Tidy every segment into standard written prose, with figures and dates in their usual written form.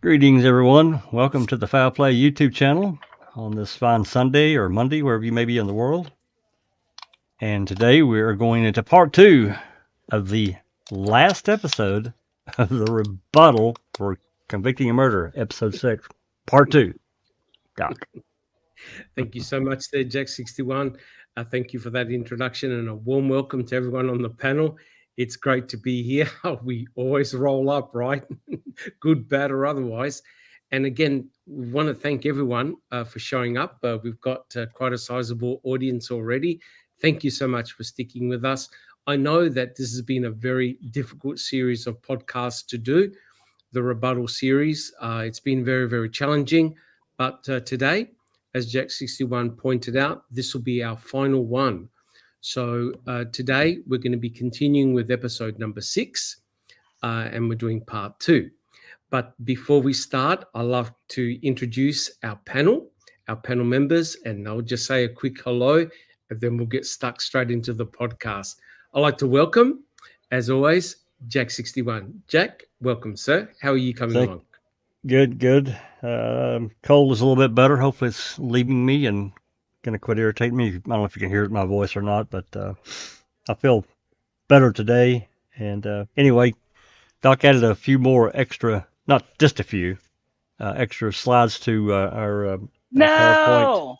Greetings, everyone. Welcome to the Foul Play YouTube channel on this fine Sunday or Monday, wherever you may be in the world. And today we are going into part 2 of the last episode of the rebuttal for Convicting a Murder, episode 6, part 2. Doc. Thank you so much there, Jack61. Thank you for that introduction and a warm welcome to everyone on the panel. It's great to be here. We always roll up, right? Good, bad, or otherwise. And again, we want to thank everyone for showing up. We've got quite a sizable audience already. Thank you so much for sticking with us. I know that this has been a very difficult series of podcasts to do, the rebuttal series. It's been very, very challenging. But today, as Jack61 pointed out, this will be our final one. So today we're going to be continuing with episode number 6, and we're doing part 2. But before we start, I'd love to introduce our panel members, and I'll just say a quick hello, and then we'll get stuck straight into the podcast. I'd like to welcome, as always, Jack61. Jack, welcome, sir. How are you coming along? Good. Cold is a little bit better. Hopefully it's leaving me and going to quit irritating me. I don't know if you can hear my voice or not, but I feel better today. And anyway, Doc added a few more extra, not just a few, extra slides to our PowerPoint.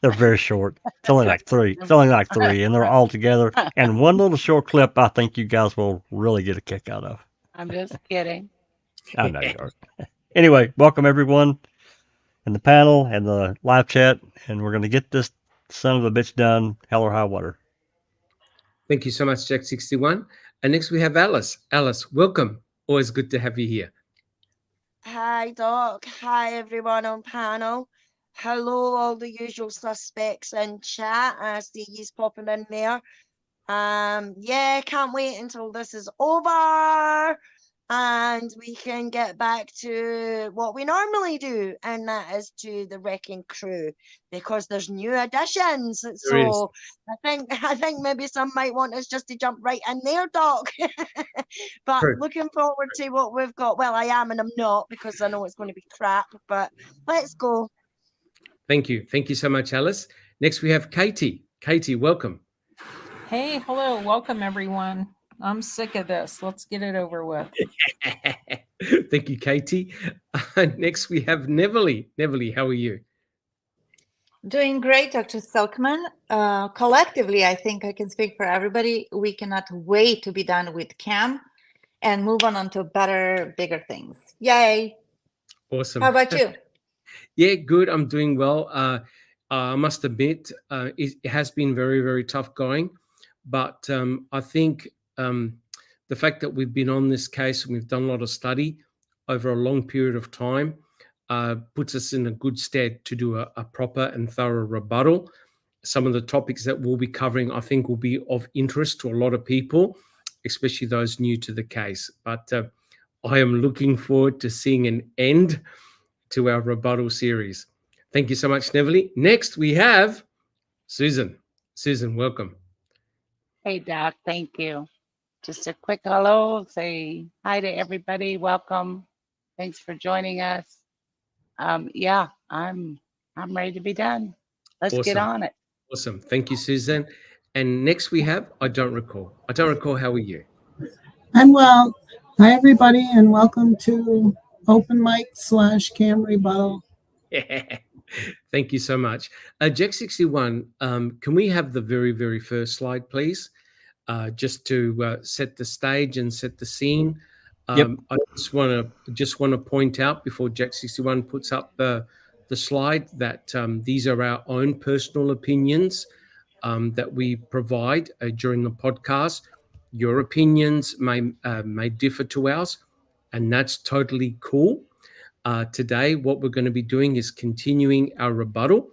They're very short. It's only like three. And they're all together. And one little short clip I think you guys will really get a kick out of. I'm just kidding. I know you are. Anyway, welcome everyone in the panel and the live chat, and we're going to get this son of a bitch done, hell or high water. Thank you so much, Jack61. And next we have Alice. Alice, welcome. Always good to have you here. Hi, Doc. Hi, everyone on panel. Hello, all the usual suspects in chat. I see you's popping in there. Yeah, can't wait until this is over and we can get back to what we normally do, and that is to the Wrecking Crew, because there's new additions. So I think maybe some might want us just to jump right in there, Doc. But looking forward to what we've got. Well, I am and I'm not, because I know it's going to be crap, but let's go. Thank you so much, Alice. Next we have Katie. Katie, welcome. Hey, hello, welcome everyone. I'm sick of this. Let's get it over with. Thank you, Katie. Next, we have Neverly. Neverly, how are you? Doing great, Dr. Silkman. Collectively, I think I can speak for everybody. We cannot wait to be done with CAM and move on to better, bigger things. Yay. Awesome. How about you? Yeah, good. I'm doing well. I must admit, it has been very, very tough going. But I think the fact that we've been on this case and we've done a lot of study over a long period of time puts us in a good stead to do a proper and thorough rebuttal. Some of the topics that we'll be covering, I think, will be of interest to a lot of people, especially those new to the case. But I am looking forward to seeing an end to our rebuttal series. Thank you so much, Neverly. Next, we have Susan. Susan, welcome. Hey, Doc. Thank you. Just a quick hello. Say hi to everybody. Welcome. Thanks for joining us. Yeah, I'm ready to be done. Let's get on it. Awesome. Thank you, Susan. And next we have I don't recall. How are you? I'm well. Hi, everybody, and welcome to Open Mic / Cam Rebuttal. Thank you so much. Jack61, can we have the very, very first slide, please? Just to set the stage and set the scene. Yep. I just want to point out before Jack61 puts up the slide that these are our own personal opinions. that we provide during the podcast. Your opinions may differ to ours, and that's totally cool. Today, what we're going to be doing is continuing our rebuttal.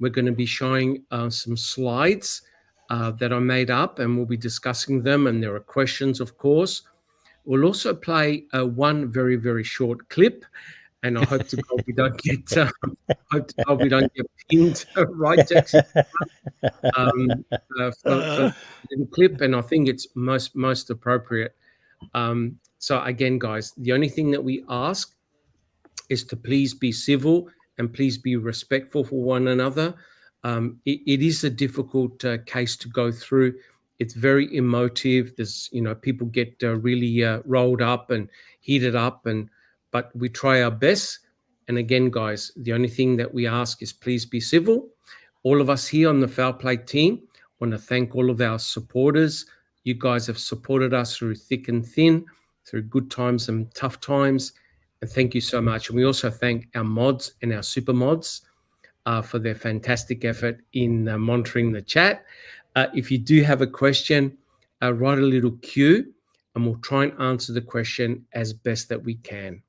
We're going to be showing some slides that I made up, and we'll be discussing them, and there are questions, of course. We'll also play one very, very short clip, and I hope to God we don't get pinned, right, Jackson? For the clip, and I think it's most appropriate. So again, guys, the only thing that we ask is to please be civil and please be respectful for one another. It is a difficult case to go through. It's very emotive. There's, people get really rolled up and heated up, but we try our best. And again, guys, the only thing that we ask is please be civil. All of us here on the Foul Play team want to thank all of our supporters. You guys have supported us through thick and thin, through good times and tough times. And thank you so much. And we also thank our mods and our super mods for their fantastic effort in monitoring the chat. If you do have a question, write a little Q and we'll try and answer the question as best that we can.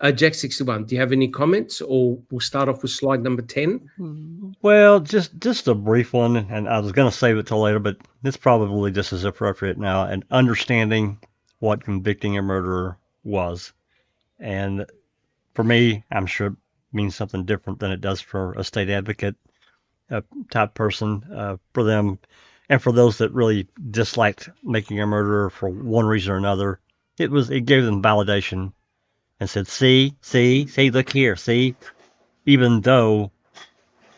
Jack61, do you have any comments, or we'll start off with slide number 10? Well, just a brief one, and I was going to save it till later, but it's probably just as appropriate now, and understanding what convicting a murderer was. And for me, I'm sure it means something different than it does for a state advocate type person. For them, and for those that really disliked making a murderer for one reason or another, it gave them validation and said, see, look here, see, even though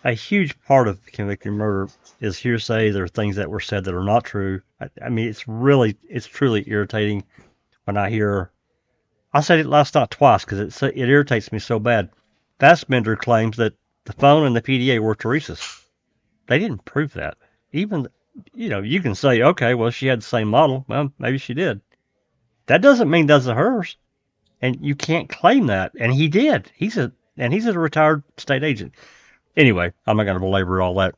a huge part of convicting murder is hearsay, there are things that were said that are not true. I mean, it's truly irritating when I hear, I said it last night twice because it irritates me so bad. Fassbender claims that the phone and the PDA were Teresa's. They didn't prove that. Even, you can say, okay, well, she had the same model. Well, maybe she did. That doesn't mean those are hers. And you can't claim that. And he did. He's a retired state agent. Anyway, I'm not going to belabor all that.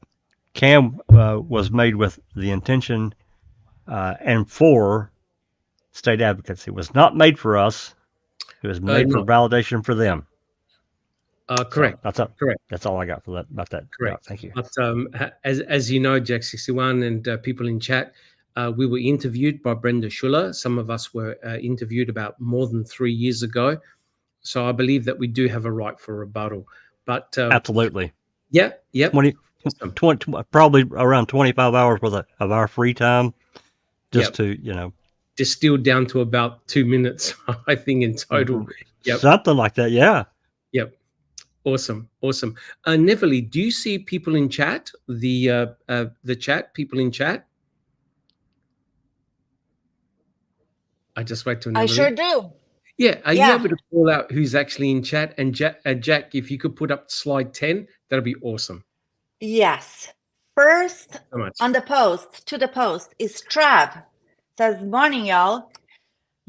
Cam was made with the intention and for state advocates. It was not made for us. It was made for validation for them. Correct. So correct. That's all I got for that. About that. Correct. Thank you. But as you know, Jack61 and people in chat, we were interviewed by Brenda Schuller. Some of us were interviewed about more than 3 years ago. So I believe that we do have a right for rebuttal. But absolutely. Yeah. 20, probably around 25 hours worth of our free time, just to distilled down to about 2 minutes, I think, in total. Yep. Something like that. Yeah. Yep. Awesome. Neverly, do you see people in chat? The chat, people in chat. I just wait to. I sure do. Yeah. Are you able to call out who's actually in chat? And Jack, if you could put up slide 10, that'd be awesome. Yes. First on the post, is Trav. Says, morning, y'all.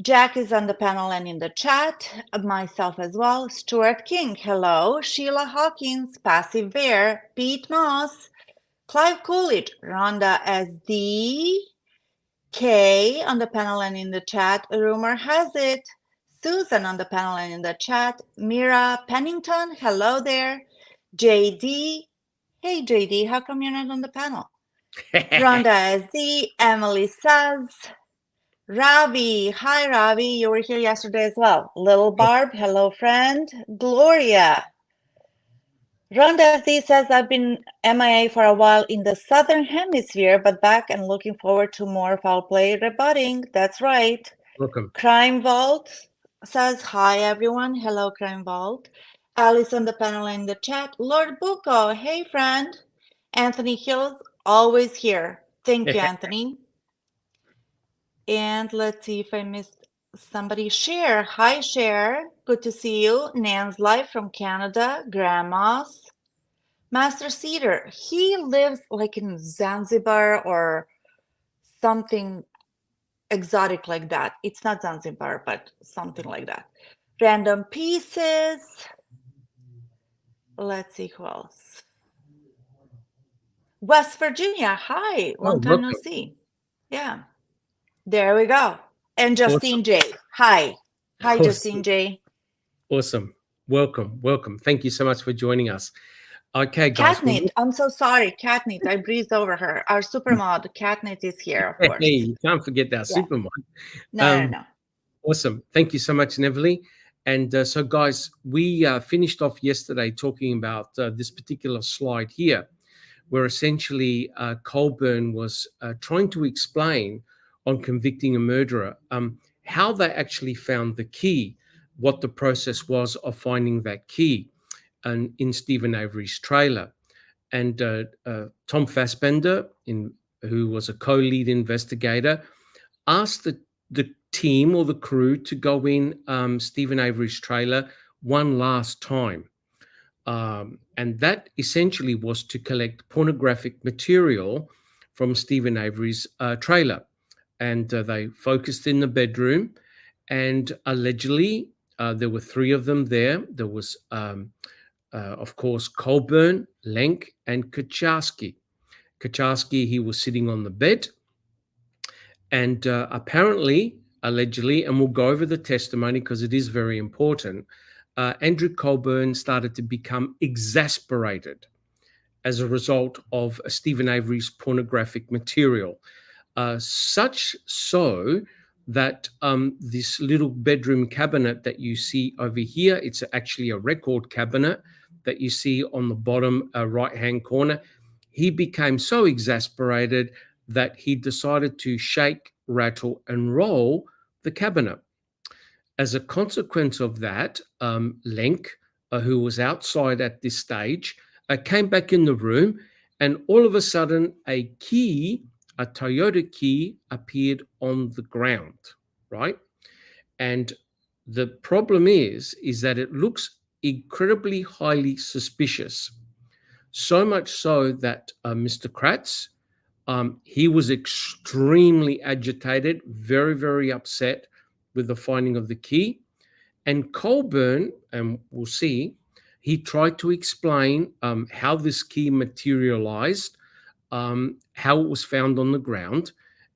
Jack is on the panel and in the chat. Myself as well. Stuart King, hello. Sheila Hawkins, Passive Bear. Pete Moss. Clive Coolidge. Rhonda SD. Kay on the panel and in the chat. Rumor has it. Susan on the panel and in the chat. Mira Pennington, hello there. JD. Hey, JD, how come you're not on the panel? Rhonda SD. Emily says. Ravi, hi Ravi, you were here yesterday as well. Little Barb, hello friend. Gloria. Rhonda Z says, I've been MIA for a while in the Southern Hemisphere, but back and looking forward to more foul play rebutting. That's right. Welcome. Crime Vault says, hi everyone. Hello, Crime Vault. Alice on the panel in the chat. Lord Bucco, hey friend. Anthony Hills, always here. Thank you, Anthony. And let's see if I missed somebody. Cher. Hi, Cher. Good to see you. Nan's live from Canada. Grandma's. Master Cedar. He lives like in Zanzibar or something exotic like that. It's not Zanzibar, but something like that. Random Pieces. Let's see who else. West Virginia. Hi, long time no welcome. see. Yeah, there we go. And Justine J. Hi. Hi, Awesome. Justine J. Awesome. Welcome. Thank you so much for joining us. Okay, guys. Katnit, I'm so sorry. Katnit, I breezed over her. Our super mod, Katnit, is here, of course. Hey, you can't forget that super mod. No. Awesome. Thank you so much, Neverly. And so, guys, we finished off yesterday talking about this particular slide here, where essentially Colburn was trying to explain on Convicting a Murderer how they actually found the key, what the process was of finding that key and in Stephen Avery's trailer. And Tom Fassbender, who was a co-lead investigator, asked the team or the crew to go in Stephen Avery's trailer one last time. And that essentially was to collect pornographic material from Stephen Avery's trailer. And they focused in the bedroom, and allegedly there were 3 of them there. There was, of course, Colburn, Lenk, and Kaczarski. Kaczarski, he was sitting on the bed, and apparently, allegedly, and we'll go over the testimony because it is very important, Andrew Colburn started to become exasperated as a result of Stephen Avery's pornographic material, such so that this little bedroom cabinet that you see over here, it's actually a record cabinet that you see on the bottom right-hand corner. He became so exasperated that he decided to shake, rattle, and roll the cabinet. As a consequence of that, Lenk, who was outside at this stage, came back in the room, and all of a sudden a key, a Toyota key, appeared on the ground, right? And the problem is that it looks incredibly highly suspicious. So much so that Mr. Kratz, he was extremely agitated, very, very upset with the finding of the key. And Colburn, and we'll see, he tried to explain how this key materialized, how it was found on the ground.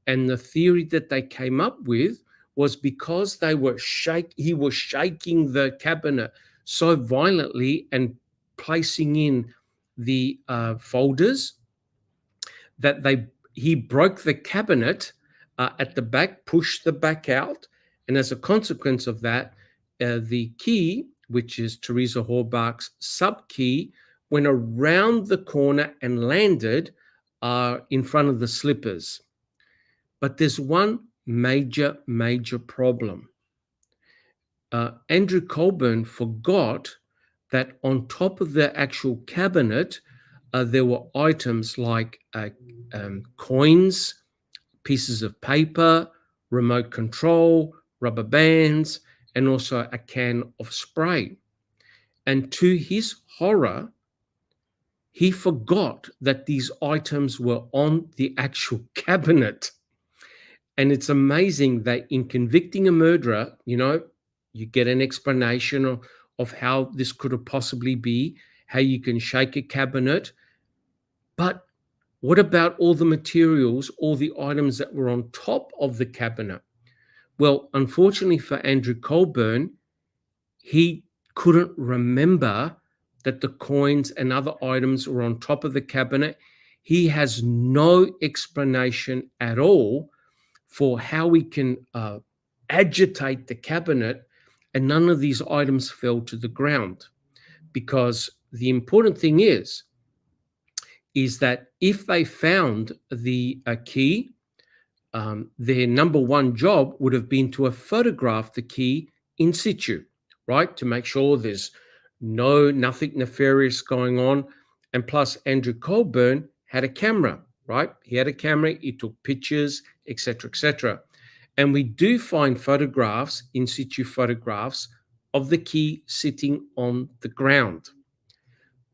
And the theory that they came up with was because he was shaking the cabinet so violently and placing in the folders that he broke the cabinet at the back, pushed the back out, and as a consequence of that, the key, which is Teresa Horbach's sub key, went around the corner and landed in front of the slippers. But there's one major problem. Andrew Colburn forgot that on top of the actual cabinet, there were items like coins, pieces of paper, remote control, rubber bands, and also a can of spray. And to his horror, he forgot that these items were on the actual cabinet. And it's amazing that in Convicting a Murderer, you get an explanation of how this could have possibly be, how you can shake a cabinet. But what about all the materials, all the items that were on top of the cabinet? Well, unfortunately for Andrew Colburn, he couldn't remember that the coins and other items were on top of the cabinet. He has no explanation at all for how we can agitate the cabinet and none of these items fell to the ground. Because the important thing is that if they found the key, their number one job would have been to have photographed the key in situ, right? To make sure there's nothing nefarious going on. And plus, Andrew Colburn had a camera, right? He had a camera, he took pictures, etc., etc. And we do find photographs, in situ photographs, of the key sitting on the ground.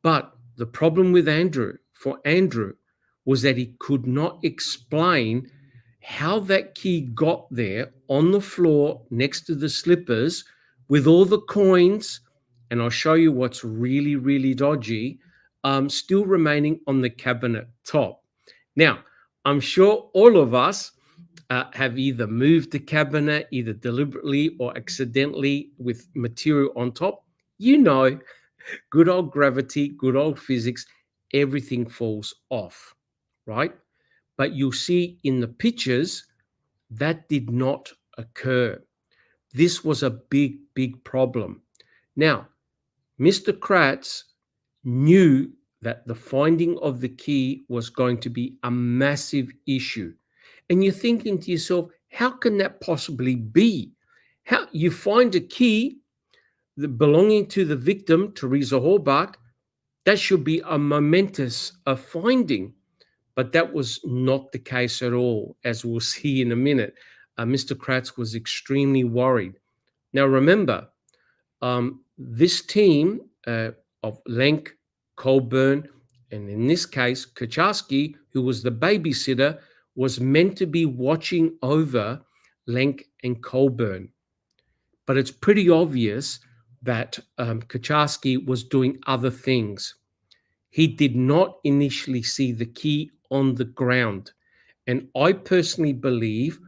But the problem with Andrew, was that he could not explain how that key got there on the floor next to the slippers with all the coins. And I'll show you what's really, really dodgy. still remaining on the cabinet top. Now, I'm sure all of us have either moved the cabinet, either deliberately or accidentally, with material on top. You know, good old gravity, good old physics, everything falls off, right? But you'll see in the pictures that did not occur. This was a big, big problem. Now, Mr. Kratz knew that the finding of the key was going to be a massive issue. And you're thinking to yourself, how can that possibly be? How you find a key belonging to the victim, Teresa Horbach, that should be a momentous finding. But that was not the case at all, as we'll see in a minute. Mr. Kratz was extremely worried. Now, remember, this team of Lenk, Colburn, and in this case, Kaczarski, who was the babysitter, was meant to be watching over Lenk and Colburn. But it's pretty obvious that Kaczarski was doing other things. He did not initially see the key on the ground. And I personally believe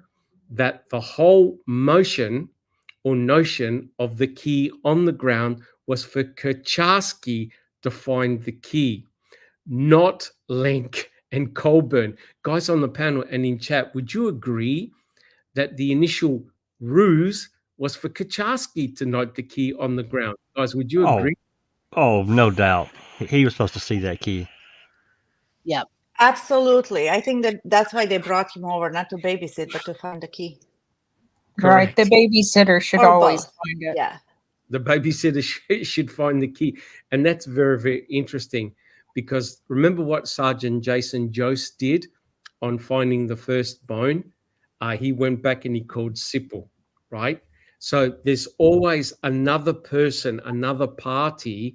that the whole motion or notion of the key on the ground was for Kaczarski to find the key, not Lenk and Colburn. Guys on the panel and in chat, would you agree that the initial ruse was for Kaczarski to note the key on the ground? Guys, would you agree? Oh, no doubt. He was supposed to see that key. Yep. Absolutely. I think that's why they brought him over, not to babysit, but to find the key. Right. The babysitter should Or always both. find it. Yeah. The babysitter should find the key. And that's very, very interesting, because remember what Sergeant Jason Jost did on finding the first bone? He went back and he called Sipple, right? So there's always another person, another party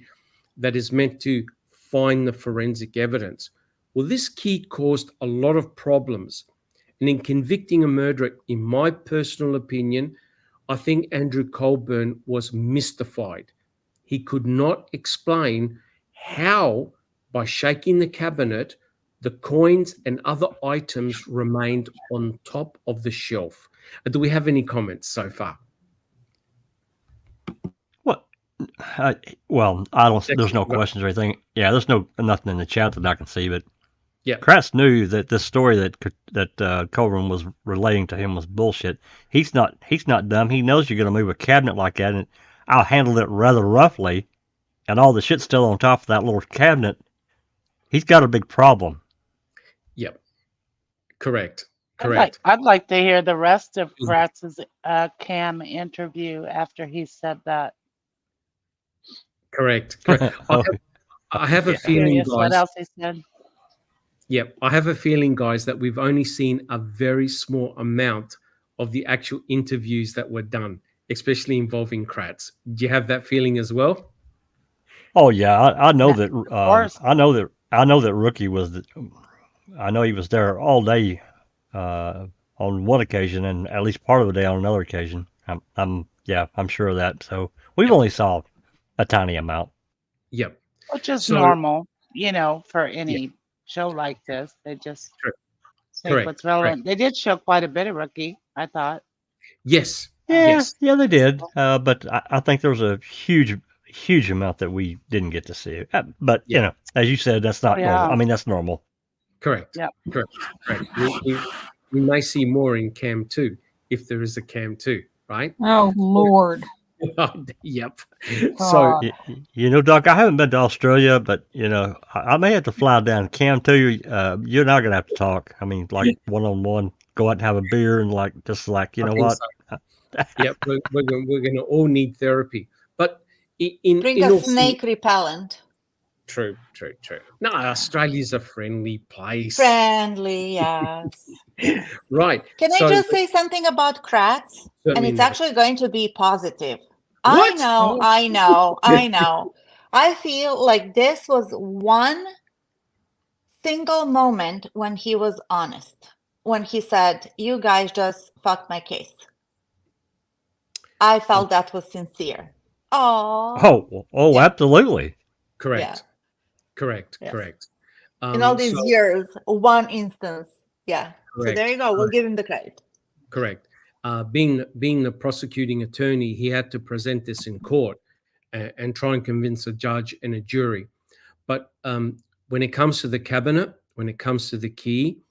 that is meant to find the forensic evidence. Well, this key caused a lot of problems. And in convicting a murderer, in my personal opinion, I think Andrew Colburn was mystified. He could not explain how, by shaking the cabinet, the coins and other items remained on top of the shelf. Do we have any comments so far? Well, I don't. There's no questions or anything. Yeah, there's nothing in the chat that I can see. But yeah, Kratz knew that this story that Colburn was relating to him was bullshit. He's not dumb. He knows you're going to move a cabinet like that, and I'll handle it rather roughly, and all the shit's still on top of that little cabinet. He's got a big problem. Yep. Correct. I'd like to hear the rest of Kratz's cam interview after he said that. Correct. I have a feeling, guys. What else he said? Yep. I have a feeling, guys, that we've only seen a very small amount of the actual interviews that were done, especially involving Kratz. Do you have that feeling as well? Oh yeah, I know that. I know that Rookie was. I know he was there all day on one occasion, and at least part of the day on another occasion. I'm sure of that. So we've only saw a tiny amount. Yep. Which is normal, for any show like this. They just take what's relevant. They did show quite a bit of Rookie, I thought. Yes. Yeah, they did. But I think there was a huge amount that we didn't get to see. But as you said, that's not normal. I mean, that's normal. Correct. Yeah. Correct. We may see more in Cam 2 if there is a Cam 2, right? Oh Lord. Yep. God. So, Doc, I haven't been to Australia, but I may have to fly down Cam 2. You and I are gonna have to talk. I mean, like one-on-one, go out and have a beer and what? So. Yep, we're gonna all need therapy. But bring a snake repellent. True. No, Australia's a friendly place. Friendly, yes. Right. Can I just say something about Kratz? And it's actually going to be positive. What? I know. I feel like this was one single moment when he was honest. When he said, "You guys just fucked my case." I felt that was sincere. Oh, absolutely. Correct. Yeah. Correct. Yes. Correct. In all these So- years, one instance. Yeah. So Correct, there you go. We'll give him the credit. Correct. Being the prosecuting attorney, he had to present this in court and try and convince a judge and a jury. But when it comes to the cabinet, when it comes to the key,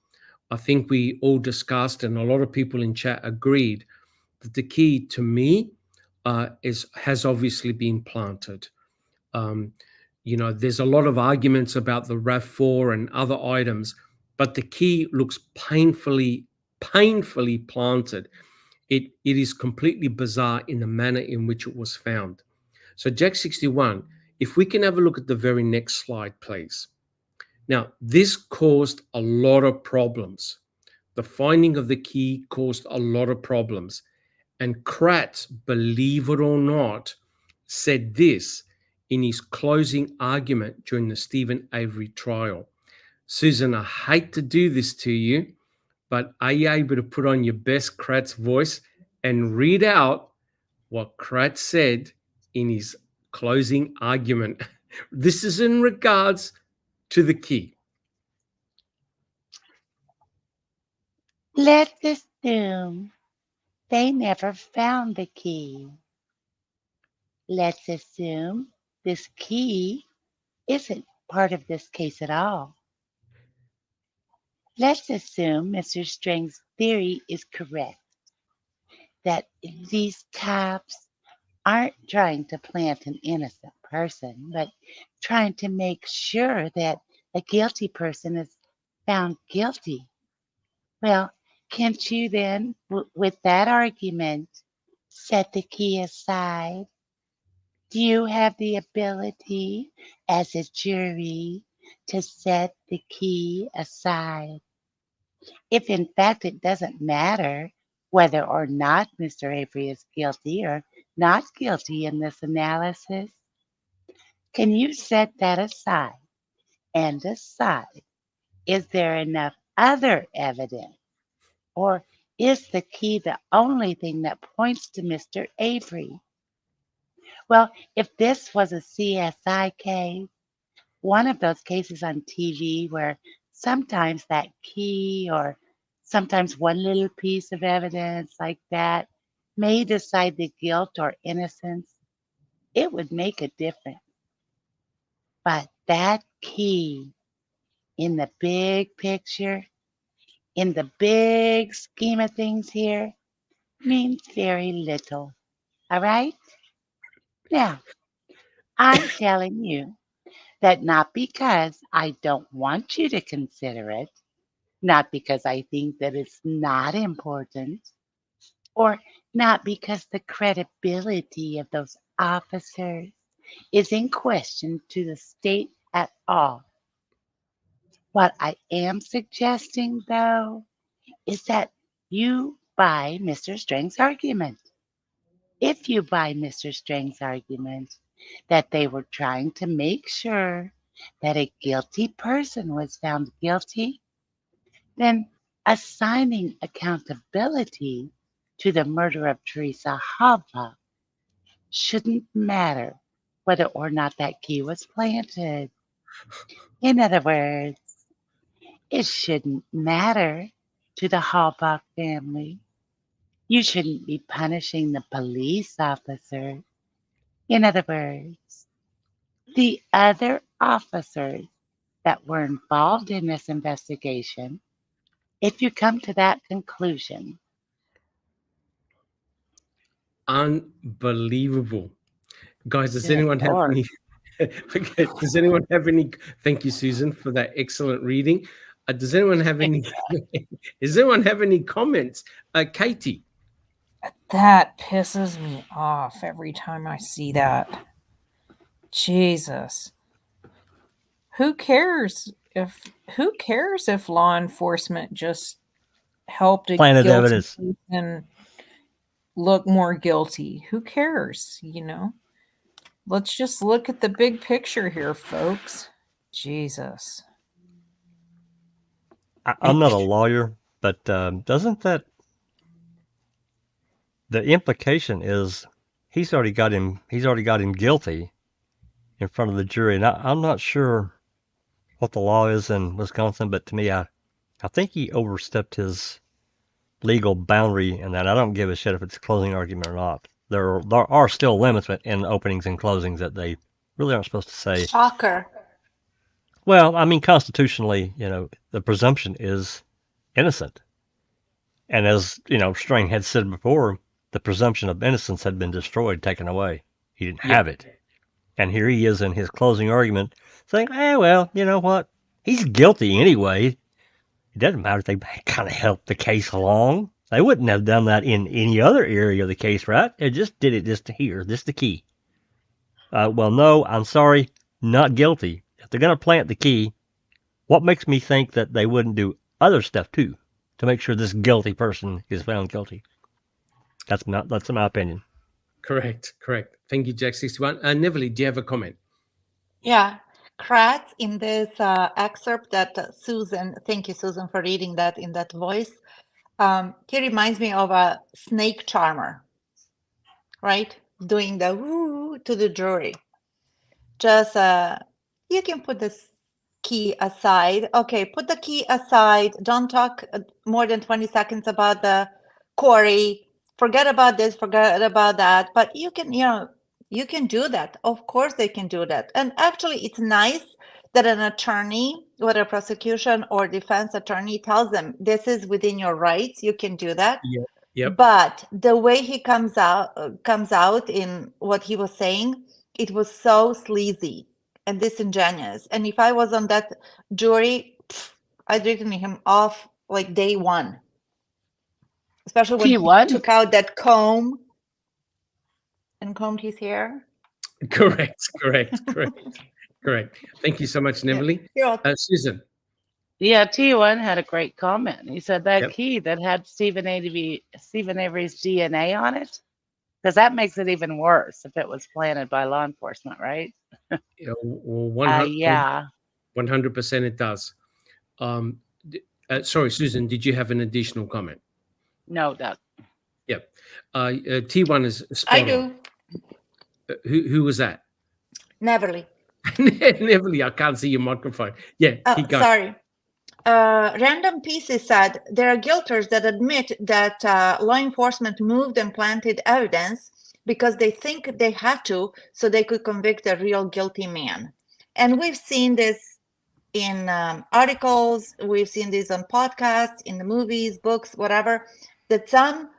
I think we all discussed, and a lot of people in chat agreed, that the key to me has obviously been planted. There's a lot of arguments about the RAV4 and other items, but the key looks painfully planted. It is completely bizarre in the manner in which it was found. So Jack 61, if we can have a look at the very next slide, please. Now, this caused a lot of problems. The finding of the key caused a lot of problems. And Kratz, believe it or not, said this in his closing argument during the Stephen Avery trial. Susan, I hate to do this to you, but are you able to put on your best Kratz voice and read out what Kratz said in his closing argument? This is in regards to the key. Let's assume they never found the key. Let's assume this key isn't part of this case at all. Let's assume Mr. Strang's theory is correct, that these cops aren't trying to plant an innocent person, but trying to make sure that a guilty person is found guilty. Well, can't you then, with that argument, set the key aside? Do you have the ability as a jury to set the key aside? If in fact it doesn't matter whether or not Mr. Avery is guilty or not guilty in this analysis, can you set that aside and decide, is there enough other evidence? Or is the key the only thing that points to Mr. Avery? Well, if this was a CSI case, one of those cases on TV where sometimes that key or sometimes one little piece of evidence like that may decide the guilt or innocence, it would make a difference. But that key in the big picture, in the big scheme of things here, means very little. All right? Now, I'm telling you that not because I don't want you to consider it, not because I think that it's not important, or not because the credibility of those officers is in question to the state at all. What I am suggesting, though, is that you buy Mr. Strang's argument. If you buy Mr. Strang's argument that they were trying to make sure that a guilty person was found guilty, then assigning accountability to the murder of Teresa Hava shouldn't matter whether or not that key was planted. In other words, it shouldn't matter to the Halbach family. You shouldn't be punishing the police officer. In other words, the other officers that were involved in this investigation. If you come to that conclusion, Unbelievable. Guys, does Good anyone have Lord. any? Okay, does anyone have any? Thank you, Susan, for that excellent reading. Does anyone have any? Does anyone have any comments? Katie. That pisses me off every time I see that. Jesus. Who cares if law enforcement just helped a Planted guilty evidence. person look more guilty? Who cares, Let's just look at the big picture here, folks. Jesus. I'm not a lawyer, but doesn't that the implication is he's already got him guilty in front of the jury, and I'm not sure what the law is in Wisconsin, but to me, I think he overstepped his legal boundary in that. I don't give a shit if it's a closing argument or not. There are still limits in openings and closings that they really aren't supposed to say. Shocker. Well, I mean, constitutionally, the presumption is innocent. And as, Strang had said before, the presumption of innocence had been destroyed, taken away. He didn't have it. And here he is in his closing argument saying, well, you know what? He's guilty anyway. It doesn't matter if they kind of helped the case along. They wouldn't have done that in any other area of the case, right? They just did it just here. This is the key. Well, no, I'm sorry, not guilty. If they're going to plant the key, what makes me think that they wouldn't do other stuff too to make sure this guilty person is found guilty? That's my opinion. Correct. Thank you, Jack61. Neville, do you have a comment? Yeah. Kratz, in this excerpt that Susan, thank you, Susan, for reading that in that voice. He reminds me of a snake charmer, right? Doing the woo to the jury. Just, you can put this key aside. Okay, put the key aside. Don't talk more than 20 seconds about the quarry. Forget about this, forget about that. But you can, you can do that. Of course they can do that. And actually it's nice that an attorney, whether prosecution or defense attorney, tells them this is within your rights. You can do that. Yep. But the way he comes out in what he was saying, it was so sleazy and disingenuous. And if I was on that jury, I'd written him off like day one. Especially when he took out that comb and combed his hair. Correct. Thank you so much, Neville. Yeah. Susan. Yeah, T1 had a great comment. He said that key that had Stephen Avery's DNA on it, because that makes it even worse if it was planted by law enforcement, right? Well, 100% it does. Sorry, Susan, did you have an additional comment? No, Doug. Yep. T1 is spot I do. On. Who was that? Neville. Neville, I can't see your microphone. Yeah, keep going. Sorry. Random Pieces said there are guilters that admit that law enforcement moved and planted evidence because they think they had to, so they could convict a real guilty man. And we've seen this in articles, we've seen this on podcasts, in the movies, books, whatever, that some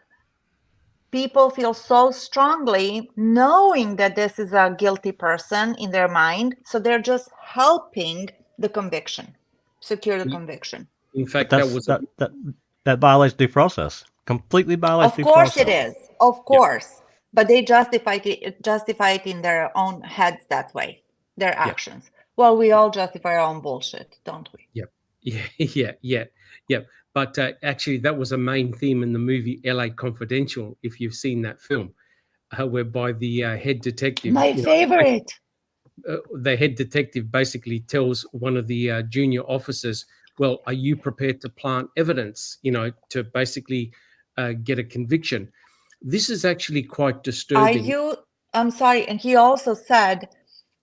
people feel so strongly knowing that this is a guilty person in their mind, so they're just helping the conviction, secure the conviction. In fact, that violates due process. Completely violates due process. Of course it is. Of course. Yeah. But they justify it in their own heads that way, their actions. Yeah. Well, we all justify our own bullshit, don't we? Yep. But actually, that was a main theme in the movie LA Confidential, if you've seen that film, whereby the head detective... My favorite! The head detective basically tells one of the junior officers, well, are you prepared to plant evidence, to basically get a conviction? This is actually quite disturbing. I'm sorry, and he also said,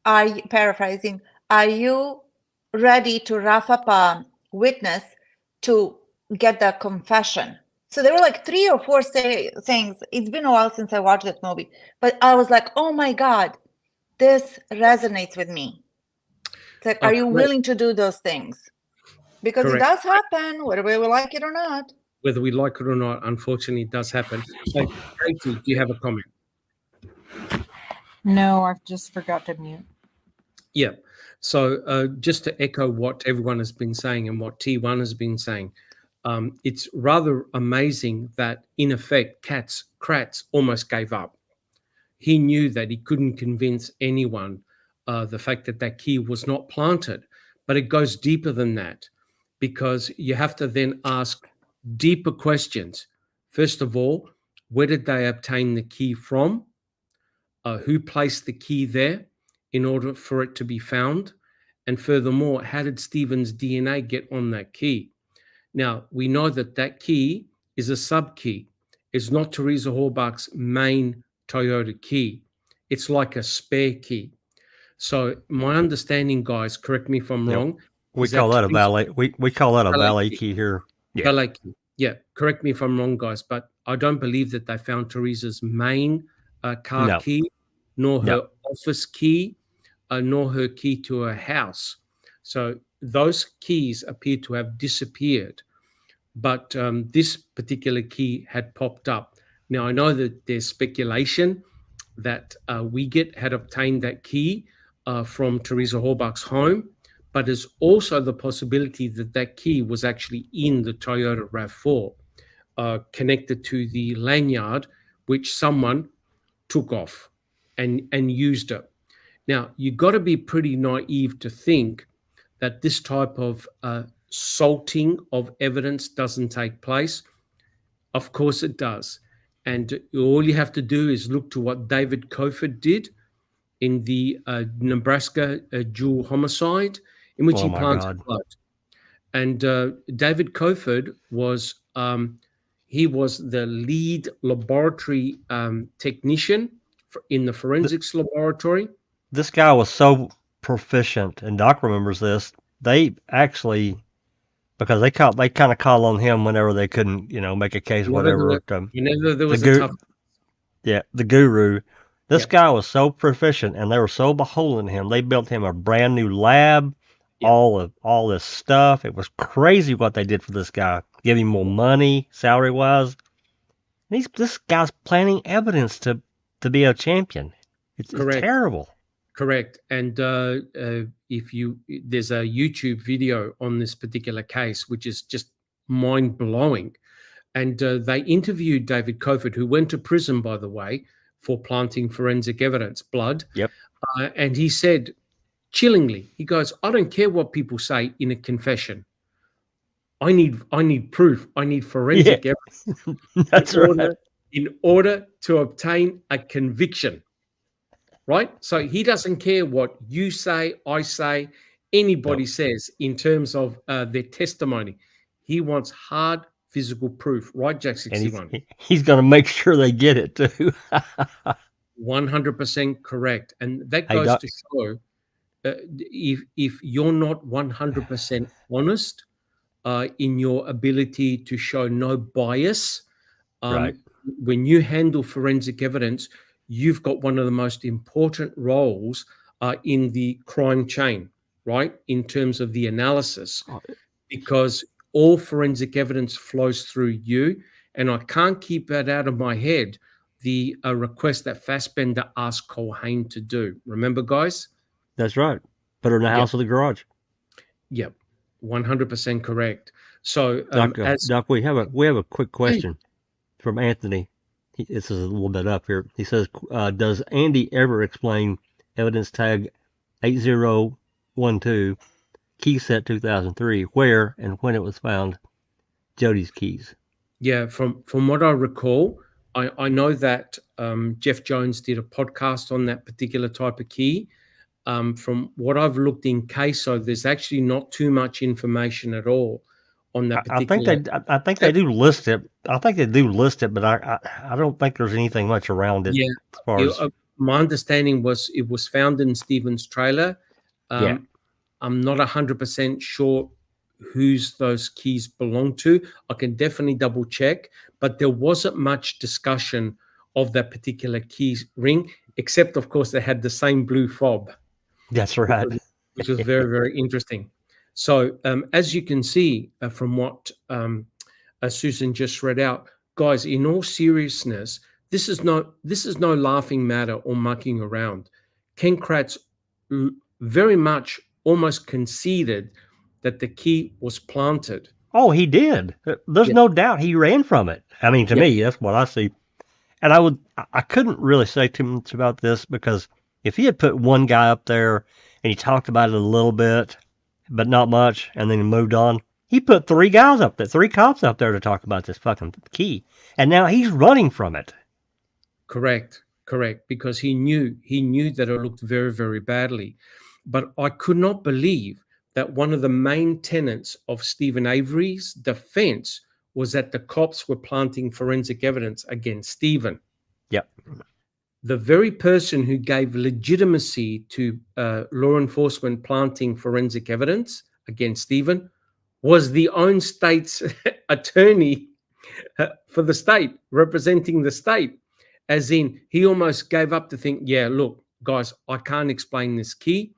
paraphrasing, are you ready to rough up a witness to get the confession? So there were like 3 or 4 things. It's been a while since I watched that movie, but I was like, oh my God, this resonates with me. It's like, are you willing to do those things? Because It does happen, whether we like it or not. Whether we like it or not, unfortunately, it does happen. So, Katie, do you have a comment? No, I've just forgot to mute. Yeah. So just to echo what everyone has been saying and what T1 has been saying, it's rather amazing that, in effect, Kratz almost gave up. He knew that he couldn't convince anyone the fact that key was not planted. But it goes deeper than that, because you have to then ask deeper questions. First of all, where did they obtain the key from? Who placed the key there in order for it to be found? And furthermore, how did Stephen's DNA get on that key? Now, we know that key is a sub-key. It's not Teresa Horbach's main Toyota key. It's like a spare key. So my understanding, guys, correct me if I'm wrong, We Is call that a correct? valet. We call that a Valet valet key. key here. Yeah. Valet key. Yeah, correct me if I'm wrong, guys, but I don't believe that they found Teresa's main car No. key, nor No. her office key, nor her key to her house. So those keys appear to have disappeared, but this particular key had popped up. Now, I know that there's speculation that Wiegert had obtained that key from Teresa Horbach's home, but there's also the possibility that that key was actually in the Toyota RAV4, connected to the lanyard, which someone took off and used it. Now, you've got to be pretty naive to think that this type of salting of evidence doesn't take place. Of course it does. And all you have to do is look to what David Kofod did in the Nebraska dual homicide, in which Oh he my planted God. blood. And David Kofod was he was the lead laboratory technician in the forensics laboratory. This guy was so proficient, and Doc remembers this. They actually, because they kind of call on him whenever they couldn't, make a case, whatever. Whenever there was a tough. Yeah, the guru. This Yeah. guy was so proficient, and they were so beholden to him. They built him a brand new lab, Yeah. all this stuff. It was crazy what they did for this guy. Give him more money, salary wise. And this guy's planting evidence to be a champion. It's terrible. Correct. And there's a YouTube video on this particular case, which is just mind blowing. And they interviewed David Kofod, who went to prison, by the way, for planting forensic evidence, blood. Yep. And he said, chillingly, he goes, I don't care what people say in a confession. I need proof. I need forensic evidence. That's right. In order to obtain a conviction. Right? So he doesn't care what you say, I say, anybody says in terms of their testimony. He wants hard physical proof, right, Jack 61? And he's going to make sure they get it too. 100% correct. And that goes to show if you're not 100% honest in your ability to show no bias, right. When you handle forensic evidence, you've got one of the most important roles in the crime chain, right, in terms of the analysis, because all forensic evidence flows through you. And I can't keep that out of my head, the request that Fassbender asked Colhane to do. Remember, guys? That's right. Put her in the house or the garage. Yep, 100% correct. So, Doc, we have a quick question from Anthony. This is a little bit up here. He says, does Andy ever explain evidence tag 8012 key set 2003 where and when it was found, Jody's keys? Yeah, from what I recall, I know that Jeff Jones did a podcast on that particular type of key. From what I've looked in CASO, there's actually not too much information at all on that particular. I think they do list it. I think they do list it, but I don't think there's anything much around it. Yeah, as far as... my understanding was it was found in Stephen's trailer. I'm not 100% sure whose those keys belong to. I can definitely double check, but there wasn't much discussion of that particular key ring, except of course they had the same blue fob. That's right. Which was very, very interesting. So as you can see from what Susan just read out, guys, in all seriousness, this is no laughing matter or mucking around. Ken Kratz very much almost conceded that the key was planted. Oh, he did. There's no doubt he ran from it. I mean, to me, that's what I see. And I couldn't really say too much about this, because if he had put one guy up there and he talked about it a little bit, but not much, and then he moved on, he put three cops up there to talk about this fucking key. And now he's running from it. Correct. Because he knew that it looked very, very badly. But I could not believe that one of the main tenets of Stephen Avery's defense was that the cops were planting forensic evidence against Stephen. Yep. The very person who gave legitimacy to law enforcement planting forensic evidence against Stephen was the own state's attorney for the state, representing the state. As in, he almost gave up to think, yeah, look, guys, I can't explain this key.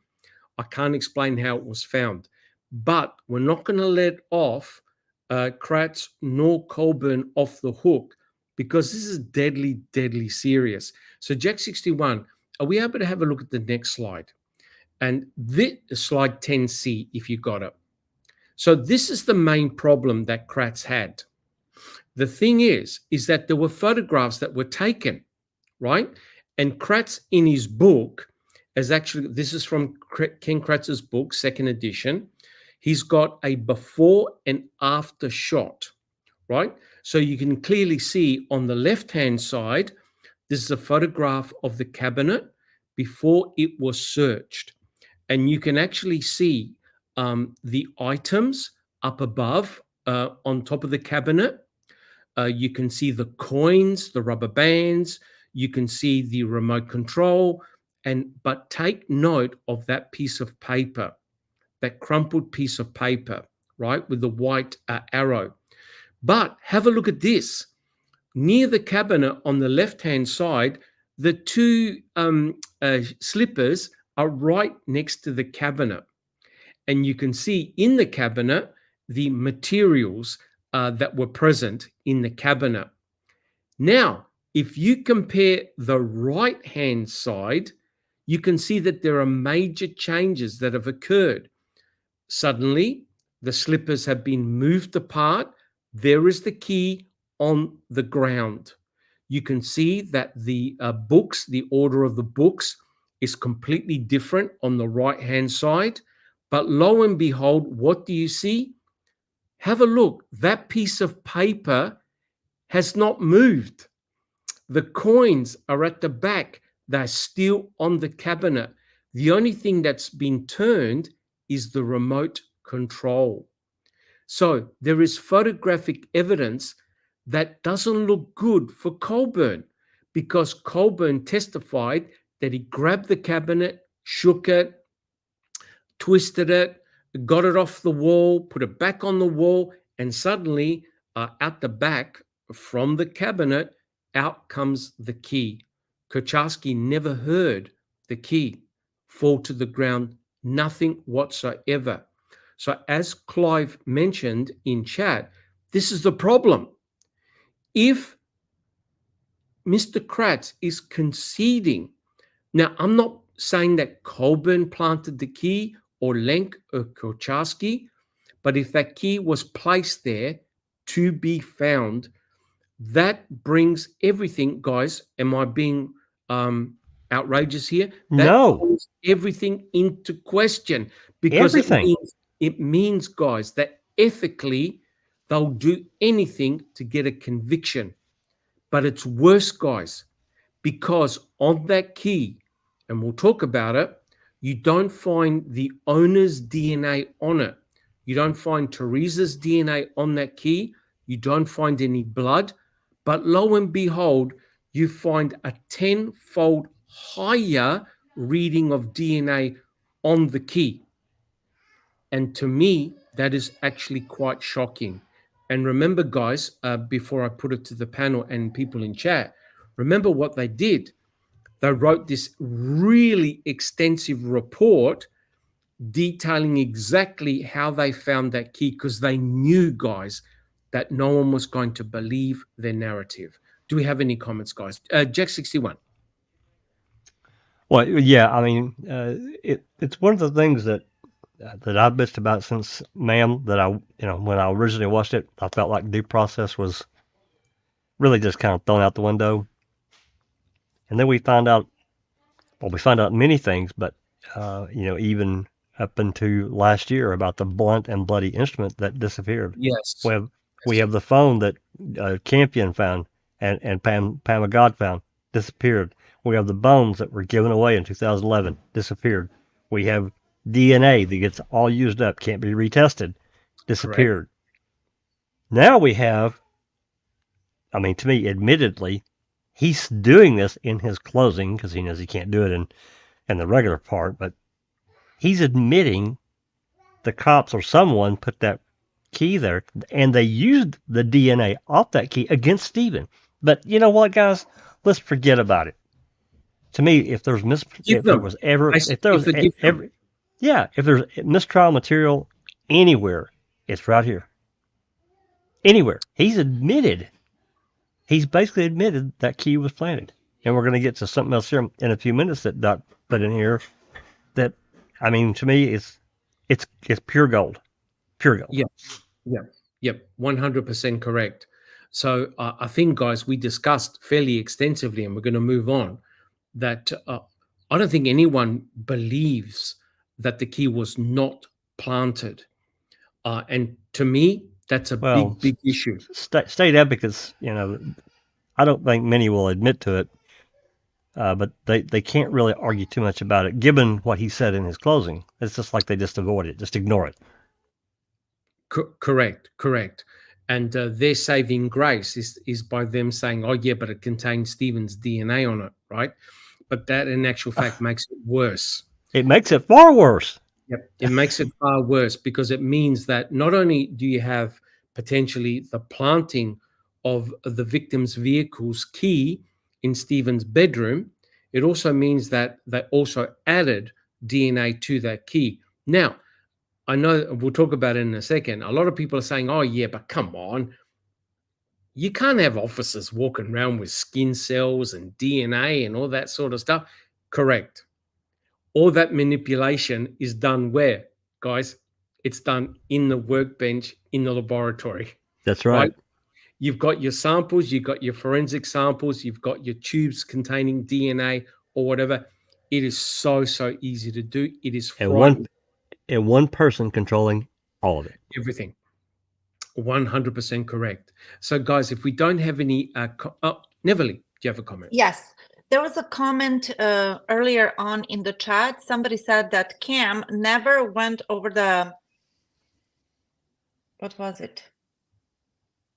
I can't explain how it was found. But we're not going to let off Kratz nor Colburn off the hook, because this is deadly, deadly serious. So Jack 61, are we able to have a look at the next slide? And this slide 10C, if you got it. So this is the main problem that Kratz had. The thing is that there were photographs that were taken, right? And Kratz in his book is actually, this is from Ken Kratz's book, second edition. He's got a before and after shot, right? So you can clearly see on the left-hand side, this is a photograph of the cabinet before it was searched. And you can actually see the items up above on top of the cabinet. You can see the coins, the rubber bands. You can see the remote control. But take note of that piece of paper, that crumpled piece of paper, right, with the white arrow. But have a look at this. Near the cabinet on the left-hand side, the two slippers are right next to the cabinet. And you can see in the cabinet the materials that were present in the cabinet. Now, if you compare the right-hand side, you can see that there are major changes that have occurred. Suddenly, the slippers have been moved apart. There is the key on the ground. You can see that the books, the order of the books is completely different on the right-hand side. But lo and behold, what do you see? Have a look. That piece of paper has not moved. The coins are at the back. They're still on the cabinet. The only thing that's been turned is the remote control. So there is photographic evidence that doesn't look good for Colburn, because Colburn testified that he grabbed the cabinet, shook it, twisted it, got it off the wall, put it back on the wall, and suddenly at the back from the cabinet, out comes the key. Kocharsky never heard the key fall to the ground, nothing whatsoever. So as Clive mentioned in chat, this is the problem. If Mr. Kratz is conceding, now I'm not saying that Colburn planted the key or Lenk or Kocharsky, but if that key was placed there to be found, that brings everything, guys. Am I being outrageous here? That No. calls everything into question, because Everything. it means, guys, that ethically they'll do anything to get a conviction. But it's worse, guys, because on that key, and we'll talk about it, you don't find the owner's DNA on it. You don't find Teresa's DNA on that key. You don't find any blood. But lo and behold, you find a 10-fold higher reading of DNA on the key. And to me, that is actually quite shocking. And remember, guys, before I put it to the panel and people in chat, remember what they did. They wrote this really extensive report detailing exactly how they found that key, because they knew, guys, that no one was going to believe their narrative. Do we have any comments, guys? Jack 61. Well, yeah, I mean, it's one of the things that I've bitched about since Ma'am, that when I originally watched it, I felt like due process was really just kind of thrown out the window. And then we found out many things, but even up into last year about the blunt and bloody instrument that disappeared. Yes. We have the phone that Campion found and Pam God found, disappeared. We have the bones that were given away in 2011, disappeared. We have DNA that gets all used up, can't be retested, disappeared. Correct. Now we have, to me, admittedly, he's doing this in his closing because he knows he can't do it in the regular part, but he's admitting the cops or someone put that key there, and they used the DNA off that key against Stephen. But you know what, guys? Let's forget about it. To me, if there's if there was mistrial material anywhere, it's right here. Anywhere. He's basically admitted that key was planted. And we're going to get to something else here in a few minutes that Doc put in here. That, I mean, to me, it's pure gold. Pure gold. Yep. 100% correct. So I think, guys, we discussed fairly extensively, and we're going to move on, that I don't think anyone believes that the key was not planted. And to me, that's a big issue. State advocates, I don't think many will admit to it, but they can't really argue too much about it, given what he said in his closing. It's just like they just avoid it, just ignore it. Correct. And their saving grace is by them saying, oh, yeah, but it contains Stephen's DNA on it, right? But that, in actual fact, makes it worse. It makes it far worse. Yep, it makes it far worse, because it means that not only do you have potentially the planting of the victim's vehicle's key in Stephen's bedroom, it also means that they also added DNA to that key. Now, I know we'll talk about it in a second. A lot of people are saying, oh, yeah, but come on. You can't have officers walking around with skin cells and DNA and all that sort of stuff. Correct. All that manipulation is done where, guys? It's done in the workbench, in the laboratory. That's right. You've got your samples, you've got your forensic samples, you've got your tubes containing DNA or whatever. It is so easy to do. It is frightening. And one person controlling all of it. Everything. 100% correct. So, guys, if we don't have any... Neverly, do you have a comment? Yes. There was a comment earlier on in the chat. Somebody said that Cam never went over the... What was it?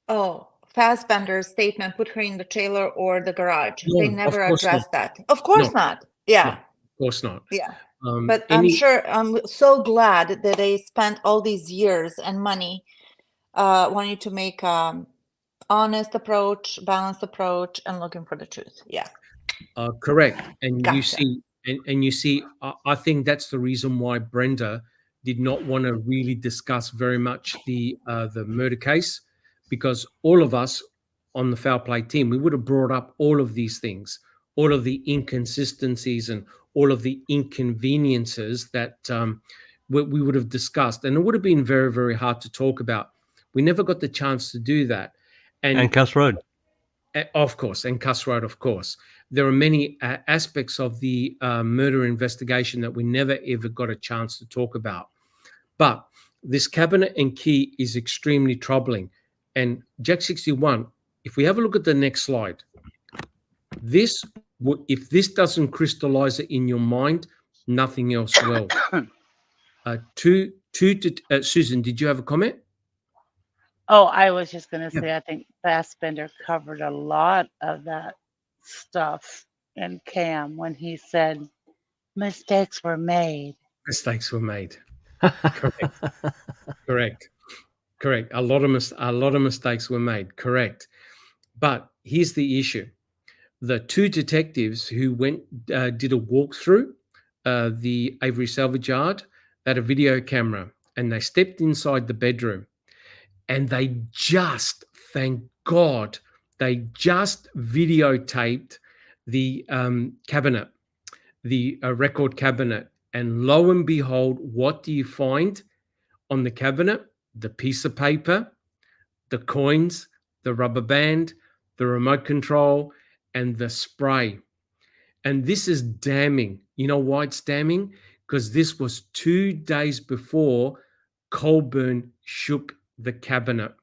Oh, Fassbender's statement, put her in the trailer or the garage. No, they never addressed not. that. Of course not. Yeah. No, of course not. Yeah. But I'm so glad that they spent all these years and money wanting to make honest approach, balanced approach, and looking for the truth. Yeah. Correct. And Gotcha. you see, I think that's the reason why Brenda did not want to really discuss very much the murder case, because all of us on the foul play team, we would have brought up all of these things, all of the inconsistencies and all of the inconveniences that we would have discussed. And it would have been very, very hard to talk about. We never got the chance to do that. And Cuss Road. Of course, and Cuss Road, of course. There are many aspects of the murder investigation that we never, ever got a chance to talk about. But this cabinet and key is extremely troubling. And Jack 61, if we have a look at the next slide, if this doesn't crystallize it in your mind, nothing else will. Susan, did you have a comment? Oh, I was just going to say, I think Fassbender covered a lot of that stuff in Cam when he said mistakes were made. Mistakes were made. Correct. A lot of mistakes were made. Correct. But here's the issue: the two detectives who did a walkthrough the Avery salvage yard, they had a video camera, and they stepped inside the bedroom, and they just, thank God, they just videotaped the cabinet, the record cabinet. And lo and behold, what do you find on the cabinet? The piece of paper, the coins, the rubber band, the remote control, and the spray. And this is damning. You know why it's damning? Because this was 2 days before Colburn shook the cabinet.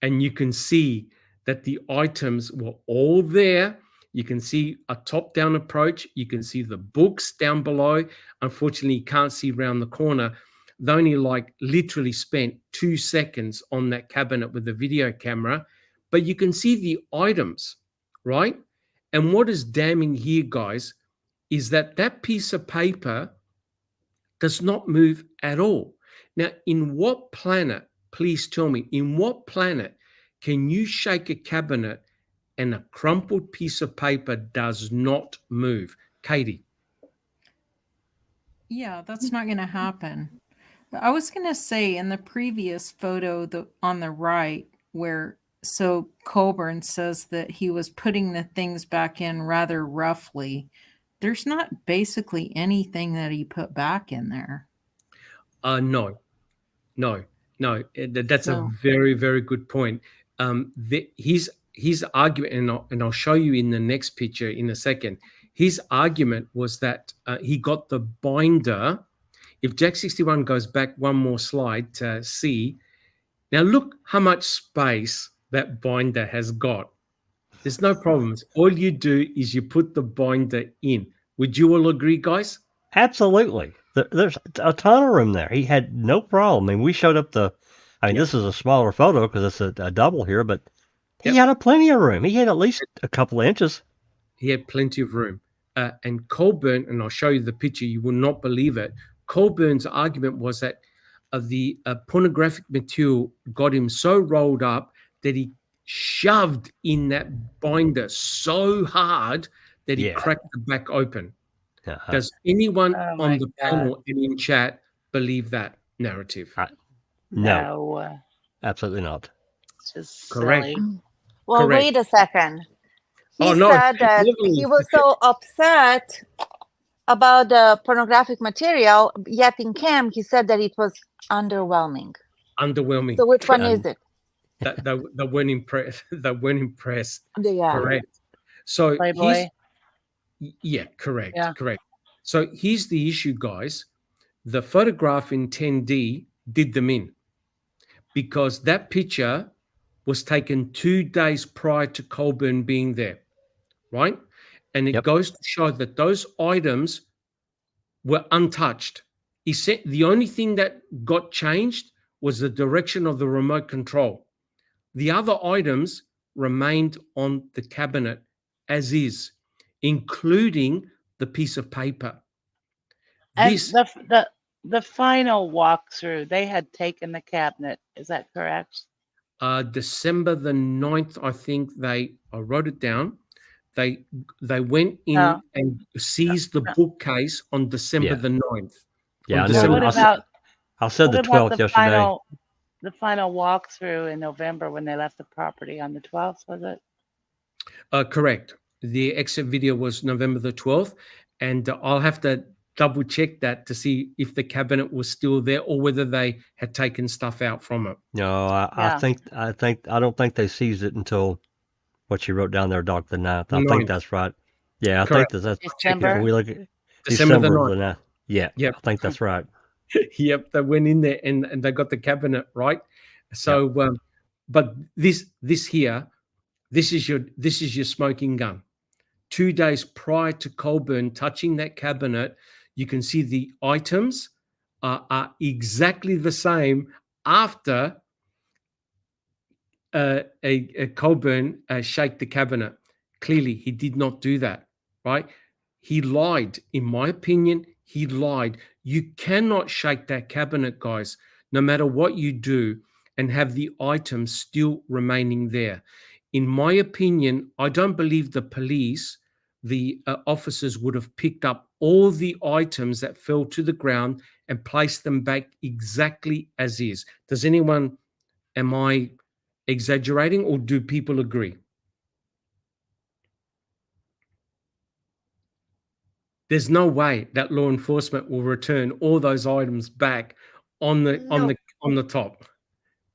And you can see that the items were all there. You can see a top-down approach. You can see the books down below. Unfortunately, you can't see around the corner. They only literally spent 2 seconds on that cabinet with the video camera, but you can see the items, right? And what is damning here, guys, is that piece of paper does not move at all. Now, in what planet, please tell me, in what planet can you shake a cabinet and a crumpled piece of paper does not move? Katie. Yeah, that's not going to happen. I was going to say in the previous photo on the right, where so Colburn says that he was putting the things back in rather roughly, there's not basically anything that he put back in there. No. That's a very, very good point. His argument, and I'll show you in the next picture in a second. His argument was that he got the binder. If Jack 61 goes back one more slide to see, now look how much space that binder has got. There's no problems. All you do is you put the binder in. Would you all agree, guys? Absolutely. There's a ton of room there. He had no problem. I mean, we showed up this is a smaller photo because it's a double here, but he had plenty of room. He had at least a couple of inches. He had plenty of room. And Colburn, and I'll show you the picture, you will not believe it. Colburn's argument was that the pornographic material got him so rolled up that he shoved in that binder so hard that he cracked the back open. Does anyone on the panel and in chat believe that narrative? No. Absolutely not. It's just correct. silly. Well, Correct. wait a second. He no, said that he was so upset about the pornographic material, yet in camp he said that it was underwhelming. Underwhelming. So which one is it? They weren't impressed. They weren't impressed. Yeah. Correct. So Playboy. Correct. Yeah. Correct. So here's the issue, guys. The photograph in 10D did them in because that picture was taken 2 days prior to Colburn being there, right? And it goes to show that those items were untouched. He said the only thing that got changed was the direction of the remote control. The other items remained on the cabinet as is, including the piece of paper. And the final walkthrough, they had taken the cabinet. Is that correct? December the 9th, I think I wrote it down. They went in and seized the bookcase on December the 9th. Yeah, I said the 12th yesterday. The final walkthrough in November when they left the property on the 12th, was it? Correct. The exit video was November the 12th, and I'll have to double check that to see if the cabinet was still there or whether they had taken stuff out from it. No, I don't think they seized it until what you wrote down there, Doc, the 9th. I think that's right. Yeah, Correct. I think that's December. we look at December the 9th. Yeah, I think that's right. Yep, they went in there and they got the cabinet right. So, but this is your smoking gun. 2 days prior to Colburn touching that cabinet, you can see the items are exactly the same after a Colburn shake the cabinet. Clearly, he did not do that, right? He lied. In my opinion, he lied. You cannot shake that cabinet, guys, no matter what you do, and have the items still remaining there. In my opinion, I don't believe the police, the officers would have picked up all the items that fell to the ground and placed them back exactly as is. Am I exaggerating or do people agree? There's no way that law enforcement will return all those items back on the top.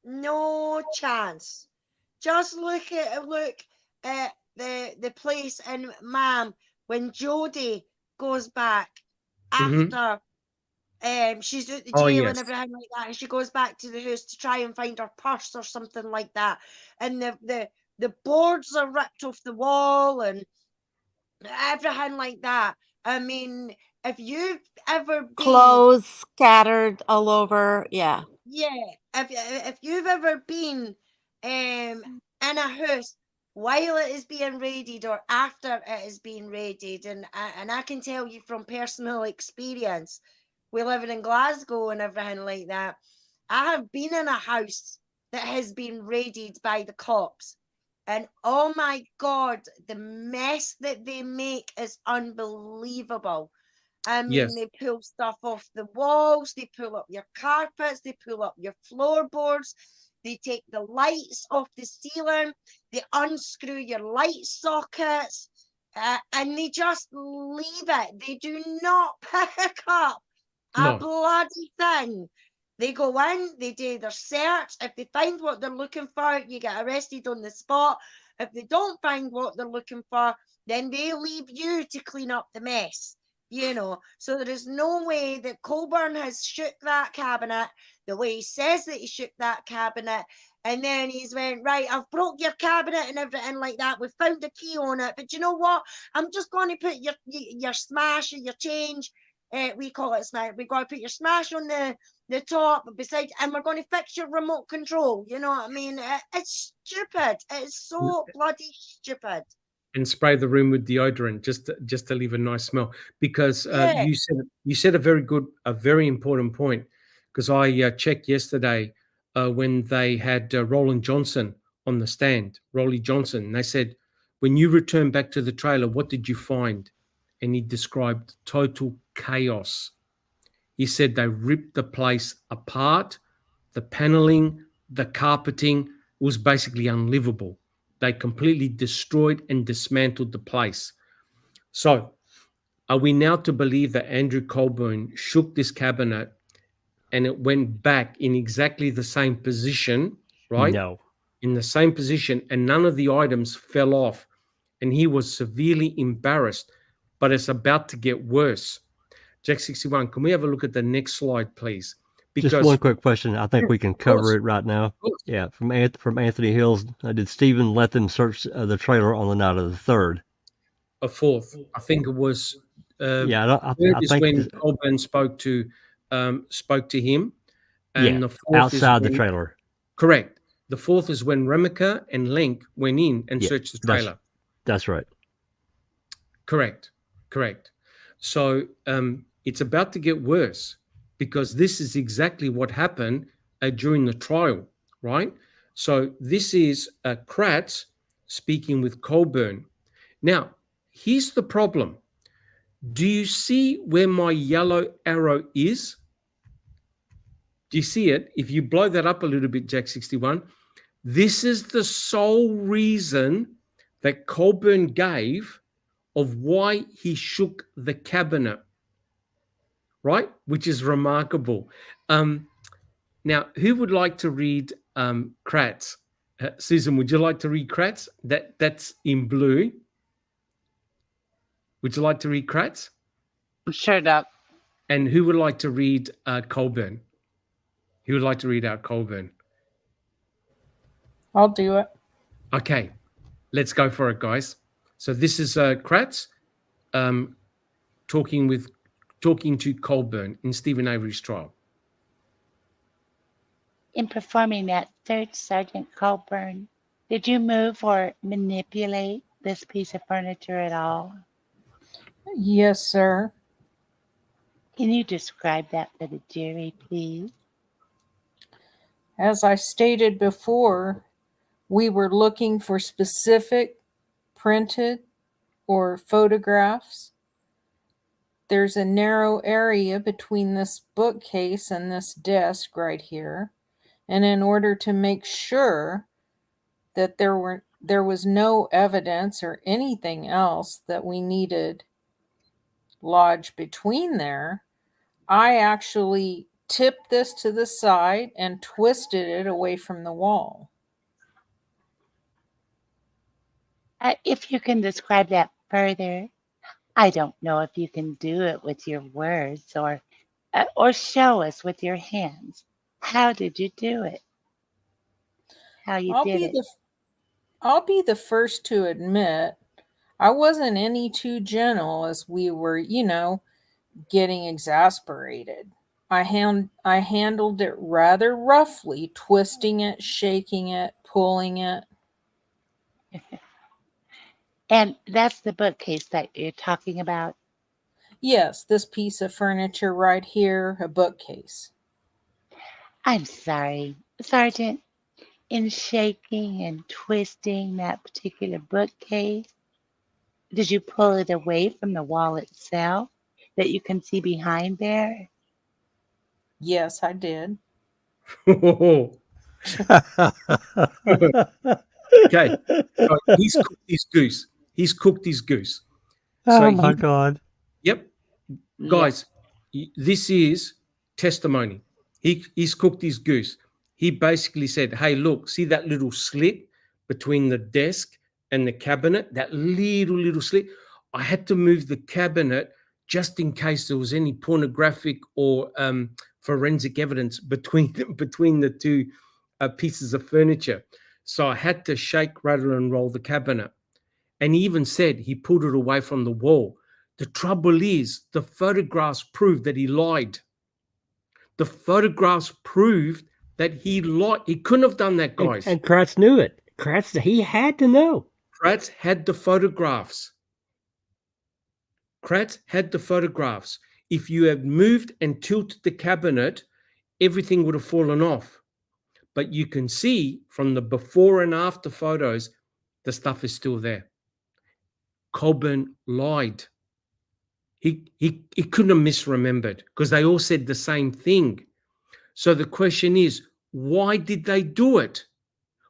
No chance. Just look at the place in Ma'am when Jodie goes back after she's at the jail and everything like that, and she goes back to the house to try and find her purse or something like that, and the boards are ripped off the wall and everything like that. I mean, if you've ever been Clothes scattered all over, if you've ever been in a house while it is being raided or after it is being raided, and I can tell you from personal experience, we living in Glasgow and everything like that. I have been in a house that has been raided by the cops. And oh my God, the mess that they make is unbelievable. I mean, Yes. they pull stuff off the walls, they pull up your carpets, they pull up your floorboards, they take the lights off the ceiling, they unscrew your light sockets, and they just leave it. They do not pick up a No. bloody thing. They go in, they do their search. If they find what they're looking for, you get arrested on the spot. If they don't find what they're looking for, then they leave you to clean up the mess. You know, so there is no way that Colburn has shook that cabinet the way he says that he shook that cabinet, and then he's went, right, I've broke your cabinet and everything like that. We've found a key on it, but you know what? I'm just going to put your smash or your change. We call it smash. We're going to put your smash on the top beside, and we're going to fix your remote control. You know what I mean? It's stupid. It's so bloody stupid. And spray the room with deodorant just to leave a nice smell. Because Yeah. you said a very important point. Because I checked yesterday when they had Roland Johnson on the stand, Rolly Johnson. And they said, when you returned back to the trailer, what did you find? And he described total chaos. He said they ripped the place apart. The paneling, the carpeting was basically unlivable. They completely destroyed and dismantled the place. So are we now to believe that Andrew Colburn shook this cabinet and it went back in exactly the same position, right? No. In the same position, and none of the items fell off, and he was severely embarrassed, but it's about to get worse. Jack 61, can we have a look at the next slide, please? Just one quick question. I think we can cover it right now. Yeah, from Anthony Hills. Did Stephen let them search the trailer on the night of the 3rd? A 4th. I think it was. I think when Colburn spoke to him, and the 4th outside is the trailer. Correct. The 4th is when Remiker and Lenk went in and searched the trailer. That's right. Correct. So it's about to get worse, because this is exactly what happened during the trial, right? So this is Kratz speaking with Colburn. Now, here's the problem. Do you see where my yellow arrow is? Do you see it? If you blow that up a little bit, Jack 61, this is the sole reason that Colburn gave of why he shook the cabinet, right? Which is remarkable. Now, who would like to read Kratz? Susan, would you like to read Kratz? That's in blue. Would you like to read Kratz? Sure, Doc. And who would like to read Colburn? Who would like to read out Colburn? I'll do it. Okay, let's go for it, guys. So this is Kratz talking to Colburn in Stephen Avery's trial. In performing that search, Sergeant Colburn, did you move or manipulate this piece of furniture at all? Yes, sir. Can you describe that for the jury, please? As I stated before, we were looking for specific printed or photographs. There's a narrow area between this bookcase and this desk right here. And in order to make sure that there was no evidence or anything else that we needed lodged between there, I actually tipped this to the side and twisted it away from the wall. If you can describe that further, I don't know if you can do it with your words or show us with your hands. How did you do it? How you did it? I'll be the first to admit I wasn't any too gentle as we were, getting exasperated. I handled it rather roughly, twisting it, shaking it, pulling it. And that's the bookcase that you're talking about? Yes, this piece of furniture right here, a bookcase. I'm sorry, Sergeant. In shaking and twisting that particular bookcase, did you pull it away from the wall itself that you can see behind there? Yes, I did. Okay, so he's cooked his goose. He's cooked his goose. So Oh my God. Yep, guys, this is testimony. He's cooked his goose. He basically said, "Hey, look, see that little slit between the desk and the cabinet? That little slit. I had to move the cabinet just in case there was any pornographic or forensic evidence between the two pieces of furniture. So I had to shake, rattle, and roll the cabinet." And he even said he pulled it away from the wall. The trouble is, the photographs proved that he lied. The photographs proved that he lied. He couldn't have done that, guys. And Kratz knew it. Kratz, he had to know. Kratz had the photographs. Kratz had the photographs. If you had moved and tilted the cabinet, everything would have fallen off. But you can see from the before and after photos, the stuff is still there. Colburn lied. He couldn't have misremembered because they all said the same thing. So the question is, why did they do it?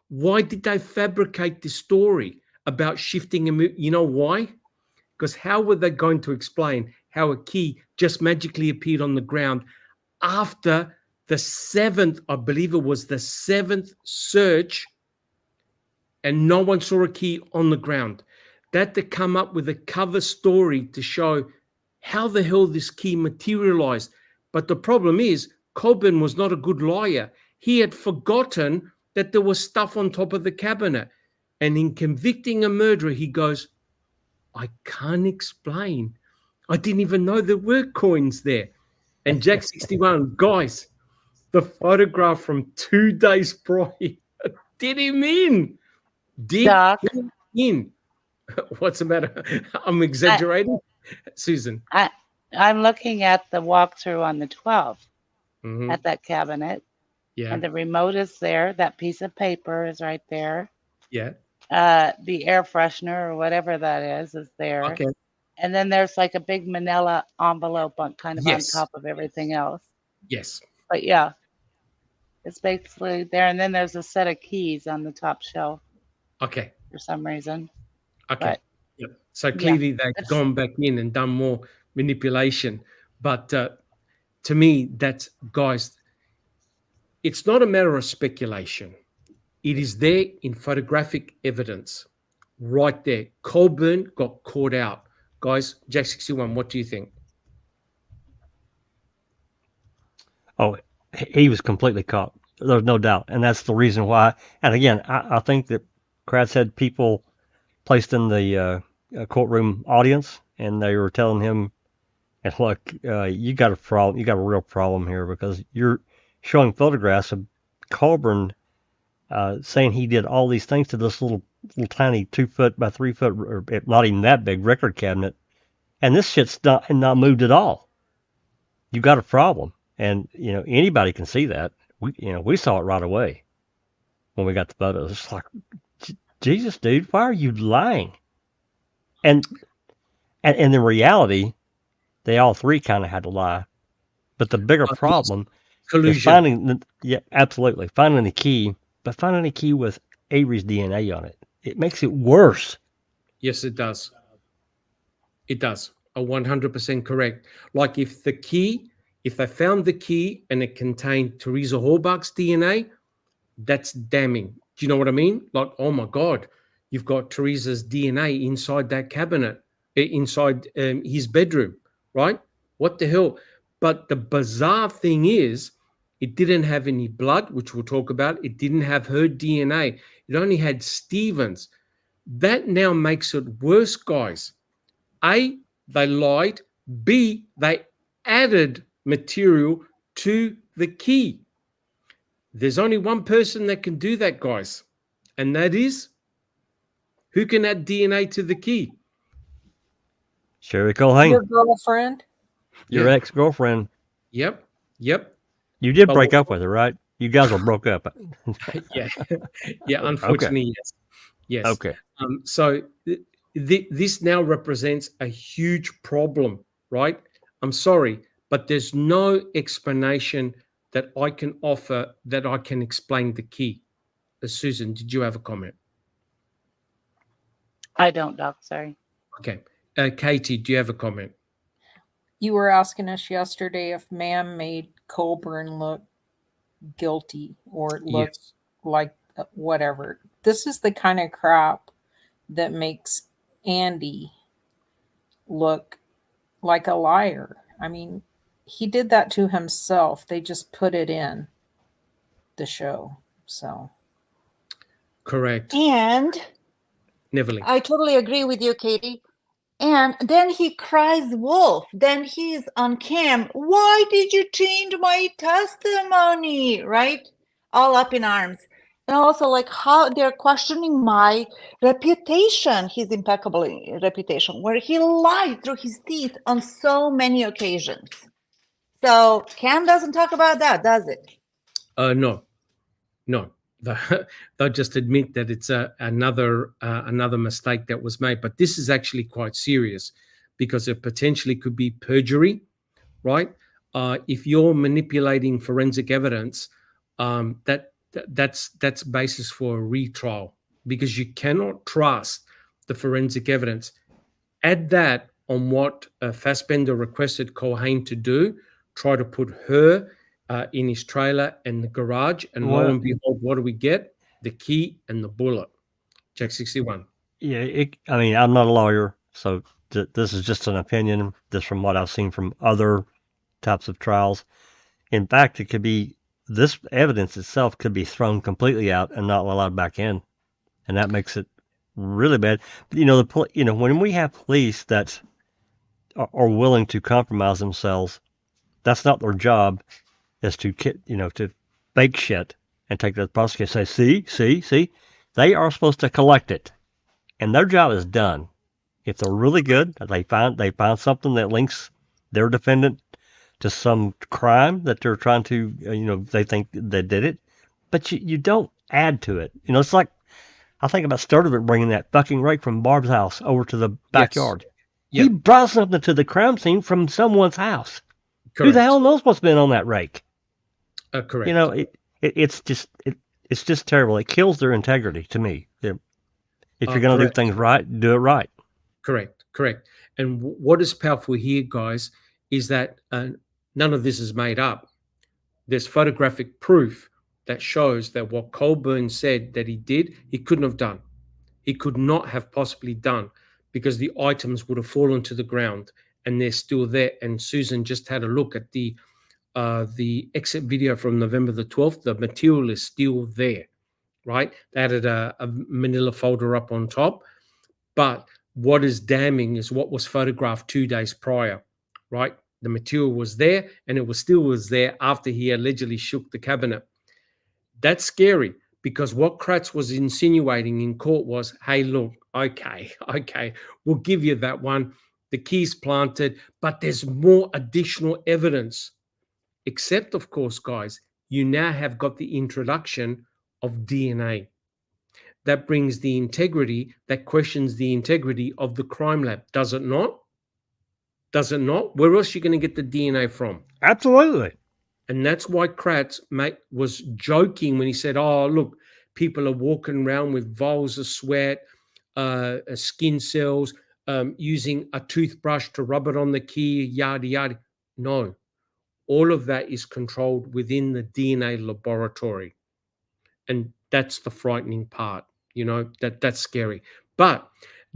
Why did they fabricate this story about shifting a move? You know why? Because how were they going to explain how a key just magically appeared on the ground after the 7th, I believe it was the 7th search, and no one saw a key on the ground? That to come up with a cover story to show how the hell this key materialized. But the problem is, Colburn was not a good liar. He had forgotten that there was stuff on top of the cabinet. And in convicting a murderer, he goes, I can't explain. I didn't even know there were coins there. And Jack 61, guys, the photograph from 2 days prior did him in. Doc, Him in. What's the matter? I'm exaggerating, Susan. I'm looking at the walkthrough on the 12th Mhm. at that cabinet, Yeah, and the remote is there. That piece of paper is right there. yeah. The air freshener or whatever that is there. Okay. And then there's like a big manila envelope on Yes. top of everything else. Yes. But yeah, it's basically there. And then there's a set of keys on the top shelf Okay. for some reason. Okay. But Yep. So clearly they've gone back in and done more manipulation. But to me, that's, guys, it's not a matter of speculation. It is there in photographic evidence right there. Colburn got caught out. Guys, Jack 61, what do you think? Oh, he was completely caught. There's no doubt. And that's the reason why. And again, I think that Kratz had people placed in the courtroom audience, and they were telling him, and look, you got a problem. You got a real problem here because you're showing photographs of Colburn saying he did all these things to this little tiny 2 foot by 3 foot, or not even that big record cabinet, and this shit's not moved at all. You got a problem, and anybody can see that. We saw it right away when we got the photos. It's like, Jesus, dude, why are you lying? And in reality, they all three kind of had to lie. But the bigger problem is finding absolutely finding the key, but finding the key with Avery's DNA on it. It makes it worse. Yes, it does. It does. 100% correct. Like if they found the key and it contained Teresa Horbach's DNA, that's damning. Do you know what I mean? Like, oh my God, you've got Teresa's DNA inside that cabinet, inside his bedroom, right? What the hell? But the bizarre thing is, it didn't have any blood, which we'll talk about. It didn't have her DNA. It only had Stevens. That now makes it worse, guys. A, they lied. B, they added material to the key. There's only one person that can do that, guys. And that is, who can add DNA to the key? Sherry Colhane, Your girlfriend? your Yeah. ex-girlfriend. Yep. You did But break up with her, right? You guys were broke up. yeah, unfortunately, yes. Okay. So this now represents a huge problem, right? I'm sorry, but there's no explanation that I can offer that I can explain the key. Susan, did you have a comment? I don't, Doc. Sorry. Okay. Katie, do you have a comment? You were asking us yesterday if Ma'am made Colburn look guilty or look Yes. like whatever. This is the kind of crap that makes Andy look like a liar. I mean, he did that to himself. They just put it in the show. So Correct. And Neverly. I totally agree with you, Katie. And then he cries wolf. Then he's on cam. Why did you change my testimony? Right? All up in arms. And also like how they're questioning my reputation, his impeccable reputation, where he lied through his teeth on so many occasions. So Cam doesn't talk about that, does it? No. They'll just admit that it's another mistake that was made. But this is actually quite serious because it potentially could be perjury, right? If you're manipulating forensic evidence, that's basis for a retrial because you cannot trust the forensic evidence. Add that on what Fassbender requested Colhane to do, try to put her in his trailer and the garage, and lo and behold, what do we get? The key and the bullet. Jack 61. Yeah, I mean, I'm not a lawyer, so this is just an opinion, just from what I've seen from other types of trials. In fact, it could be, this evidence itself could be thrown completely out and not allowed back in, and that makes it really bad. But, when we have police that are willing to compromise themselves, that's not their job. Is to fake shit and take the prosecutor and say, see, they are supposed to collect it, and their job is done. If they're really good, they find something that links their defendant to some crime that they're trying to, they think they did it, but you don't add to it. It's like, I think about Sturdivant bringing that fucking rake from Barb's house over to the backyard. Yes. Yep. He brought something to the crime scene from someone's house. Correct. Who the hell knows what's been on that rake? Correct. It's just terrible. It kills their integrity to me. If you're going to do things right, do it right. Correct. And what is powerful here, guys, is that none of this is made up. There's photographic proof that shows that what Colburn said that he did, he couldn't have done. He could not have possibly done because the items would have fallen to the ground and they're still there. And Susan just had a look at the exit video from November the 12th. The material is still there, right? They added a manila folder up on top. But what is damning is what was photographed 2 days prior, right? The material was there and it still was there after he allegedly shook the cabinet. That's scary because what Kratz was insinuating in court was, hey, look, okay, we'll give you that one. The key's planted, but there's more additional evidence. Except, of course, guys, you now have got the introduction of DNA. That brings the integrity, that questions the integrity of the crime lab. Does it not? Does it not? Where else are you going to get the DNA from? Absolutely. And that's why Kratz was joking when he said, oh, look, people are walking around with vials of sweat, skin cells, using a toothbrush to rub it on the key, yada, yada. No. All of that is controlled within the DNA laboratory. And that's the frightening part, that's scary. But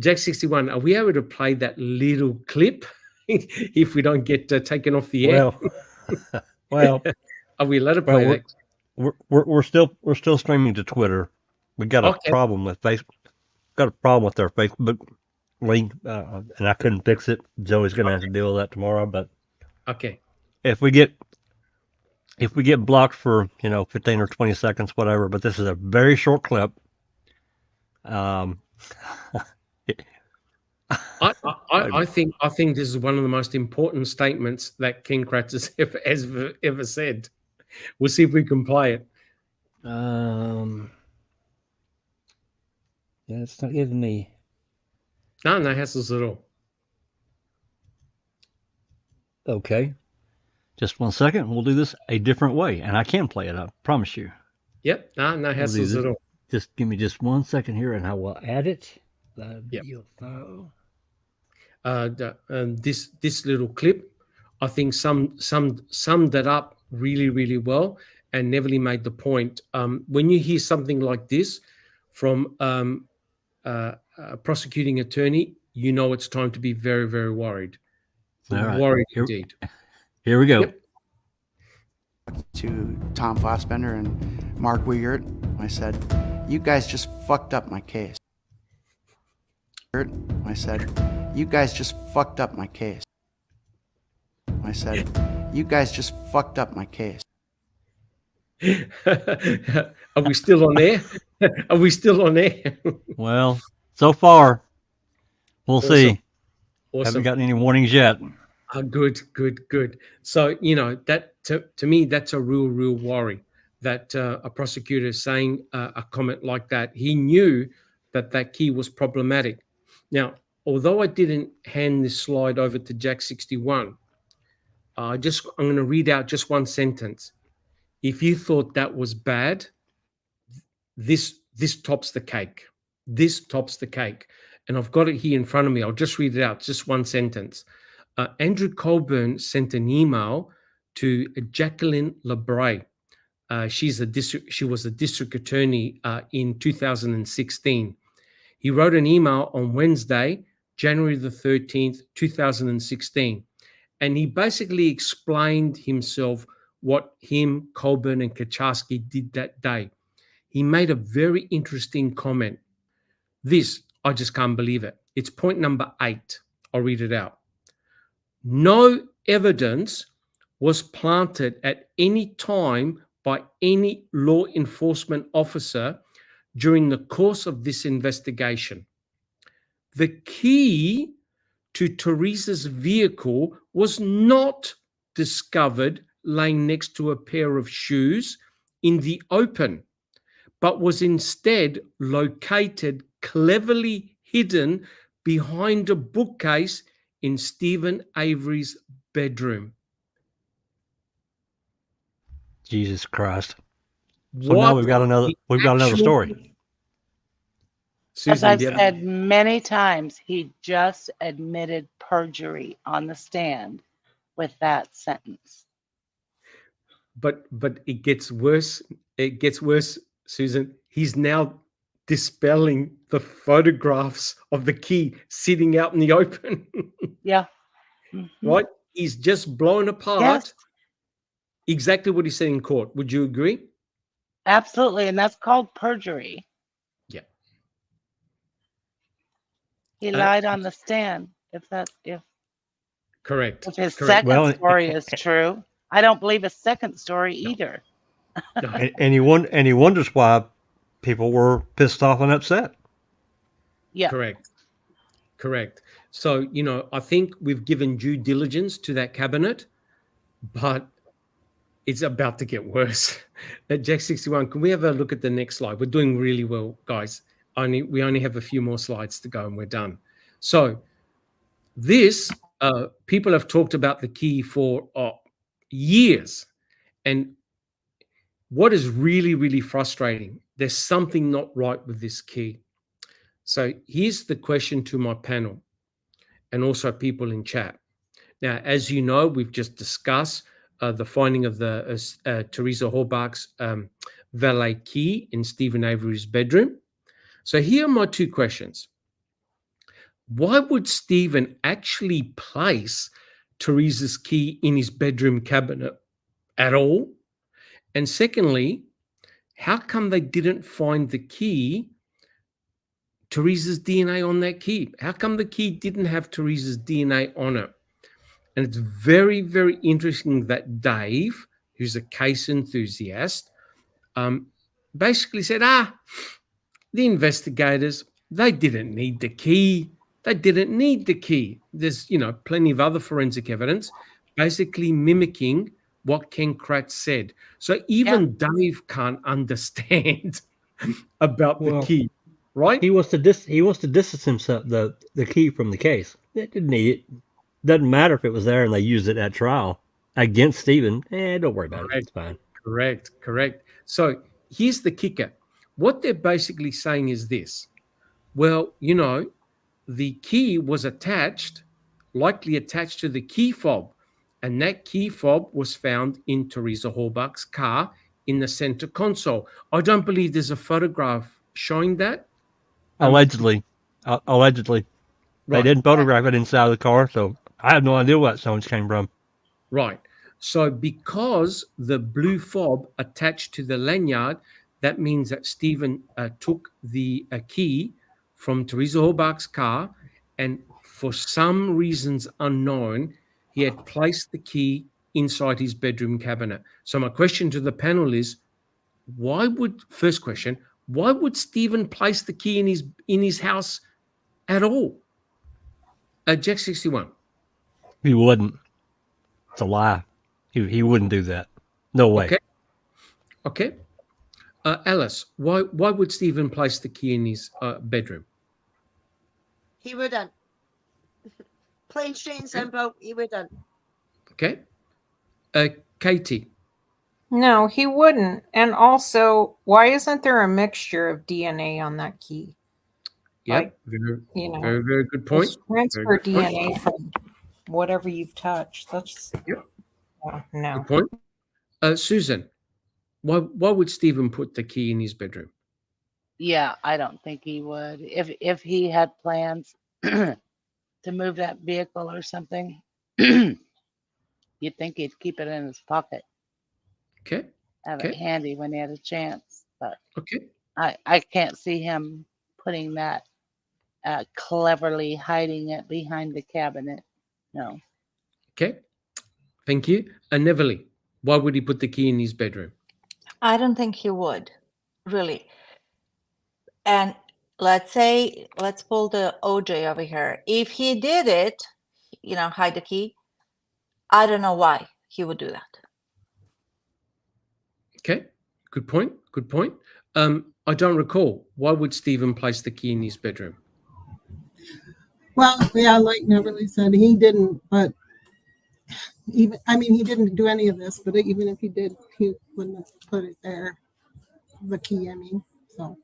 Jack 61, are we able to play that little clip if we don't get taken off the air? Well, are we allowed to play that? We're still streaming to Twitter. We got a problem with Facebook. Got a problem with their Facebook link, and I couldn't fix it. Joey's going to have to deal with that tomorrow. But okay. If we get blocked for 15 or 20 seconds, whatever, but this is a very short clip. I I think this is one of the most important statements that Ken Kratz has ever said. We'll see if we can play it. Yeah, it's not giving me. No hassles at all. Okay. Just 1 second. We'll do this a different way, and I can play it. I promise you. Yep. No hassles at all. Just give me just 1 second here, and I will add it. The Yep. video file. This little clip, I think summed it up really, really well, and Neverly made the point. When you hear something like this from a prosecuting attorney, you know it's time to be very, very worried. All right. Worried indeed. Here we go. Yep. To Tom Fossbender and Mark Wiegert, I said, "You guys just fucked up my case." I said, "You guys just fucked up my case." I said, "You guys just fucked up my case." Are we still on air? Are we still on air? Well, so far, we'll see. Awesome. Haven't gotten any warnings yet. Good. So, that to me, that's a real worry that a prosecutor is saying a comment like that. He knew that key was problematic. Now, although I didn't hand this slide over to Jack 61, I'm going to read out just one sentence. If you thought that was bad, this tops the cake. This tops the cake. And I've got it here in front of me. I'll just read it out, just one sentence. Andrew Colburn sent an email to Jacqueline LeBray. She was a district attorney in 2016. He wrote an email on Wednesday, January the 13th, 2016. And he basically explained himself what him, Colburn, and Kaczarski did that day. He made a very interesting comment. This, I just can't believe it. It's point number 8. I'll read it out. No evidence was planted at any time by any law enforcement officer during the course of this investigation. The key to Teresa's vehicle was not discovered laying next to a pair of shoes in the open, but was instead located cleverly hidden behind a bookcase in Stephen Avery's bedroom. Jesus Christ. So now we've got another story. Susan, As I've said many times, he just admitted perjury on the stand with that sentence. But it gets worse. It gets worse, Susan. He's now dispelling the photographs of the key sitting out in the open. Yeah. Mm-hmm. Right? He's just blown apart Yes. exactly what he said in court. Would you agree? Absolutely. And that's called perjury. Yeah. He lied on the stand. If Correct. his Correct. second story is true, I don't believe his second story either. No. And he wonders why people were pissed off and upset. Yeah. Correct. So, I think we've given due diligence to that cabinet, but it's about to get worse. At Jack 61, can we have a look at the next slide? We're doing really well, guys. We only have a few more slides to go and we're done. So this, people have talked about the key for years. And what is really, really frustrating, there's something not right with this key. So here's the question to my panel and also people in chat. Now, as you know, we've just discussed the finding of the Teresa Horbach's valet key in Stephen Avery's bedroom. So here are my two questions. Why would Stephen actually place Teresa's key in his bedroom cabinet at all? And secondly, how come they didn't find the key, Teresa's DNA on that key? How come the key didn't have Teresa's DNA on it? And it's very, very interesting that Dave, who's a case enthusiast, basically said, the investigators, they didn't need the key. They didn't need the key. There's, plenty of other forensic evidence basically mimicking what Ken Kratz said. So even Dave can't understand about the key, right? He wants to distance himself the key from the case. They didn't need it. Doesn't matter if it was there and they used it at trial against Stephen. Don't worry about it. It's fine. Correct. So here's the kicker. What they're basically saying is this. Well, the key was likely attached to the key fob, and that key fob was found in Teresa Horbach's car in the center console. I don't believe there's a photograph showing that. Allegedly. They didn't photograph it inside the car, so I have no idea where that stones came from. Right. So because the blue fob attached to the lanyard, that means that Stephen took the key from Teresa Horbach's car, and for some reasons unknown, he had placed the key inside his bedroom cabinet. So my question to the panel is, why would Stephen place the key in his house at all? Jack 61. He wouldn't. It's a lie. He wouldn't do that. No way. Okay. Alice, why would Stephen place the key in his bedroom? He wouldn't. Plain, straight, and simple. He wouldn't. Okay. Katie. No, he wouldn't. And also, why isn't there a mixture of DNA on that key? Yeah, very, very good point. Transfer DNA from whatever you've touched. That's no. Good point. Susan, why would Stephen put the key in his bedroom? Yeah, I don't think he would. If he had plans to move that vehicle or something, you'd think he'd keep it in his pocket. Okay. Have it handy when he had a chance. But okay. I can't see him putting that cleverly hiding it behind the cabinet. No. Okay. Thank you. And Neverly, why would he put the key in his bedroom? I don't think he would, really. And let's pull the OJ over here. If he did it, hide the key, I don't know why he would do that. Okay. Good point. I don't recall. Why would Stephen place the key in his bedroom? Well, yeah, like Neverly said, he didn't, but he didn't do any of this, but even if he did, he wouldn't have put it there. The key, so.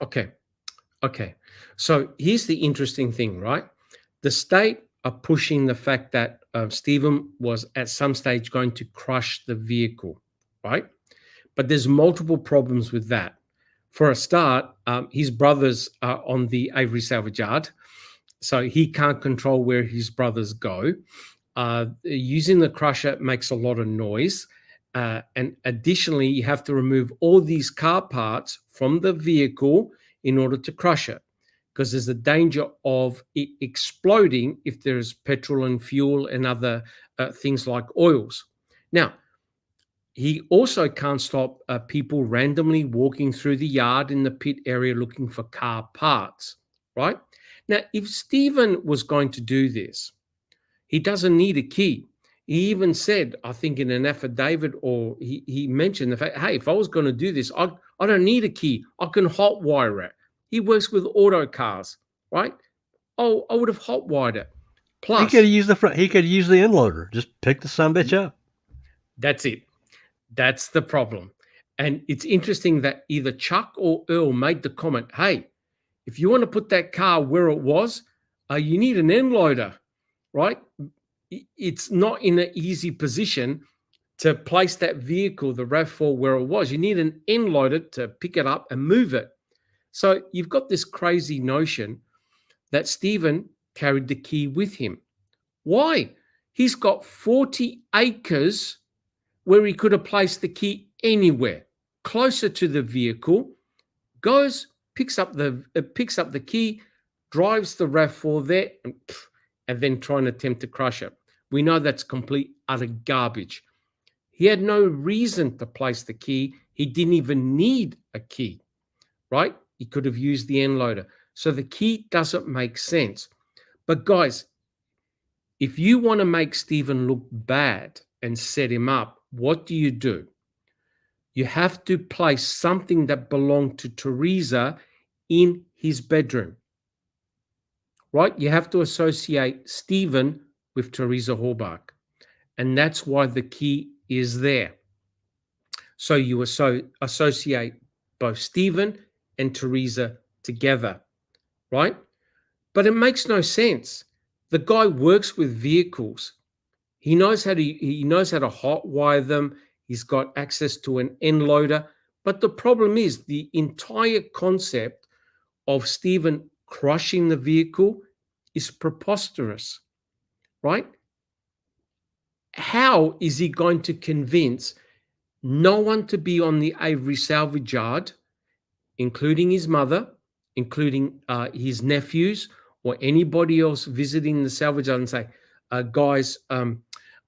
Okay. So here's the interesting thing, right? The state are pushing the fact that Stephen was at some stage going to crush the vehicle, right? But there's multiple problems with that. For a start, his brothers are on the Avery salvage yard, so he can't control where his brothers go. Using the crusher makes a lot of noise. And additionally, you have to remove all these car parts from the vehicle in order to crush it, because there's a danger of it exploding if there's petrol and fuel and other things like oils. Now, he also can't stop people randomly walking through the yard in the pit area looking for car parts, right? Now, if Stephen was going to do this, he doesn't need a key. He even said, I think in an affidavit, or he mentioned the fact, hey, if I was going to do this, I don't need a key. I can hotwire it. He works with auto cars, right? Oh, I would have hotwired it. Plus, he could use the end loader. Just pick the sumbitch up. That's it. That's the problem. And it's interesting that either Chuck or Earl made the comment, hey, if you want to put that car where it was, you need an end loader, right? It's not in an easy position to place that vehicle, the RAV4, where it was. You need an end loader to pick it up and move it. So you've got this crazy notion that Stephen carried the key with him. Why? He's got 40 acres where he could have placed the key anywhere, closer to the vehicle, goes, picks up the key, drives the RAV4 there, and then try and attempt to crush it. We know that's complete, utter garbage. He had no reason to place the key. He didn't even need a key, right? He could have used the end loader. So the key doesn't make sense. But guys, if you want to make Stephen look bad and set him up, what do? You have to place something that belonged to Teresa in his bedroom, right? You have to associate Stephen with Teresa Hallbach, and that's why the key is there. So you associate both Stephen and Teresa together, right? But it makes no sense. The guy works with vehicles. He knows how to hotwire them. He's got access to an end loader. But the problem is the entire concept of Stephen crushing the vehicle is preposterous, right? How is he going to convince no one to be on the Avery salvage yard, including his mother, including his nephews, or anybody else visiting the salvage yard, and say, guys,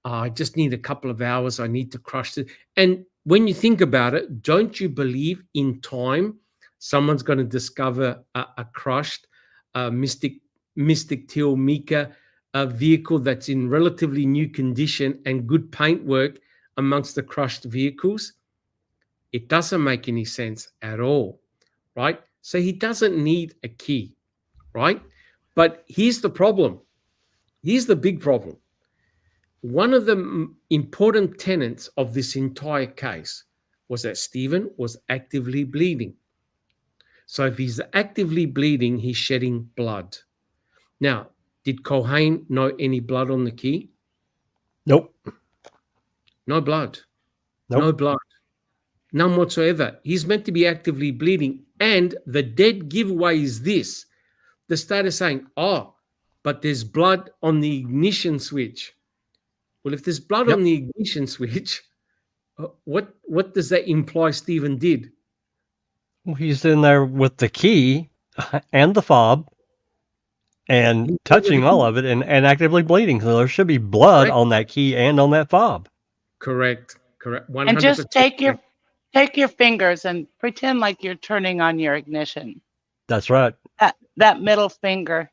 I just need a couple of hours. I need to crush it. And when you think about it, don't you believe in time someone's going to discover a crushed Mystic Teal Mika vehicle that's in relatively new condition and good paintwork amongst the crushed vehicles? It doesn't make any sense at all, right? So he doesn't need a key, right? But here's the problem. Here's the big problem. One of the important tenets of this entire case was that Stephen was actively bleeding. So if he's actively bleeding, he's shedding blood. Now, did Culhane know any blood on the key? Nope. No blood. Nope. No blood. None whatsoever. He's meant to be actively bleeding. And the dead giveaway is this. The state is saying, oh, but there's blood on the ignition switch. Well, if there's blood on the ignition switch, what does that imply Stephen did? Well, he's in there with the key and the fob and touching all of it and actively bleeding. So there should be blood on that key and on that fob. Correct. 100%. And just take your fingers and pretend like you're turning on your ignition. That's right. That middle finger.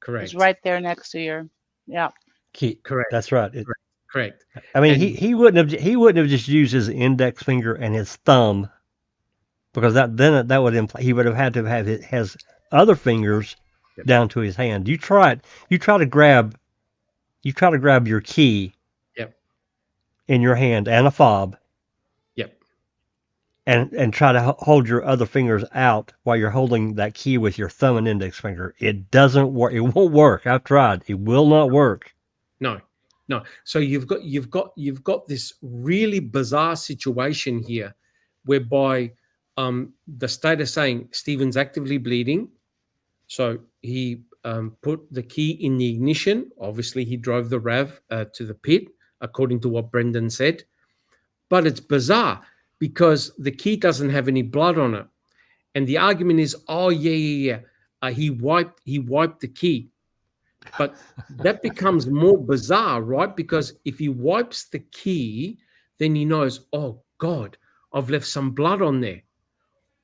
Correct. Is right there next to your key. Correct. That's right. Correct. I mean, he wouldn't have just used his index finger and his thumb, because that would imply he would have had to have his other fingers down to his hand. You try to grab your key in your hand and a fob. And try to hold your other fingers out while you're holding that key with your thumb and index finger. It doesn't work. It won't work. I've tried. It will not work. No. So you've got this really bizarre situation here, whereby the state is saying Stephen's actively bleeding. So he put the key in the ignition. Obviously, he drove the RAV to the pit, according to what Brendan said. But it's bizarre, because the key doesn't have any blood on it. And the argument is, he wiped the key. But that becomes more bizarre, right? Because if he wipes the key, then he knows, oh, God, I've left some blood on there.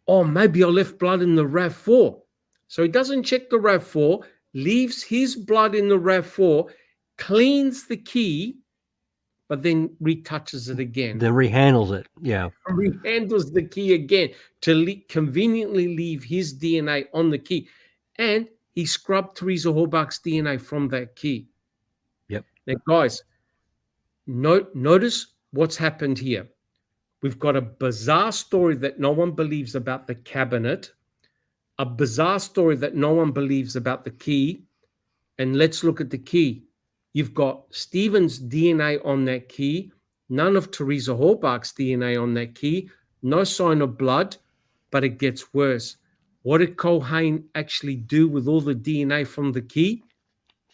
Oh, maybe I left blood in the RAV4. So he doesn't check the RAV4, leaves his blood in the RAV4, cleans the key, but then retouches it again. Then rehandles it, Rehandles the key again to conveniently leave his DNA on the key. And he scrubbed Teresa Hallbach's DNA from that key. Yep. Now, guys, notice what's happened here. We've got a bizarre story that no one believes about the cabinet, a bizarre story that no one believes about the key. And let's look at the key. You've got Stephen's DNA on that key, none of Teresa Hallbach's DNA on that key, no sign of blood, but it gets worse. What did Culhane actually do with all the DNA from the key?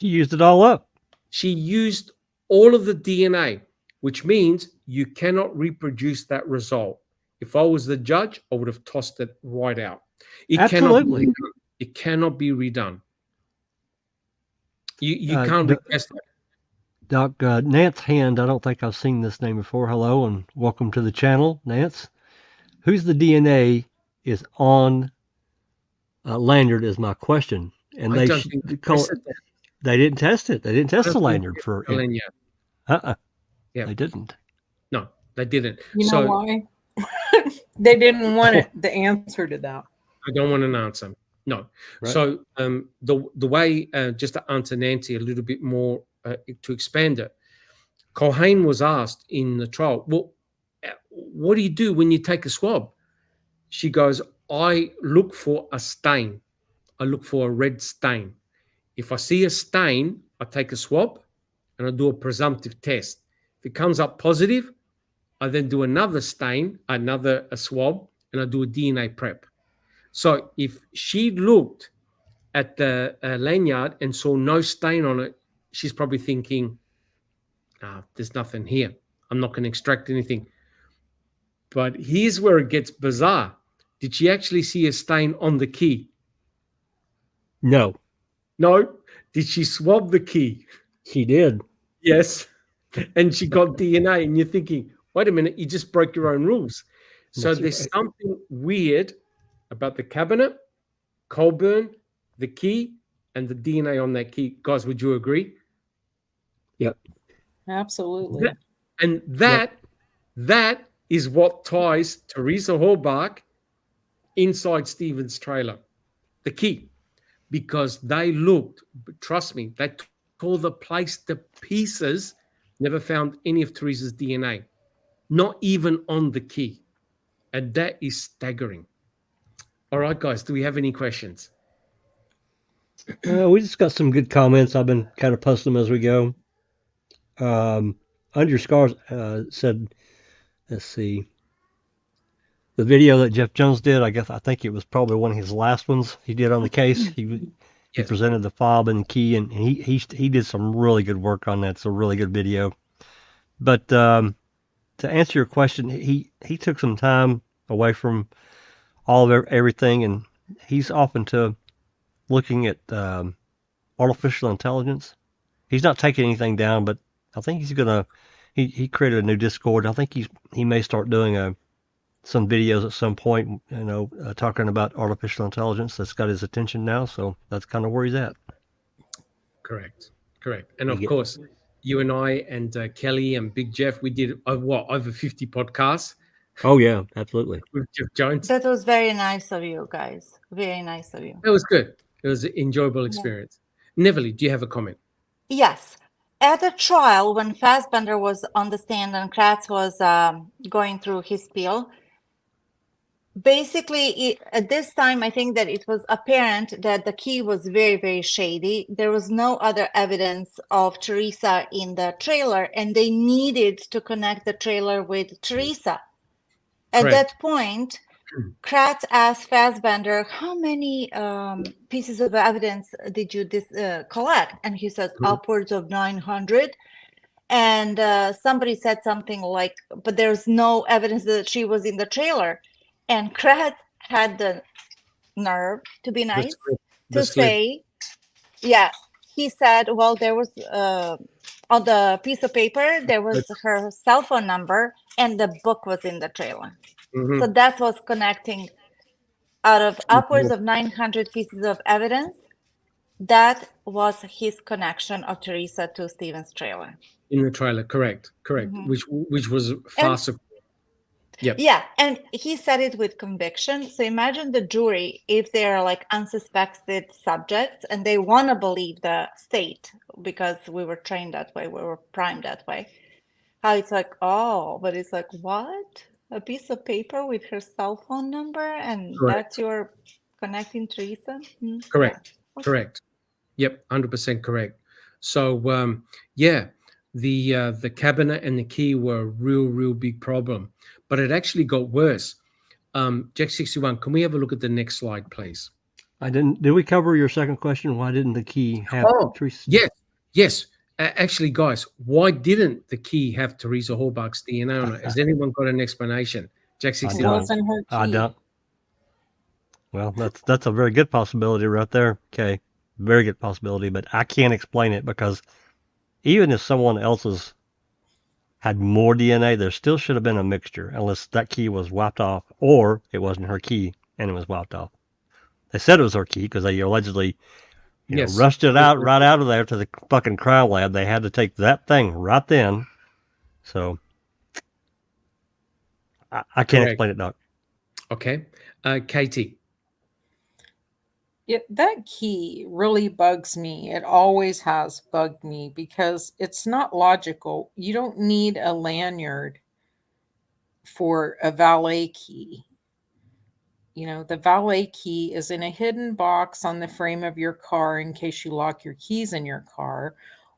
She used it all up. She used all of the DNA, which means you cannot reproduce that result. If I was the judge, I would have tossed it right out. Absolutely. It cannot be redone. You can't retest it. Doc, Nance Hand, I don't think I've seen this name before. Hello and welcome to the channel, Nance. Whose the DNA is on lanyard is my question. And They didn't test it. They didn't test the lanyard for The lanyard. Yeah. They didn't. No, they didn't. You know why? They didn't want the answer to that. I don't want an answer. No. Right. So the way, just to answer Nancy a little bit more, to expand it, Culhane was asked in the trial, well, what do you do when you take a swab? She goes, I look for a stain. I look for a red stain. If I see a stain, I take a swab and I do a presumptive test. If it comes up positive, I then do another stain, a swab, and I do a DNA prep. So if she looked at the lanyard and saw no stain on it, she's probably thinking, there's nothing here. I'm not going to extract anything. But here's where it gets bizarre. Did she actually see a stain on the key? No. No. Did she swab the key? She did. Yes. And she got DNA, and you're thinking, wait a minute, you just broke your own rules. So there's something weird about the cabinet, Colburn, the key, and the DNA on that key. Guys, would you agree? Yep. Absolutely. That is what ties Teresa Hallbach inside Stephen's trailer. The key. Because they looked, trust me, they tore the place to pieces, never found any of Teresa's DNA. Not even on the key. And that is staggering. All right, guys, do we have any questions? We just got some good comments. I've been kind of posting them as we go. Under Scars said, let's see, the video that Jeff Jones did, I think it was probably one of his last ones he did on the case. He presented the fob and key, and he did some really good work on that. It's a really good video. But to answer your question, he took some time away from all of everything, and he's often to looking at artificial intelligence. He's not taking anything down, but I think he's gonna. He created a new Discord. I think he may start doing some videos at some point. Talking about artificial intelligence. That's got his attention now. So that's kind of where he's at. Correct. And of course, you and I and Kelly and Big Jeff, we did over 50 podcasts. Oh yeah, absolutely. With Jeff Jones. That was very nice of you guys. Very nice of you. That was good. It was an enjoyable experience. Yeah. Neverly, do you have a comment? Yes. At the trial, when Fassbender was on the stand and Kratz was going through his spiel, basically, at this time, I think that it was apparent that the key was very, very shady. There was no other evidence of Teresa in the trailer, and they needed to connect the trailer with Teresa. At that point, Kratz asked Fassbender, how many pieces of evidence did you collect? And he says upwards of 900. And somebody said something like, but there's no evidence that she was in the trailer. And Kratz had the nerve, to be nice, to say, he said, well, there was on the piece of paper, there was her cell phone number and the book was in the trailer. Mm-hmm. So that was connecting out of upwards of 900 pieces of evidence. That was his connection of Teresa to Stephen's trailer. In the trailer, correct. Mm-hmm. Which was far superior. Yep. Yeah, and he said it with conviction. So imagine the jury, if they're like unsuspected subjects and they want to believe the state, because we were trained that way, we were primed that way. How it's like, oh, but it's like, what? A piece of paper with her cell phone number, and that's your connecting Teresa? Mm-hmm. Correct. Yeah. Okay. Correct. Yep, 100% correct. So, the cabinet and the key were a real big problem. But it actually got worse. Jack 61, can we have a look at the next slide, please? Did we cover your second question? Why didn't the key have Teresa? Yes. Actually, guys, why didn't the key have Teresa Hallbach's DNA on it? Has anyone got an explanation? Jack 61. I don't. Well, that's a very good possibility right there. Okay, very good possibility, but I can't explain it because even if someone else's had more DNA, there still should have been a mixture unless that key was wiped off or it wasn't her key and it was wiped off. They said it was her key because they allegedly Yes. rushed it out right out of there to the fucking crime lab. They had to take that thing right then. So I can't Correct. explain it, Doc. Okay. Katie. That key really bugs me. It always has bugged me because it's not logical. You don't need a lanyard for a valet key. The valet key is in a hidden box on the frame of your car in case you lock your keys in your car,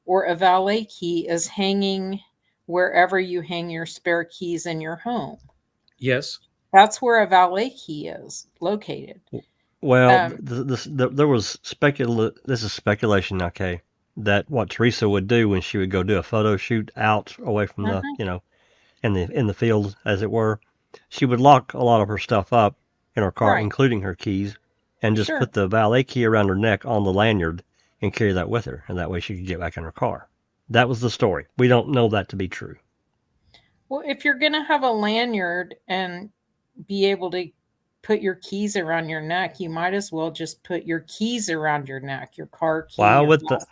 or a valet key is hanging wherever you hang your spare keys in your home. Yes. That's where a valet key is located. Well, there was this is speculation, okay, that what Teresa would do when she would go do a photo shoot out away from the, in the field, as it were, she would lock a lot of her stuff up in her car, Right. including her keys, and just Sure. put the valet key around her neck on the lanyard and carry that with her, and that way she could get back in her car. That was the story. We don't know that to be true. Well, if you're going to have a lanyard and be able to put your keys around your neck, you might as well just put your keys around your neck, your car key. Well, I would think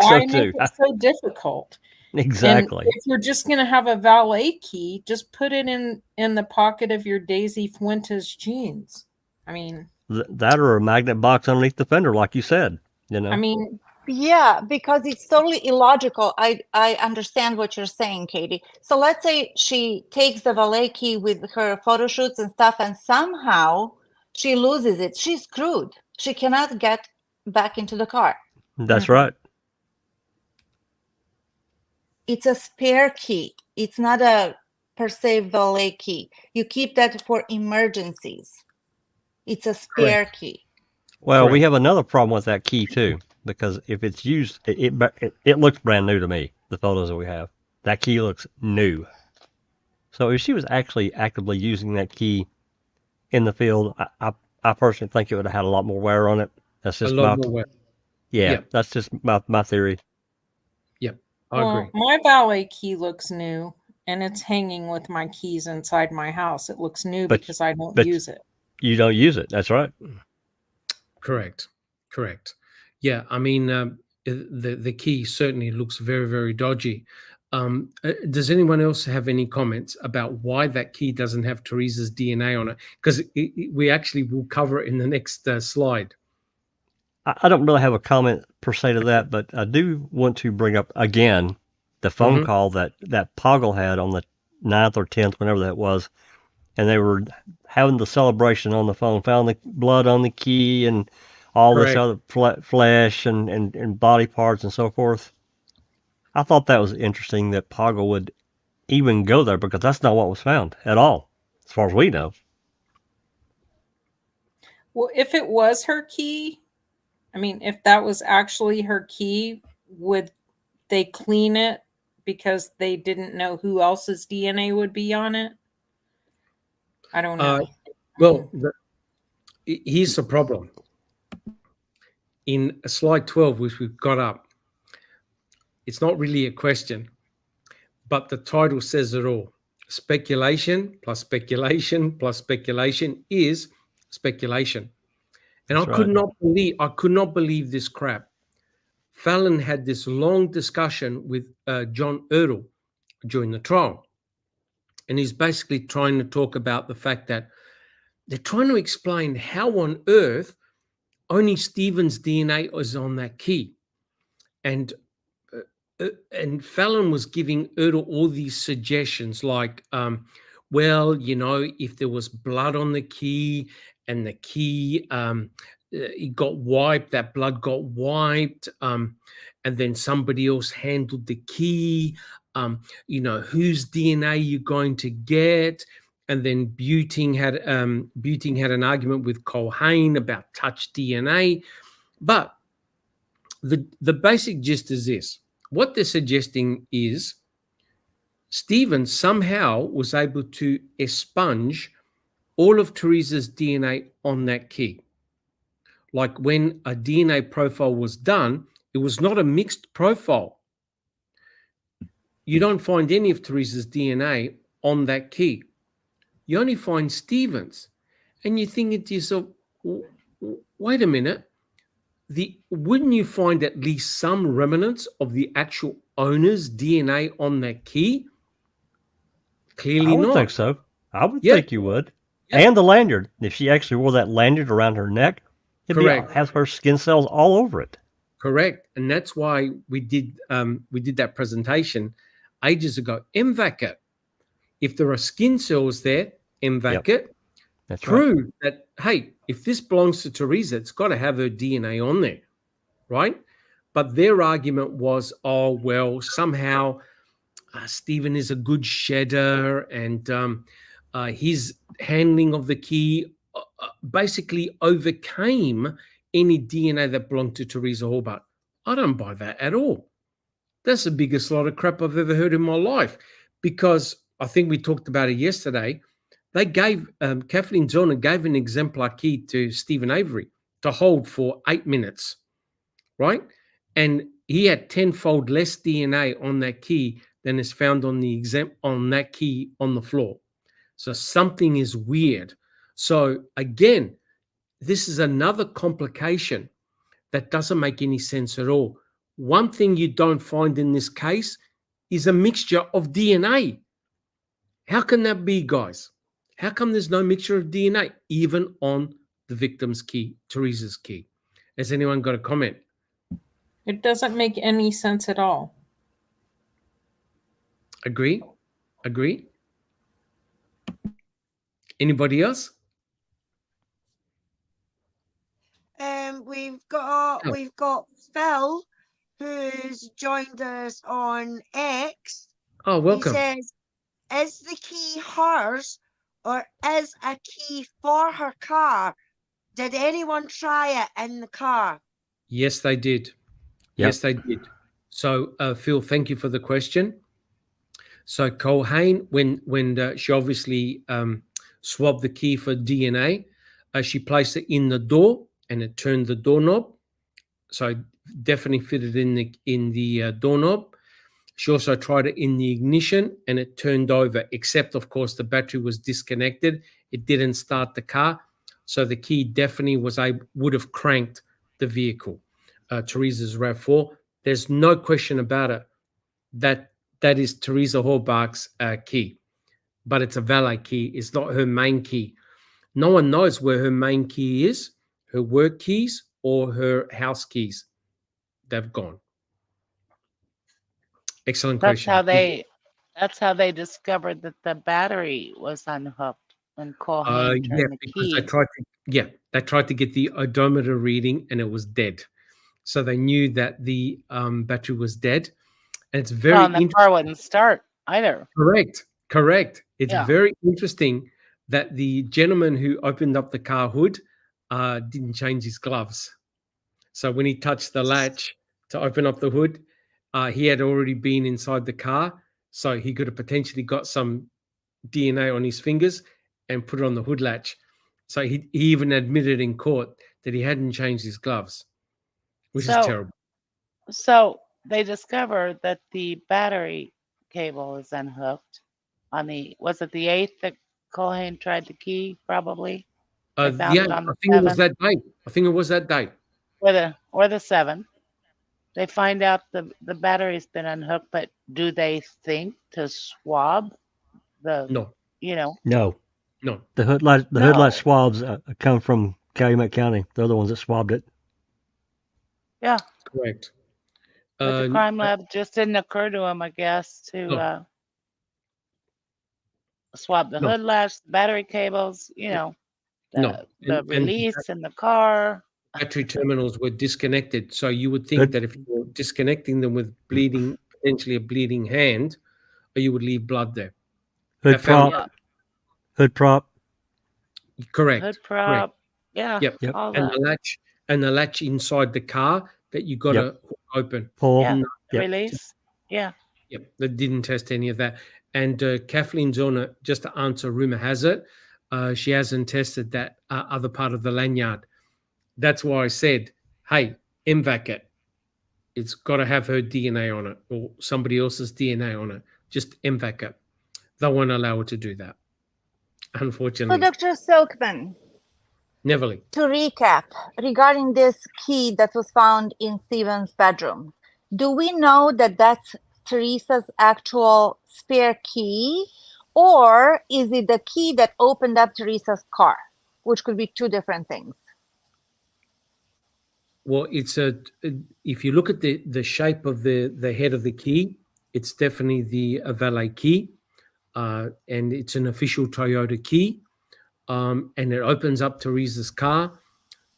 Why so make too. it so difficult? Exactly. And if you're just going to have a valet key, just put it in the pocket of your Daisy Fuentes jeans. I mean, that or a magnet box underneath the fender, like you said. I mean, yeah, because it's totally illogical. I understand what you're saying, Katie. So let's say she takes the valet key with her photo shoots and stuff, and somehow she loses it. She's screwed. She cannot get back into the car. That's right. It's a spare key. It's not a per se valet key. You keep that for emergencies. It's a spare key. Well, we have another problem with that key too, because if it's used, it looks brand new to me. The photos that we have, that key looks new. So if she was actually actively using that key in the field, I personally think it would have had a lot more wear on it. That's just a lot more wear. Yeah, that's just my theory. Yep, I agree. My valet key looks new, and it's hanging with my keys inside my house. It looks new because I don't use it. You don't use it. That's right. Correct. Yeah, I mean, the key certainly looks very, very dodgy. Does anyone else have any comments about why that key doesn't have Teresa's DNA on it? Because we actually will cover it in the next slide. I don't really have a comment per se to that, but I do want to bring up again the phone call that Poggle had on the 9th or 10th, whenever that was, and they were having the celebration on the phone, found the blood on the key and all this other flesh and body parts and so forth. I thought that was interesting that Poggle would even go there, because that's not what was found at all, as far as we know. Well, if it was her key, I mean, if that was actually her key, would they clean it because they didn't know who else's DNA would be on it? I don't know. Well, here's the problem. In slide 12, which we've got up, it's not really a question, but the title says it all. Speculation plus speculation plus speculation is speculation. And I could not believe this crap. Fallon had this long discussion with John Erdl during the trial. And he's basically trying to talk about the fact that they're trying to explain how on earth only Stephen's DNA is on that key. And Fallon was giving Erdl all these suggestions like, well, if there was blood on the key and the key it got wiped, that blood got wiped, and then somebody else handled the key, whose DNA you're going to get. And then Buting had an argument with Colhane about touch DNA. But the basic gist is this. What they're suggesting is Stephen somehow was able to expunge all of Teresa's DNA on that key. Like when a DNA profile was done, it was not a mixed profile. You don't find any of Teresa's DNA on that key. You only find Stephen's. And you're thinking to yourself, wait a minute, wouldn't you find at least some remnants of the actual owner's DNA on that key? Clearly I would not. think so. I would Yeah. think you would. Yeah. And the lanyard. If she actually wore that lanyard around her neck, Correct. has her skin cells all over it. Correct. And that's why we did that presentation ages ago. MVAC it. If there are skin cells there, MVAC it. That's Prove that, hey, if this belongs to Teresa, it's got to have her DNA on there, right? But their argument was, oh, well, somehow Stephen is a good shedder, and his handling of the key basically overcame any DNA that belonged to Teresa Hobart. I don't buy that at all. That's the biggest lot of crap I've ever heard in my life, because I think we talked about it yesterday. They gave, Kathleen Zorner gave an exemplar key to Stephen Avery to hold for 8 minutes, right? And he had 10-fold less DNA on that key than is found on on that key on the floor. So something is weird. So again, this is another complication that doesn't make any sense at all. One thing you don't find in this case is a mixture of DNA. How can that be, guys? How come there's no mixture of DNA even on the victim's key, Teresa's key? Has anyone got a comment? It doesn't make any sense at all. Agree? Anybody else? We've got Phil, who's joined us on X. Oh, welcome. He says, is the key hers or is a key for her car? Did anyone try it in the car? Yes, they did. Yep. Yes, they did. So, Phil, thank you for the question. So, Colhane, when she obviously swabbed the key for DNA, she placed it in the door and it turned the doorknob. So, definitely fitted in the doorknob. She also tried it in the ignition and it turned over, except, of course, the battery was disconnected. It didn't start the car. So the key definitely would have cranked the vehicle, Teresa's RAV4. There's no question about it that is Teresa Horbuch's key. But it's a valet key. It's not her main key. No one knows where her main key is, her work keys or her house keys. They've gone. Excellent question. That's how they discovered that the battery was unhooked when Colhane turned the key. They tried to get the odometer reading and it was dead. So they knew that the battery was dead. And it's very interesting. The car wouldn't start either. Correct. It's very interesting that the gentleman who opened up the car hood didn't change his gloves. So when he touched the latch to open up the hood, he had already been inside the car, so he could have potentially got some DNA on his fingers and put it on the hood latch. So he even admitted in court that he hadn't changed his gloves, which is terrible. So they discovered that the battery cable is unhooked on was it the 8th that Colhane tried the key, probably? I think it was that day. Or the 7th. They find out the battery's been unhooked, but do they think to swab the? No. No. The hood light swabs come from Calumet County. They're the ones that swabbed it. Yeah. Correct. But the crime lab just didn't occur to them, I guess, to swab the hood latch, the battery cables. The release in the car. Battery terminals were disconnected, so you would think that if you're disconnecting them with potentially a bleeding hand, you would leave blood there. Hood prop. Correct. Hood prop. Yeah. Yep. All and that. the latch inside the car that you got to open. Pull. Yeah. Release. Yeah. Yep. They didn't test any of that. And Kathleen Zorner, just to answer, rumor has it, she hasn't tested that other part of the lanyard. That's why I said, hey, MVAC it. It's got to have her DNA on it or somebody else's DNA on it. Just MVAC it. They won't allow her to do that, unfortunately. So, Dr. Silkman, Neverly. To recap, regarding this key that was found in Stephen's bedroom, do we know that that's Teresa's actual spare key, or is it the key that opened up Teresa's car, which could be two different things? Well, it's if you look at the shape of the head of the key, it's definitely a valet key, and it's an official Toyota key, and it opens up Teresa's car.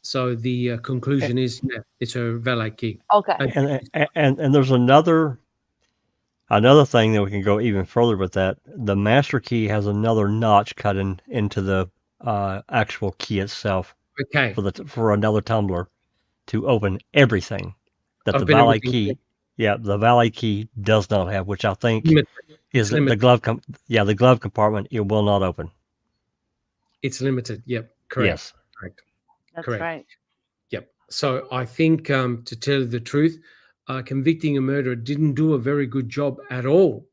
So the conclusion is, yeah, it's a valet key. Okay. And there's another thing that we can go even further with that. The master key has another notch cut into the actual key itself. Okay. For another tumbler to open everything that Open the valet everything, key, yeah. the valet key does not have, which I think Limited. is It's the glove. The glove compartment, it will not open. It's limited. Yep. Correct. Yes. Correct. That's Correct. right. Yep. So I think, to tell you the truth, Convicting a Murderer didn't do a very good job at all.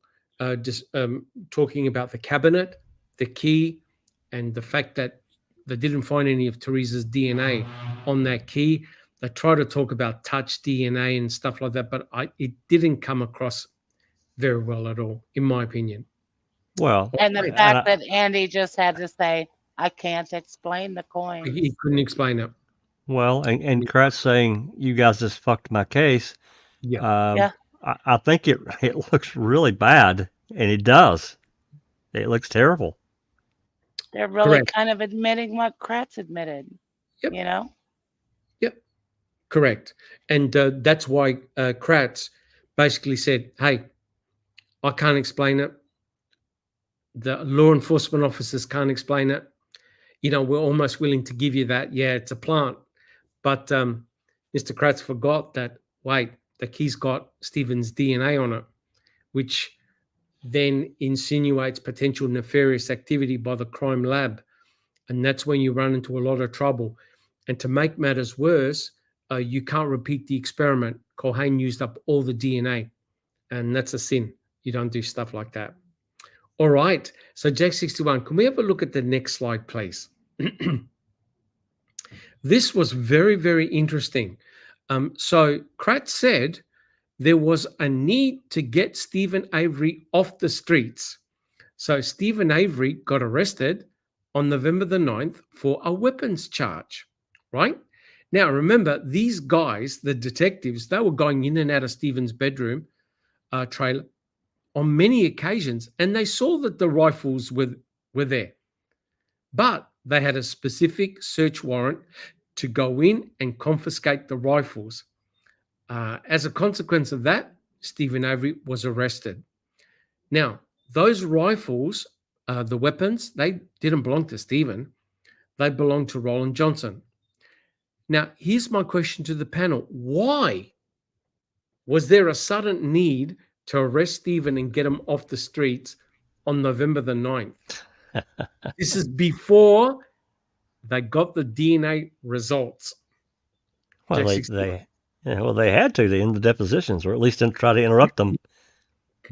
Just talking about the cabinet, the key, and the fact that they didn't find any of Teresa's DNA on that key. They try to talk about touch DNA and stuff like that, but it didn't come across very well at all, in my opinion. Well, And the fact that Andy just had to say, I can't explain the coin. He couldn't explain it. Well, and Kratz saying, you guys just fucked my case. Yeah. I think it looks really bad, and it does. It looks terrible. They're really Correct. kind of admitting what Kratz admitted. Yep. You know? Yep. Correct. And that's why Kratz basically said, hey, I can't explain it. The law enforcement officers can't explain it. You know, we're almost willing to give you that. Yeah, it's a plant. But Mr. Kratz forgot that, wait, the key's got Stephen's DNA on it, which then insinuates potential nefarious activity by the crime lab. And that's when you run into a lot of trouble. And to make matters worse, you can't repeat the experiment. Culhane used up all the DNA, and that's a sin. You don't do stuff like that. All right. So Jack 61, can we have a look at the next slide, please? This was very, very interesting. So Kratz said there was a need to get Stephen Avery off the streets. So Stephen Avery got arrested on November the 9th for a weapons charge, right? Now, remember, these guys, the detectives, they were going in and out of Stephen's bedroom trailer on many occasions, and they saw that the rifles were there. But they had a specific search warrant to go in and confiscate the rifles. As a consequence of that, Stephen Avery was arrested. Now, those rifles, the weapons, they didn't belong to Stephen. They belonged to Roland Johnson. Now, here's my question to the panel. Why was there a sudden need to arrest Stephen and get him off the streets on November the 9th? This is before they got the DNA results. Well, they had to. They end the depositions, or at least didn't try to interrupt them.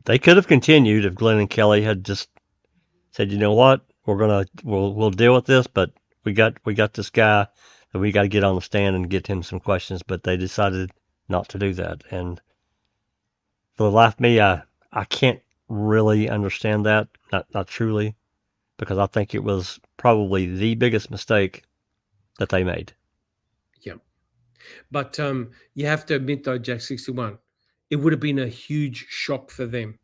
They could have continued if Glenn and Kelly had just said, you know what, we'll deal with this, but we got this guy that we got to get on the stand and get him some questions. But they decided not to do that, and for the life of me, I can't really understand that, not truly, because I think it was probably the biggest mistake that they made. Yeah. But you have to admit, though, Jack 61, it would have been a huge shock for them.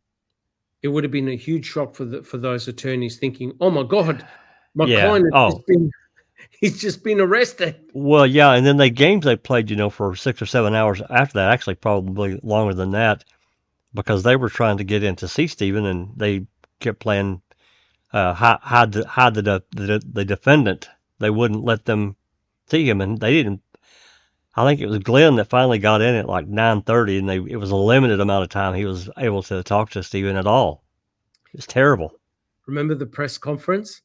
It would have been a huge shock for those attorneys thinking, oh, my God, my client he's just been arrested. Well, yeah, and then the games they played, for 6 or 7 hours after that, actually probably longer than that, because they were trying to get in to see Stephen, and they kept playing hide the defendant. They wouldn't let them see him, and they didn't. I think it was Glenn that finally got in at like 9:30, and it was a limited amount of time he was able to talk to Stephen at all. It was terrible. Remember the press conference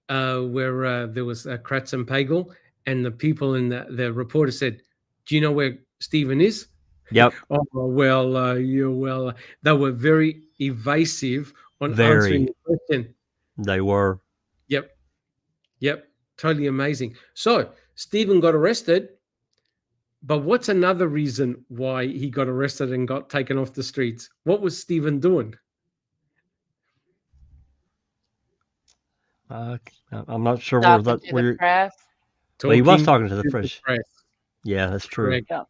where there was Kratz and Pagel, and the people in the reporter said, do you know where Stephen is? Yep. Oh, well, they were very evasive on answering the question. They were. Yep. Totally amazing. So Stephen got arrested, but what's another reason why he got arrested and got taken off the streets? What was Stephen doing? I'm not sure Talking to where the you're. press. Well, he was Talking talking to the to the press. press. Yeah, that's true. Correct. Yep.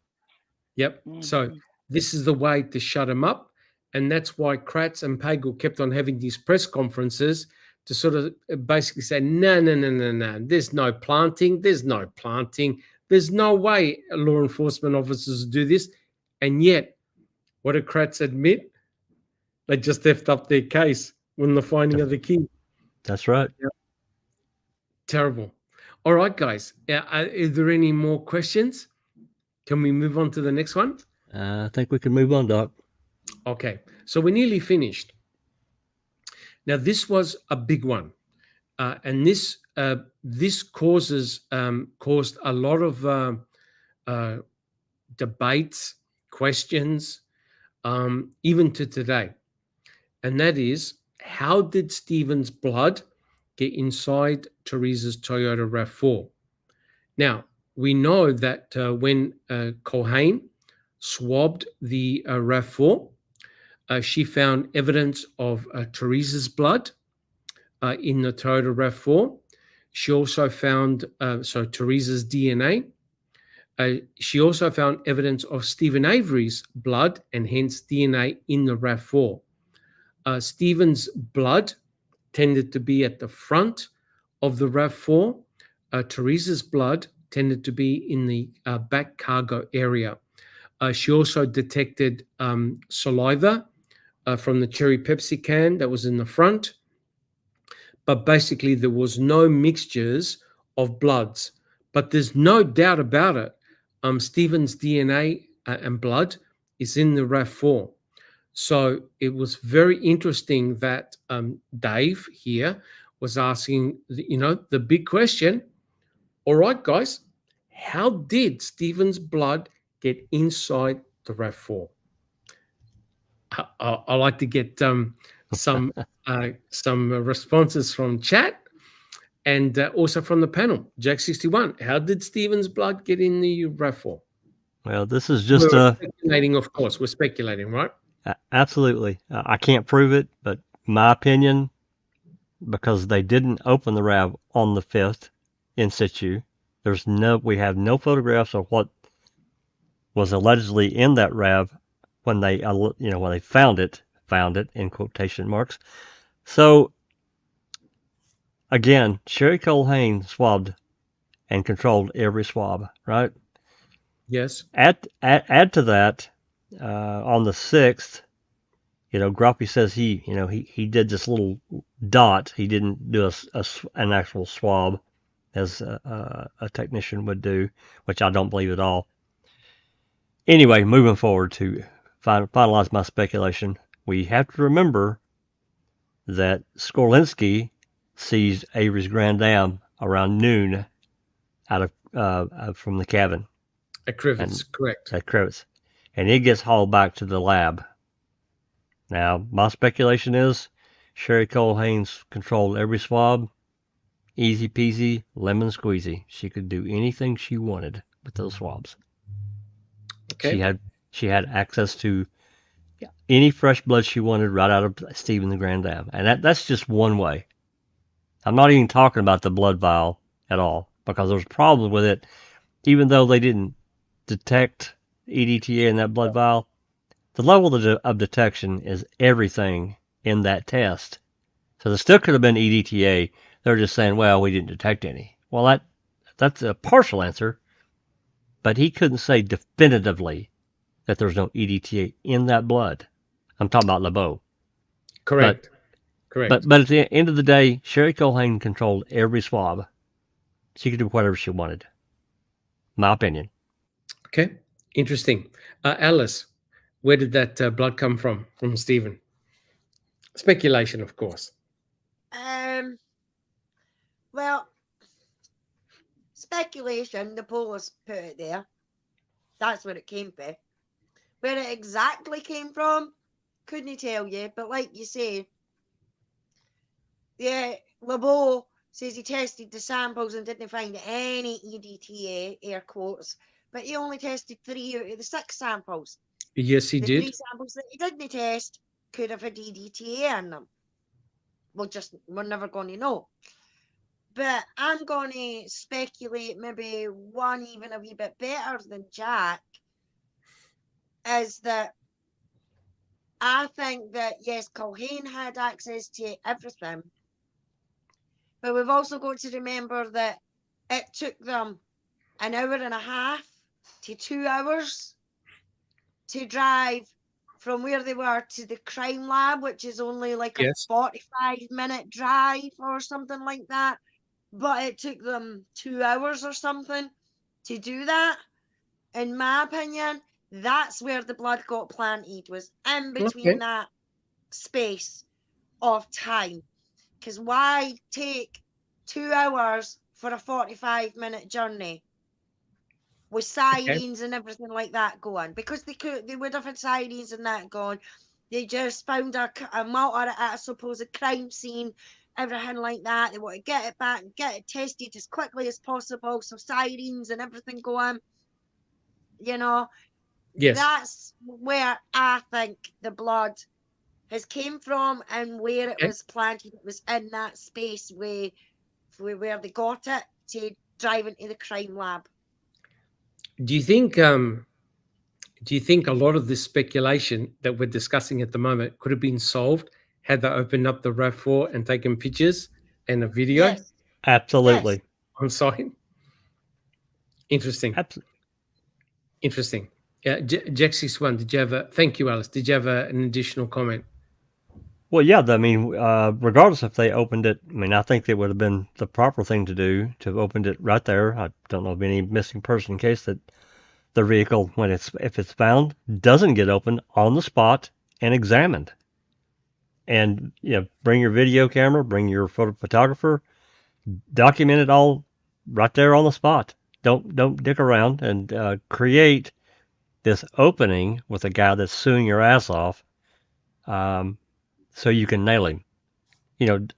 Yep. So this is the way to shut him up. And that's why Kratz and Pagel kept on having these press conferences to sort of basically say, no. There's no planting. There's no planting. There's no way law enforcement officers do this. And yet, what did Kratz admit? They just effed up their case when the finding of the key. That's right. Yep. Terrible. All right, guys. Is there any more questions? Can we move on to the next one? I think we can move on, Doc. Okay, so we're nearly finished. Now, this was a big one, and this caused a lot of debates, questions, even to today. And that is, how did Stephen's blood get inside Teresa's Toyota RAV4? Now, we know that when Culhane swabbed the RAV4, she found evidence of Teresa's blood in the Toyota RAV4. She also found Teresa's DNA. She also found evidence of Stephen Avery's blood and hence DNA in the RAV4. Stephen's blood tended to be at the front of the RAV4. Teresa's blood tended to be in the back cargo area. She also detected saliva from the cherry Pepsi can that was in the front. But basically, there was no mixtures of bloods. But there's no doubt about it. Stephen's DNA and blood is in the RAV4. So it was very interesting that Dave here was asking, the big question. All right, guys, how did Stephen's blood get inside the RAV4? I like to get some responses from chat and also from the panel. Jack61, how did Stephen's blood get in the RAV4? Well, this is just We're speculating, of course. We're speculating, right? Absolutely. I can't prove it, but my opinion, because they didn't open the RAV on the 5th in situ, we have no photographs of what was allegedly in that RAV when they found it in quotation marks. So again, Sherry Culhane swabbed and controlled every swab, right? Yes. Add to that, on the 6th, Groppy says he did this little dot. He didn't do an actual swab as a technician would do, which I don't believe at all. Anyway, moving forward to finalize my speculation, we have to remember that Skorlinski seized Avery's Grand Dam around noon out of from the cabin. At Kratz, correct. At Kratz. And it gets hauled back to the lab. Now, my speculation is Sherry Culhane's controlled every swab. Easy peasy, lemon squeezy. She could do anything she wanted with those swabs. Okay. She had access to any fresh blood she wanted right out of Stephen the Grand Dam. And that's just one way. I'm not even talking about the blood vial at all, because there's problems with it. Even though they didn't detect EDTA in that blood vial, the level of detection is everything in that test. So there still could have been EDTA. They're just saying, well, we didn't detect any. Well, that's a partial answer, but he couldn't say definitively that there's no EDTA in that blood. I'm talking about LeBeau. Correct. Correct. But at the end of the day, Sherry Culhane controlled every swab. She could do whatever she wanted. My opinion. Okay. Interesting. Alice, where did that blood come from Stephen? Speculation, of course. Well, speculation, the police put it there. That's where it came from. Where it exactly came from, couldn't tell you. But like you say, yeah, LeBeau says he tested the samples and didn't find any EDTA, air quotes, but he only tested 3 out of the 6 samples. Yes, he The did. 3 samples that he didn't test could have had EDTA in them. We're never going to know. But I'm going to speculate maybe one even a wee bit better than Jack, is that I think that, yes, Culhane had access to everything, but we've also got to remember that it took them an hour and a half to 2 hours to drive from where they were to the crime lab, which is only like Yes. a 45-minute drive or something like that. But it took them 2 hours or something to do that. In my opinion, that's where the blood got planted, was in between that space of time. Because why take 2 hours for a 45-minute journey with sirens and everything like that going? Because they would have had sirens and that going. They just found a motor at a supposed crime scene, everything like that. They want to get it back and get it tested as quickly as possible. So sirens and everything going, you know. Yes. That's where I think the blood has came from and where it was planted. It was in that space where they got it to drive into the crime lab. Do you think a lot of this speculation that we're discussing at the moment could have been solved had they opened up the RAV4 and taken pictures and a video? Yes. Absolutely. Yes. On site? Interesting. Absolutely. Interesting. Yeah, Jack 61, did you have thank you, Alice. Did you have an additional comment? Well, yeah, I mean, regardless if they opened it, I mean, I think it would have been the proper thing to do to have opened it right there. I don't know of any missing person case that the vehicle, if it's found, doesn't get opened on the spot and examined. And, bring your video camera, bring your photographer, document it all right there on the spot. Don't dick around and create this opening with a guy that's suing your ass off, so you can nail him. You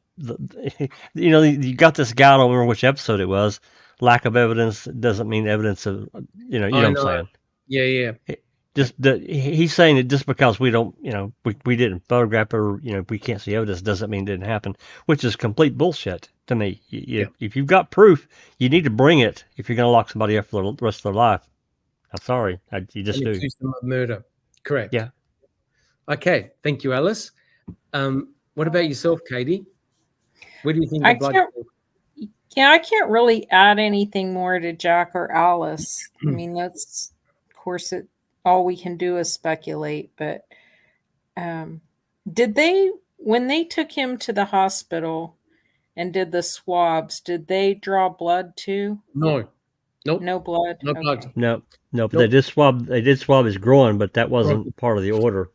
got this guy. I don't remember which episode it was. Lack of evidence doesn't mean evidence of. You know what I'm saying? Yeah. He's saying that just because we don't, we didn't photograph or we can't see evidence doesn't mean it didn't happen, which is complete bullshit to me. If you've got proof, you need to bring it if you're going to lock somebody up for the rest of their life. I'm sorry, you just do. Accuse them of murder. Correct. Yeah. Okay. Thank you, Alice. What about yourself, Katie? Where do you think the blood? I can't really add anything more to Jack or Alice. I mean, that's, of course, all we can do is speculate. But when they took him to the hospital and did the swabs, did they draw blood too? No. Nope. No blood. No blood. No. But they did swab his groin, but that wasn't part of the order.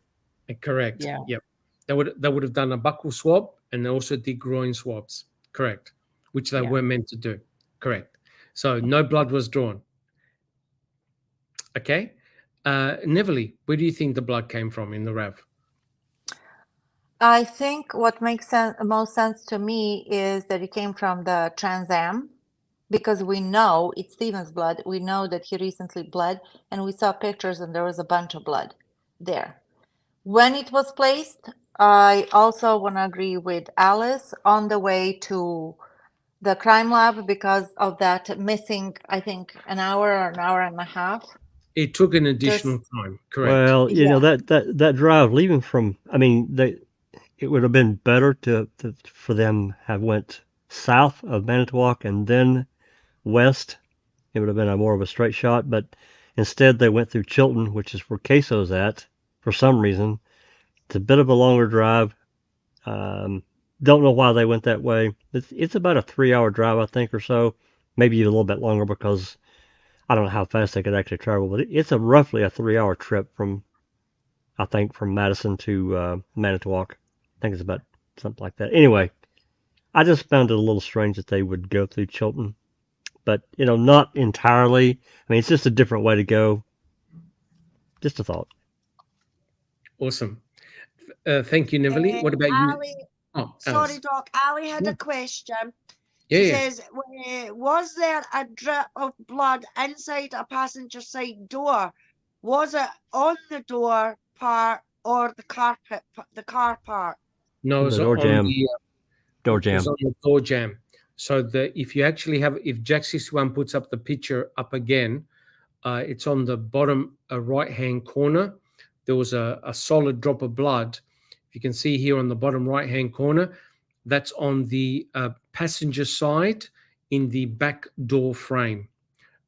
Correct. Yeah. Yep. They would have done a buccal swab, and they also did groin swabs. Correct. Which they were meant to do. Correct. So no blood was drawn. Okay. Neverly, where do you think the blood came from in the RAV? I think what makes most sense to me is that it came from the Trans Am, because we know it's Stephen's blood. We know that he recently bled, and we saw pictures and there was a bunch of blood there. When it was placed, I also want to agree with Alice on the way to the crime lab because of that missing, I think, an hour or an hour and a half. It took an additional time. Correct. Well, that drive leaving from, I mean, it would have been better for them have went south of Manitowoc and then west. It would have been more of a straight shot, but instead they went through Chilton, which is where Queso's at for some reason. It's a bit of a longer drive. Don't know why they went that way. It's about a 3-hour drive, I think, or so. Maybe a little bit longer because I don't know how fast they could actually travel, but it's roughly a 3-hour trip from Madison to Manitowoc. I think it's about something like that. Anyway, I just found it a little strange that they would go through Chilton, but not entirely. I mean, it's just a different way to go. Just a thought. Awesome. Thank you, Neverly. What about Ali, you? Oh, sorry, Doc. Ali had a question. Yeah, He yeah. says, was there a drip of blood inside a passenger side door? Was it on the door part or the carpet, the car part? No, it was The door on jam. the Door it was jam. on the door jam. So if you actually have, if Jack 61 puts up the picture up again, it's on the bottom right hand corner. There was a solid drop of blood. You can see here on the bottom right hand corner, that's on the passenger side in the back door frame,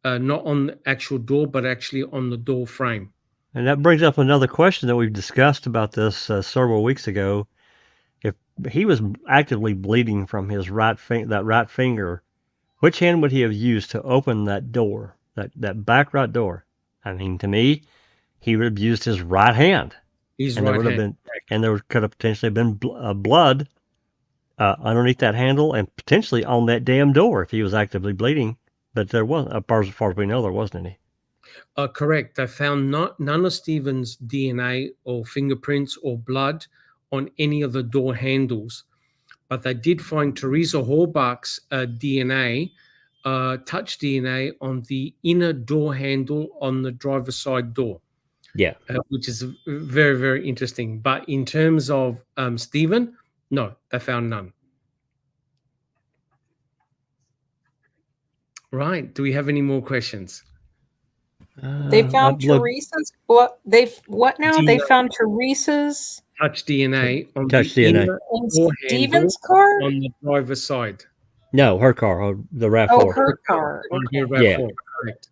not on the actual door, but actually on the door frame. And that brings up another question that we've discussed about this several weeks ago. If he was actively bleeding from his right finger, which hand would he have used to open that door, that back right door? I mean, to me, he would have used his right hand. His and there right would have hand. been, and there could have potentially been blood underneath that handle and potentially on that damn door if he was actively bleeding. But there wasn't, as far as we know, there wasn't any. Correct. They found none of Stephen's DNA or fingerprints or blood on any of the door handles, but they did find Teresa Horbach's DNA, touch DNA on the inner door handle on the driver's side door. Yeah. Which is very, very interesting. But in terms of Stephen, no, they found none. Right. Do we have any more questions? They found Teresa's what? What now? DNA. They found Teresa's touch DNA on touch the DNA. inner in door Stephen's handle car. on the driver's side. No, her car, the RAV4. Oh, her car. On Okay. her RAV4. Correct.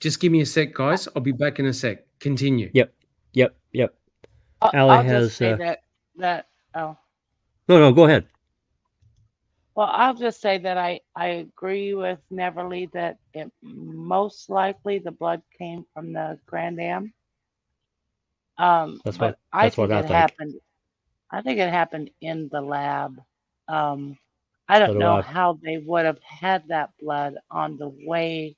Just give me a sec, guys. I'll be back in a sec. Continue. Yep. I'll Allie has. just say that. Oh. No, go ahead. Well, I'll just say that I agree with Neverly that it most likely the blood came from the Grand Am. That's but what I think I it think. happened. I think it happened in the lab. I don't So do know I. how they would have had that blood on the way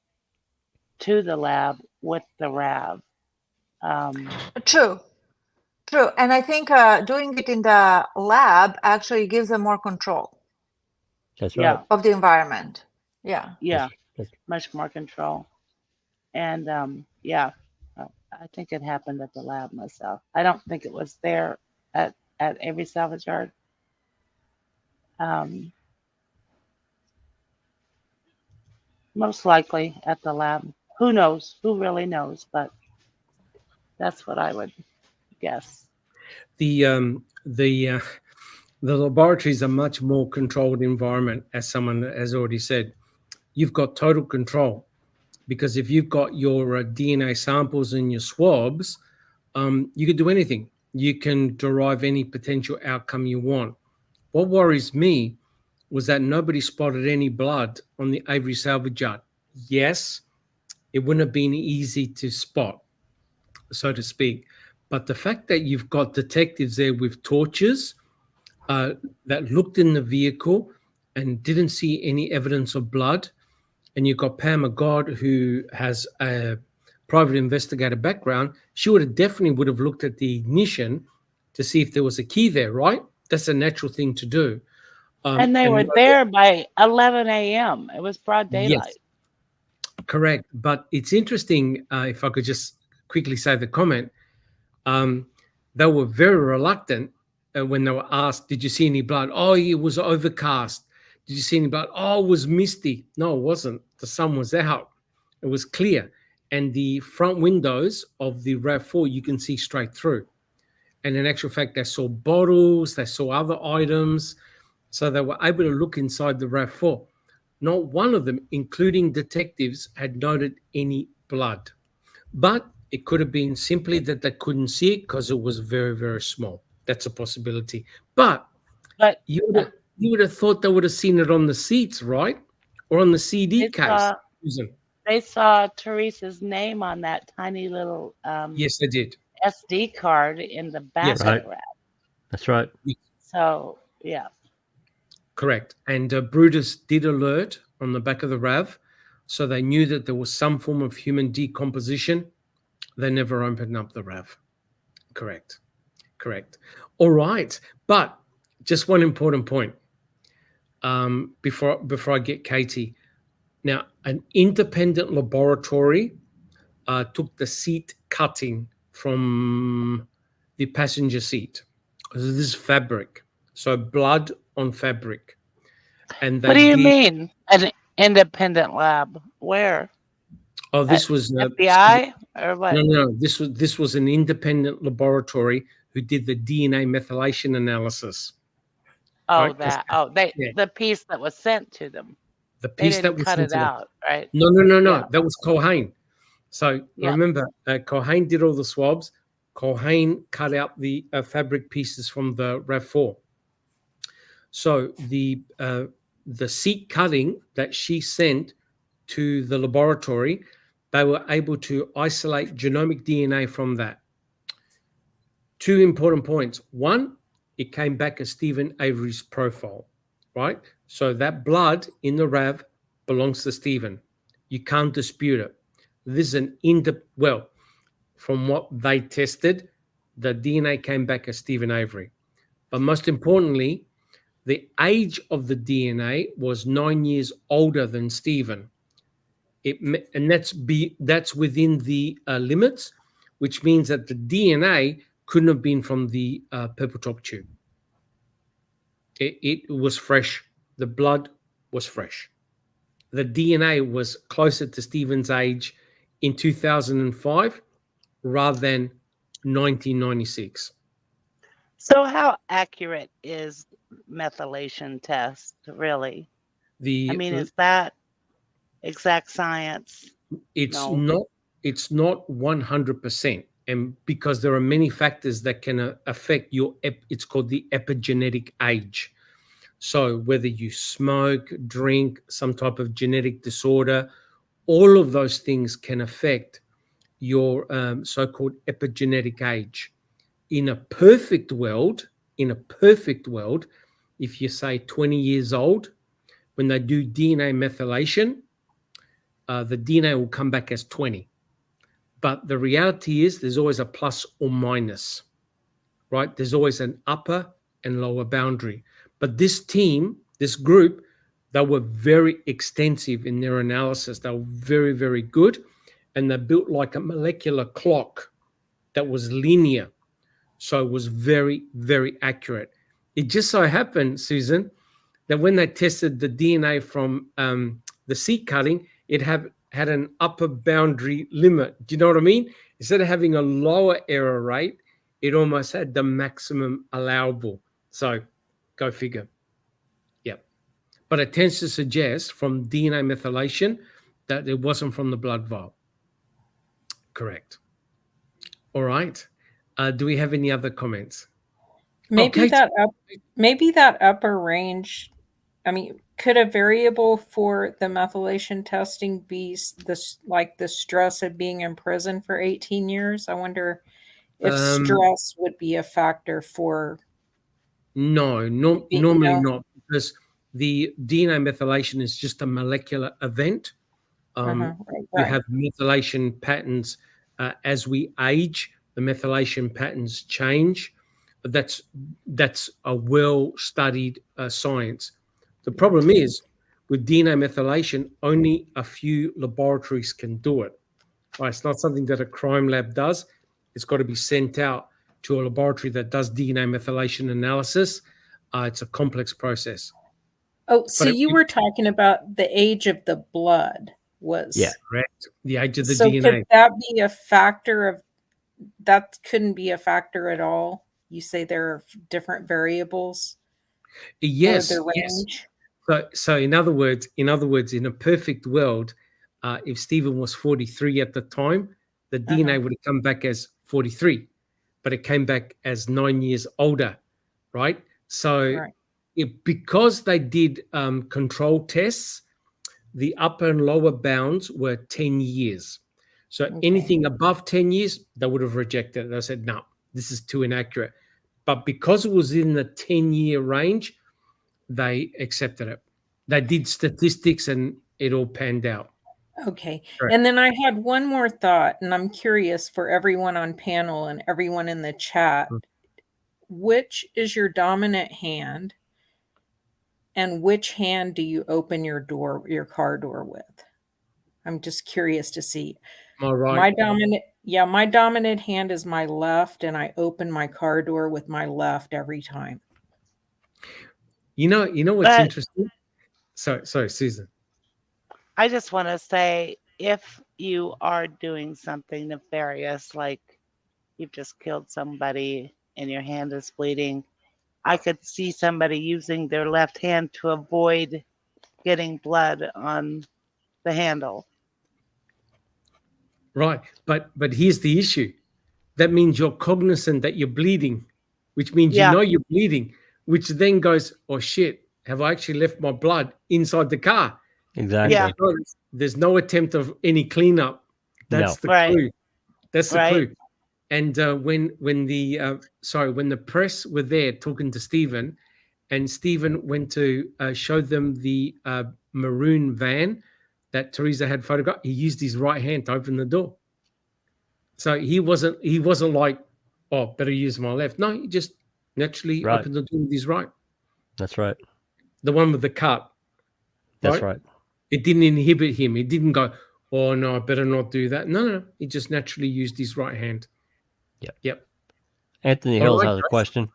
to the lab with the RAV. True. And I think doing it in the lab actually gives them more control That's Yeah. right. of the environment. Yeah. Yeah, That's- much more control. And yeah, I think it happened at the lab myself. I don't think it was there at Avery Salvage Yard. Most likely at the lab. Who knows? Who really knows? But that's what I would guess. The laboratory is a much more controlled environment, as someone has already said. You've got total control because if you've got your DNA samples and your swabs, you can do anything. You can derive any potential outcome you want. What worries me was that nobody spotted any blood on the Avery Salvage Yard. Yes, it wouldn't have been easy to spot, so to speak. But the fact that you've got detectives there with torches that looked in the vehicle and didn't see any evidence of blood, and you've got Pam McGod, who has a private investigator background, she definitely would have looked at the ignition to see if there was a key there, right? That's a natural thing to do. And they were there by 11 a.m. It was broad daylight. Yes, correct. But it's interesting, if I could just quickly say the comment, they were very reluctant when they were asked, did you see any blood? Oh, it was overcast. Did you see any blood? Oh, it was misty. No, it wasn't. The sun was out. It was clear. And the front windows of the RAV4, you can see straight through. And in actual fact, they saw bottles, they saw other items. So they were able to look inside the RAV4. Not one of them, including detectives, had noted any blood. But it could have been simply that they couldn't see it because it was very, very small. That's a possibility. But you would have thought they would have seen it on the seats, right? Or on the CD case. They saw Teresa's name on that tiny little yes, they did. SD card in the back of the RAV. That's right. So, yeah. Correct. And Brutus did alert on the back of the RAV, so they knew that there was some form of human decomposition. They never opened up the RAV. Correct. All right. But just one important point before I get Katie. Now, an independent laboratory took the seat cutting from the passenger seat. This is fabric, so blood on fabric. And What do you mean, an independent lab? Where? Oh, this was FBI or what? No. This was an independent laboratory who did the DNA methylation analysis. Oh, right? that. The piece that was sent to them. The piece that was cut sent it to them. out, right? No. Yeah. That was Culhane. So remember, Culhane did all the swabs. Culhane cut out the fabric pieces from the RAV4. So the seat cutting that she sent to the laboratory, they were able to isolate genomic DNA from that. Two important points. One, it came back as Stephen Avery's profile, right? So that blood in the RAV belongs to Stephen. You can't dispute it. This is from what they tested, the DNA came back as Stephen Avery. But most importantly, the age of the DNA was 9 years older than Stephen. And that's within the limits, which means that the DNA couldn't have been from the purple top tube. It was fresh. The blood was fresh. The DNA was closer to Stephen's age in 2005 rather than 1996. So how accurate is methylation test, really? Is that exact science? It's not 100%, and because there are many factors that can affect your it's called the epigenetic age. So whether you smoke, drink, some type of genetic disorder, all of those things can affect your so-called epigenetic age. In a perfect world, if you say 20 years old, when they do DNA methylation, the DNA will come back as 20. But the reality is there's always a plus or minus, right? There's always an upper and lower boundary. But this group, they were very extensive in their analysis. They were very, very good. And they built like a molecular clock that was linear. So it was very, very accurate. It just so happened, Susan, that when they tested the DNA from the seat cutting, it had an upper boundary limit. Do you know what I mean? Instead of having a lower error rate, it almost had the maximum allowable. So go figure. Yep. But it tends to suggest from DNA methylation that it wasn't from the blood vial. Correct. All right. Do we have any other comments? Maybe that upper range. Could a variable for the methylation testing be the stress of being in prison for 18 years? I wonder if stress would be a factor for. No, normally not, because the DNA methylation is just a molecular event. Right. You have methylation patterns as we age. The methylation patterns change. That's a well-studied science. The problem is with DNA methylation, only a few laboratories can do it. Right? It's not something that a crime lab does. It's got to be sent out to a laboratory that does DNA methylation analysis. It's a complex process. Oh, so you were talking about the age of the blood was. Yeah, correct. The age of the so DNA. Could that be a factor of, that couldn't be a factor at all? You say there are different variables? Yes. Or the range? Yes. So in other words, in a perfect world, if Stephen was 43 at the time, the DNA would have come back as 43, but it came back as 9 years older, right? So because they did control tests, the upper and lower bounds were 10 years. So anything above 10 years, they would have rejected it. They said, no, this is too inaccurate. But because it was in the 10-year range, they accepted it. They did statistics and it all panned out. Okay. Correct. And then I had one more thought, and I'm curious for everyone on panel and everyone in the chat. which is your dominant hand, and which hand do you open your car door with? I'm just curious to see. All right. My dominant hand is my left, and I open my car door with my left every time. You know what's interesting? Sorry, Susan. I just want to say, if you are doing something nefarious, like you've just killed somebody and your hand is bleeding, I could see somebody using their left hand to avoid getting blood on the handle. Right. But here's the issue. That means you're cognizant that you're bleeding, which means you know you're bleeding, which then goes, oh shit, have I actually left my blood inside the car? Exactly. Yeah. There's no attempt of any cleanup. That's the clue. That's the clue. And when the press were there talking to Stephen, and Stephen went to show them the maroon van that Teresa had photographed, he used his right hand to open the door. So he wasn't like, oh, better use my left. No, he just naturally opened the door with his right. That's right. The one with the cut. That's right. It didn't inhibit him. It didn't go, oh no, I better not do that. No. He just naturally used his right hand. Yep. Anthony Hills has a question.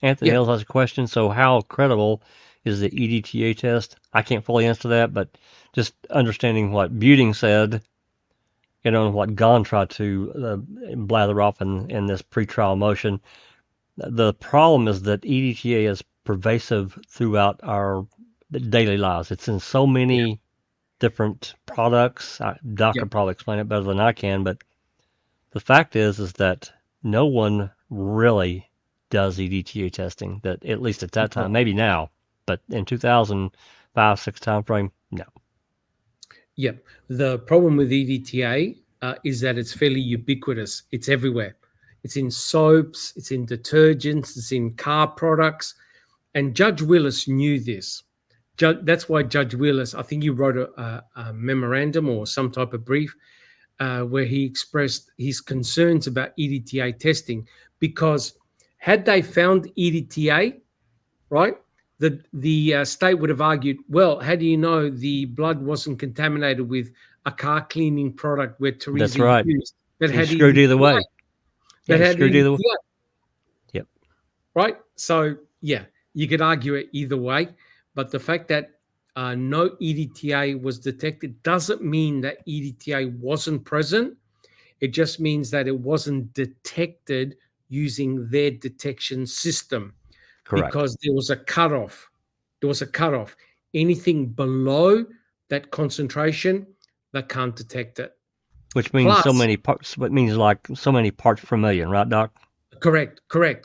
Hills has a question. So how credible is the EDTA test? I can't fully answer that, but just understanding what Buting said, and what Gon tried to blather off in this pretrial motion. The problem is that EDTA is pervasive throughout our daily lives. It's in so many different products. Doc could probably explain it better than I can, but the fact is that no one really does EDTA testing, that at least at that time, maybe now, but in 2005-6 timeframe, no. Yep. The problem with EDTA is that it's fairly ubiquitous. It's everywhere. It's in soaps, it's in detergents, it's in car products. And Judge Willis knew this. That's why Judge Willis, I think he wrote a memorandum or some type of brief where he expressed his concerns about EDTA testing, because had they found EDTA, right, the state would have argued, well, how do you know the blood wasn't contaminated with a car cleaning product where Teresa used that had screwed either way. That had screwed either way. Yep. Right. So you could argue it either way, but the fact that no EDTA was detected doesn't mean that EDTA wasn't present. It just means that it wasn't detected using their detection system. Correct. Because there was a cutoff. Anything below that concentration, they can't detect it. Which means so many parts. What means like so many parts per million, right, Doc? Correct. The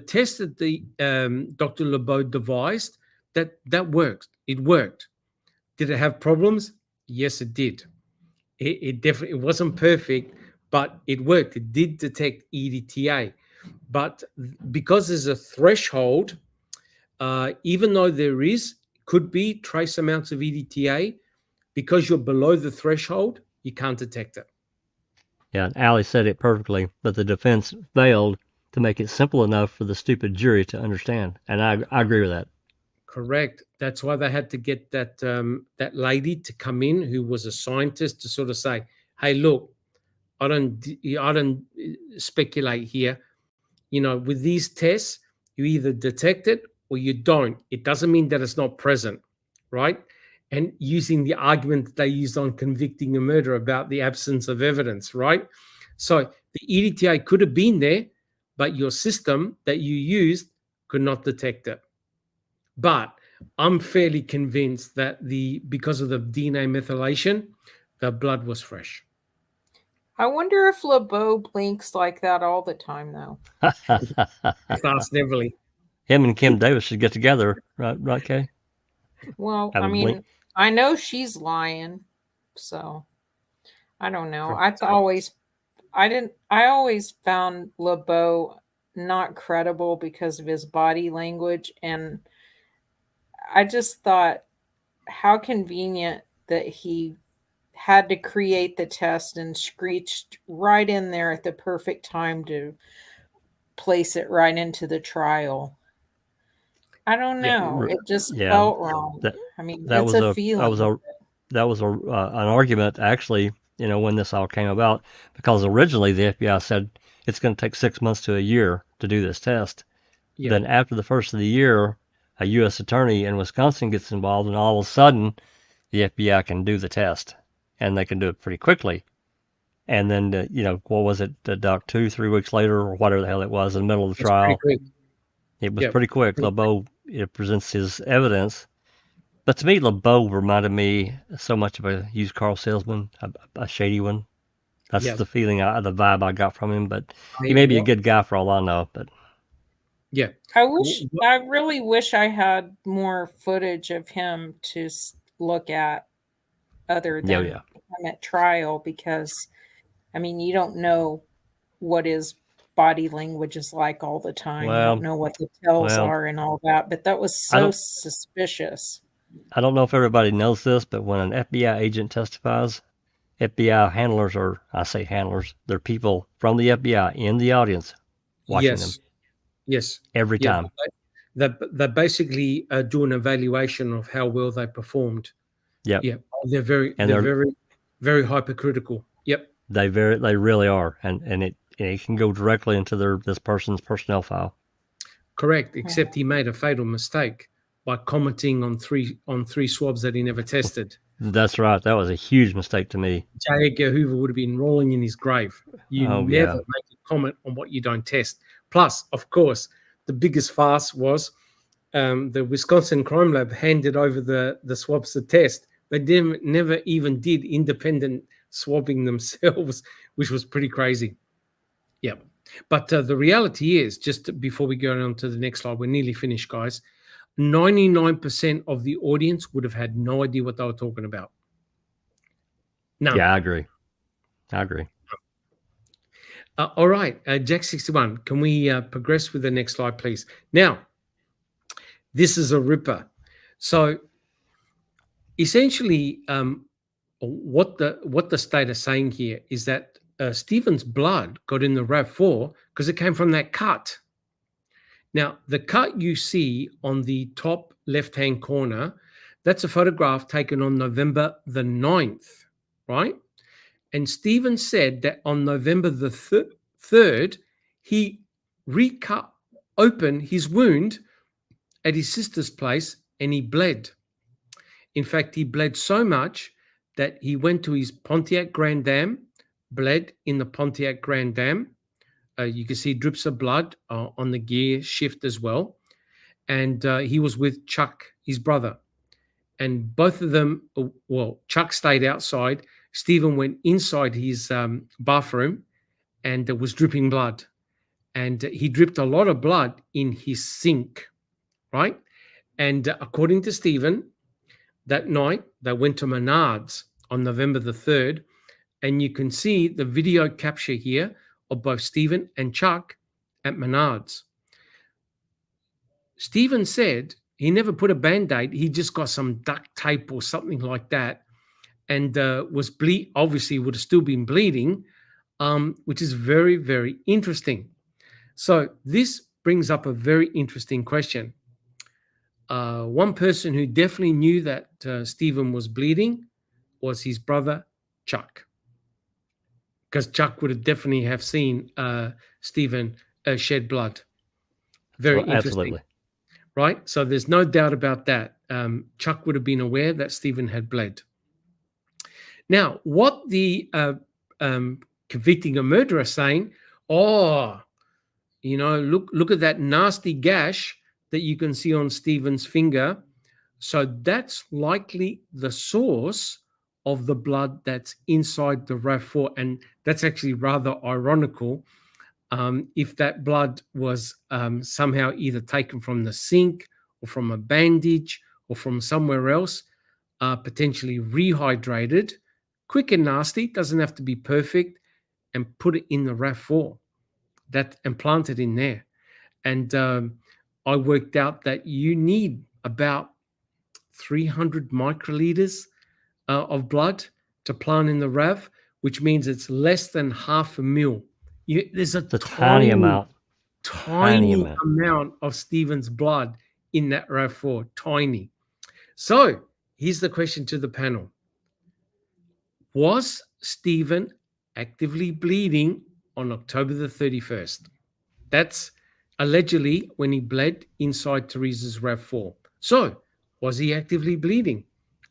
test that the Dr. Lebeau devised, that worked. It worked. Did it have problems? Yes, it did. It definitely, it wasn't perfect, but it worked. It did detect EDTA. But because there's a threshold, even though could be trace amounts of EDTA, because you're below the threshold, you can't detect it. Yeah, Ali said it perfectly, but the defense failed to make it simple enough for the stupid jury to understand. And I agree with that. Correct. That's why they had to get that lady to come in who was a scientist to sort of say, hey, look, I don't speculate here. With these tests, you either detect it or you don't. It doesn't mean that it's not present, right? And using the argument that they used on Convicting a Murder about the absence of evidence, right? So the EDTA could have been there, but your system that you used could not detect it. But I'm fairly convinced that because of the DNA methylation, the blood was fresh. I wonder if LeBeau blinks like that all the time, though. Fast Everly. Him and Kim Davis should get together, right, Kay? Well, I know she's lying, so I don't know. I always found LeBeau not credible because of his body language, and I just thought how convenient that he had to create the test and screeched right in there at the perfect time to place it right into the trial. I don't know. It just felt wrong. I mean, it's a feeling. That was an argument, actually, when this all came about, because originally the FBI said it's going to take 6 months to a year to do this test. Yeah. Then after the first of the year, a U.S. attorney in Wisconsin gets involved, and all of a sudden, the FBI can do the test, and they can do it pretty quickly. And then, what was it, Doc, 2-3 weeks later, or whatever the hell it was, in the middle of the trial, it was pretty quick. LeBeau presents his evidence. But to me, LeBeau reminded me so much of a used car salesman, a shady one. That's the feeling, the vibe I got from him. But he may be a good guy for all I know. But yeah, I really wish I had more footage of him to look at, other than him at trial, because I mean, you don't know what his body language is like all the time. You don't know what the tells are and all that. But that was so suspicious. I don't know if everybody knows this, but when an FBI agent testifies, FBI handlers, or I say handlers, they're people from the FBI in the audience watching them. Yes. Every time. They basically do an evaluation of how well they performed. Yep. Yeah. They're very, very hypercritical. Yep. They really are, and it can go directly into this person's personnel file. Correct, except he made a fatal mistake by commenting on three swabs that he never tested. That's right. That was a huge mistake to me. J. Edgar Hoover would have been rolling in his grave. You never make a comment on what you don't test. Plus, of course, the biggest farce was the Wisconsin Crime Lab handed over the swabs to test. They never even did independent swabbing themselves, which was pretty crazy. Yeah. But the reality is, just before we go on to the next slide, we're nearly finished, guys. 99% of the audience would have had no idea what they were talking about. No. Yeah, I agree. All right, Jack 61, can we progress with the next slide, please? Now, this is a ripper. So, essentially, what the state is saying here is that Stephen's blood got in the RAV4 because it came from that cut. Now, the cut you see on the top left-hand corner, that's a photograph taken on November the 9th, right? And Stephen said that on November the 3rd, he recut open his wound at his sister's place and he bled. In fact, he bled so much that he went to his Pontiac Grand Dam, bled in the Pontiac Grand Dam. You can see drips of blood on the gear shift as well. And he was with Chuck, his brother. And both of them, Chuck stayed outside. Stephen went inside his bathroom and was dripping blood. And he dripped a lot of blood in his sink, right? And according to Stephen, that night they went to Menards on November the 3rd. And you can see the video capture here of both Stephen and Chuck at Menards. Stephen said he never put a Band-Aid. He just got some duct tape or something like that and was obviously would have still been bleeding, which is very, very interesting. So this brings up a very interesting question. One person who definitely knew that Stephen was bleeding was his brother, Chuck. Because Chuck would have definitely have seen Stephen shed blood. Very interesting. Absolutely. Right? So there's no doubt about that. Chuck would have been aware that Stephen had bled. Now, what the convicting a murderer saying, look at that nasty gash that you can see on Stephen's finger. So that's likely the source of the blood that's inside the RAV4. And that's actually rather ironical. If that blood was somehow either taken from the sink or from a bandage or from somewhere else, potentially rehydrated, quick and nasty, doesn't have to be perfect, and put it in the RAV4 and plant it in there. And I worked out that you need about 300 microliters of blood to plant in the RAV, which means it's less than half a mil. There's a tiny amount. tiny amount. amount of Stephen's blood in that RAV4, tiny. So here's the question to the panel. Was Stephen actively bleeding on October the 31st? That's allegedly when he bled inside Teresa's RAV4. So was he actively bleeding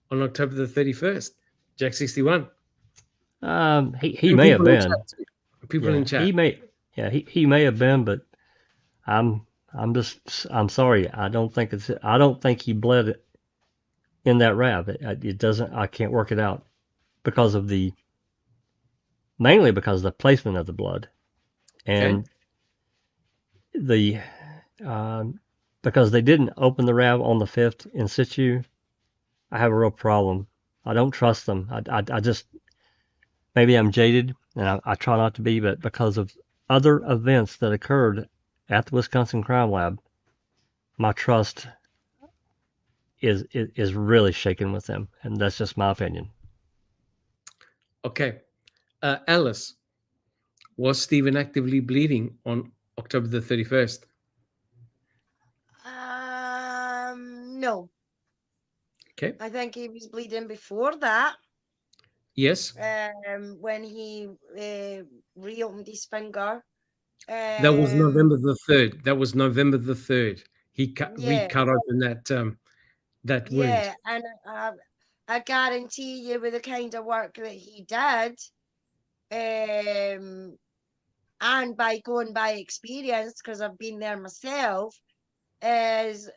on October the 31st? Jack 61. He may have been. People in chat. He may have been, but I'm sorry. I don't think he bled in that RAV. It doesn't. I can't work it out mainly because of the placement of the blood, and because they didn't open the RAV on the 5th in situ. I have a real problem. I don't trust them. I just, maybe I'm jaded, and I try not to be, but because of other events that occurred at the Wisconsin Crime Lab, my trust is really shaken with them, and that's just my opinion. Okay. Alice, was Stephen actively bleeding on October the 31st? No. Okay. I think he was bleeding before that. Yes. When he reopened his finger. That was November the 3rd. That was November the 3rd. He cut open that wound. Yeah, and I guarantee you, with the kind of work that he did, and by going by experience, because I've been there myself, is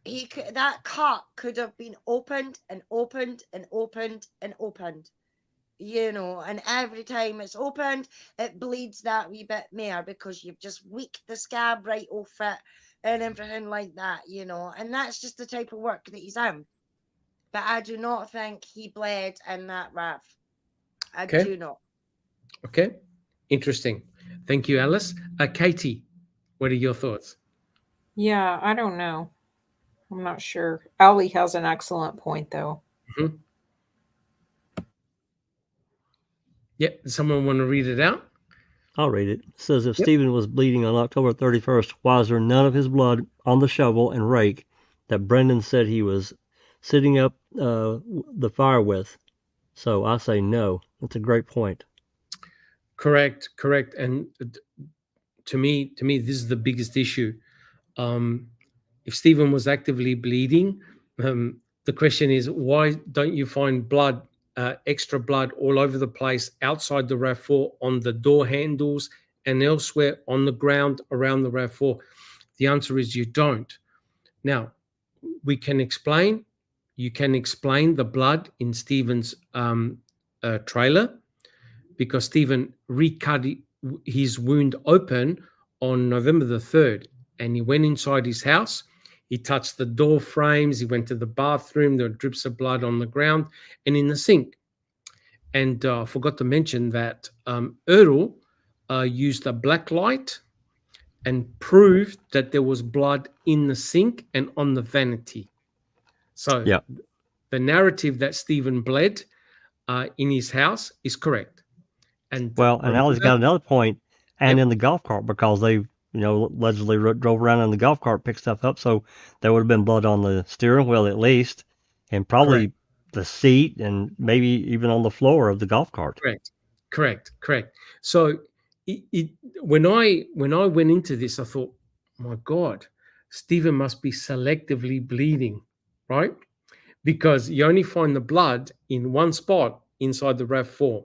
that cut could have been opened and opened and opened and opened, and every time it's opened, it bleeds that wee bit more because you've just weaked the scab right off it and everything like that, and that's just the type of work that he's in. But I do not think he bled in that RAV. I do not. Okay, interesting. Thank you, Alice. Katie, what are your thoughts? Yeah, I don't know. I'm not sure. Ali has an excellent point, though. Mm-hmm. Yep. Does someone want to read it out? I'll read it. It says, if Stephen was bleeding on October 31st, why is there none of his blood on the shovel and rake that Brendan said he was sitting up the fire with? So I say no. That's a great point. Correct. And to me, this is the biggest issue. If Stephen was actively bleeding, the question is, why don't you find blood, extra blood all over the place outside the RAV4, on the door handles and elsewhere on the ground around the RAV4? The answer is you don't. Now, we can explain. You can explain the blood in Stephen's trailer, because Stephen recut his wound open on November the 3rd, and he went inside his house. He touched the door frames. He went to the bathroom. There were drips of blood on the ground and in the sink. And I forgot to mention that Erdl used a black light and proved that there was blood in the sink and on the vanity. So the narrative that Stephen bled in his house is correct. And Ali's got another point, and in the golf cart, because they allegedly drove around in the golf cart, picked stuff up, so there would have been blood on the steering wheel at least, and probably the seat, and maybe even on the floor of the golf cart. Correct. So when I went into this, I thought, my God, Stephen must be selectively bleeding, right? Because you only find the blood in one spot inside the RAV4,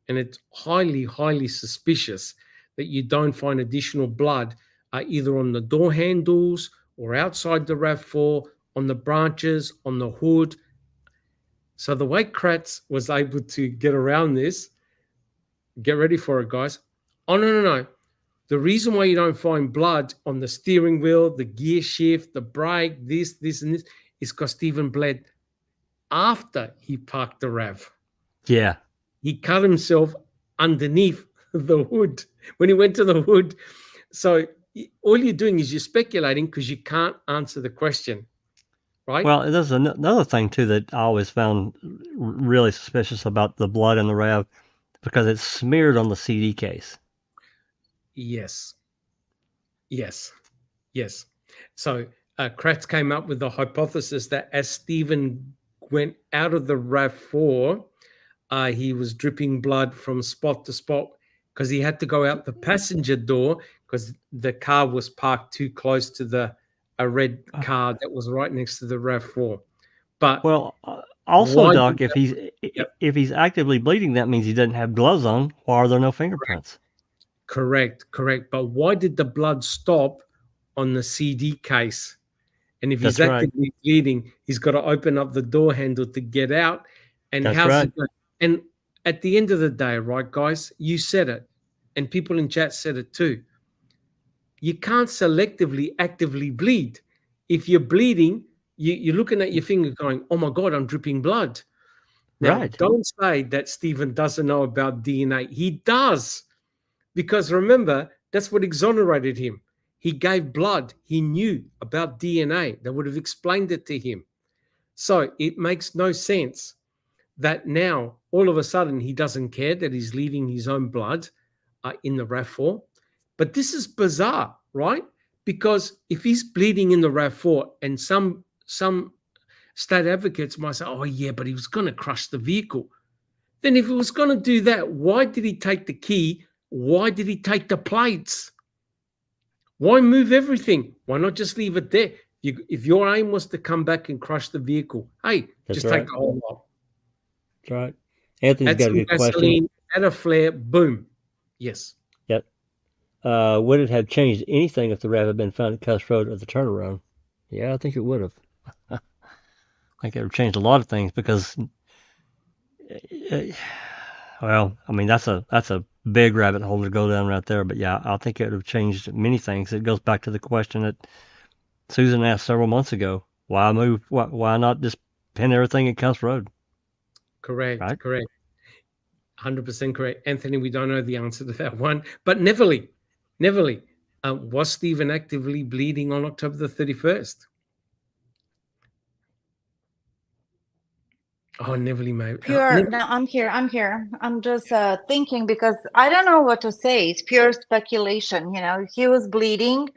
and it's highly, highly suspicious that you don't find additional blood either on the door handles or outside the RAV4, on the branches, on the hood. So the way Kratz was able to get around this, get ready for it, guys. Oh, no. The reason why you don't find blood on the steering wheel, the gear shift, the brake, this, and this, is because Stephen bled after he parked the RAV. Yeah. He cut himself underneath the hood when he went to the hood. So all you're doing is you're speculating because you can't answer the question, right? Well, there's another thing, too, that I always found really suspicious about the blood in the RAV, because it's smeared on the CD case. Yes. Yes. So Kratz came up with the hypothesis that as Stephen went out of the RAV4, he was dripping blood from spot to spot because he had to go out the passenger door because the car was parked too close to a red car that was right next to the RAV4. But Well, also, why Doc, did if he's actively bleeding, that means he doesn't have gloves on. Why are there no fingerprints? Correct. But why did the blood stop on the CD case? And if he's That's right. actively bleeding, he's got to open up the door handle to get out. And That's how's right. it going? And at the end of the day, right, guys, you said it, and people in chat said it too. You can't selectively actively bleed. If you're bleeding, you're looking at your finger going, oh my God, I'm dripping blood. Now, Right. don't say that Stephen doesn't know about DNA. He does. Because remember, that's what exonerated him. He gave blood. He knew about DNA. They would have explained it to him. So it makes no sense that now, all of a sudden, he doesn't care that he's leaving his own blood in the RAV4. But this is bizarre, right? Because if he's bleeding in the RAV4 and some state advocates might say, oh, yeah, but he was going to crush the vehicle. Then if he was going to do that, why did he take the key? Why did he take the plates? Why move everything? Why not just leave it there? If your aim was to come back and crush the vehicle, hey, That's just right. take the whole lot. That's right. Anthony's Add got a some good gasoline, question. add a flare, boom. Yes. Yep. Would it have changed anything if the RAV had been found at Cuss Road at the turnaround? Yeah, I think it would have. I think it would have changed a lot of things because, well, I mean, that's a big rabbit hole to go down right there. But yeah, I think it would have changed many things. It goes back to the question that Susan asked several months ago. Why move? Why not just pin everything at Cuss Road? Correct. Right? Correct. 100% correct. Anthony, we don't know the answer to that one. But Neverly, was Stephen actively bleeding on October the 31st? Oh, Neverly, mate. Pure. No, I'm here. I'm just thinking because I don't know what to say. It's pure speculation. You know, he was bleeding.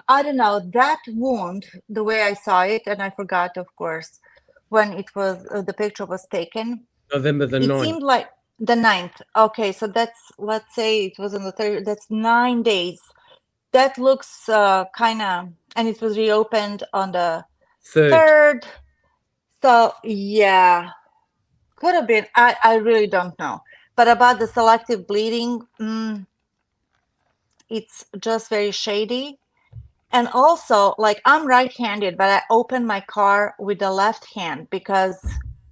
I don't know, that wound, the way I saw it, and I forgot, of course, when it was the picture was taken. November the 9th. It seemed like the 9th. Okay, so that's, let's say it was on the 3rd. That's 9 days. That looks kind of, and it was reopened on the 3rd. So yeah, could have been. I really don't know. But about the selective bleeding, it's just very shady. And also, like, I'm right-handed, but I open my car with the left hand because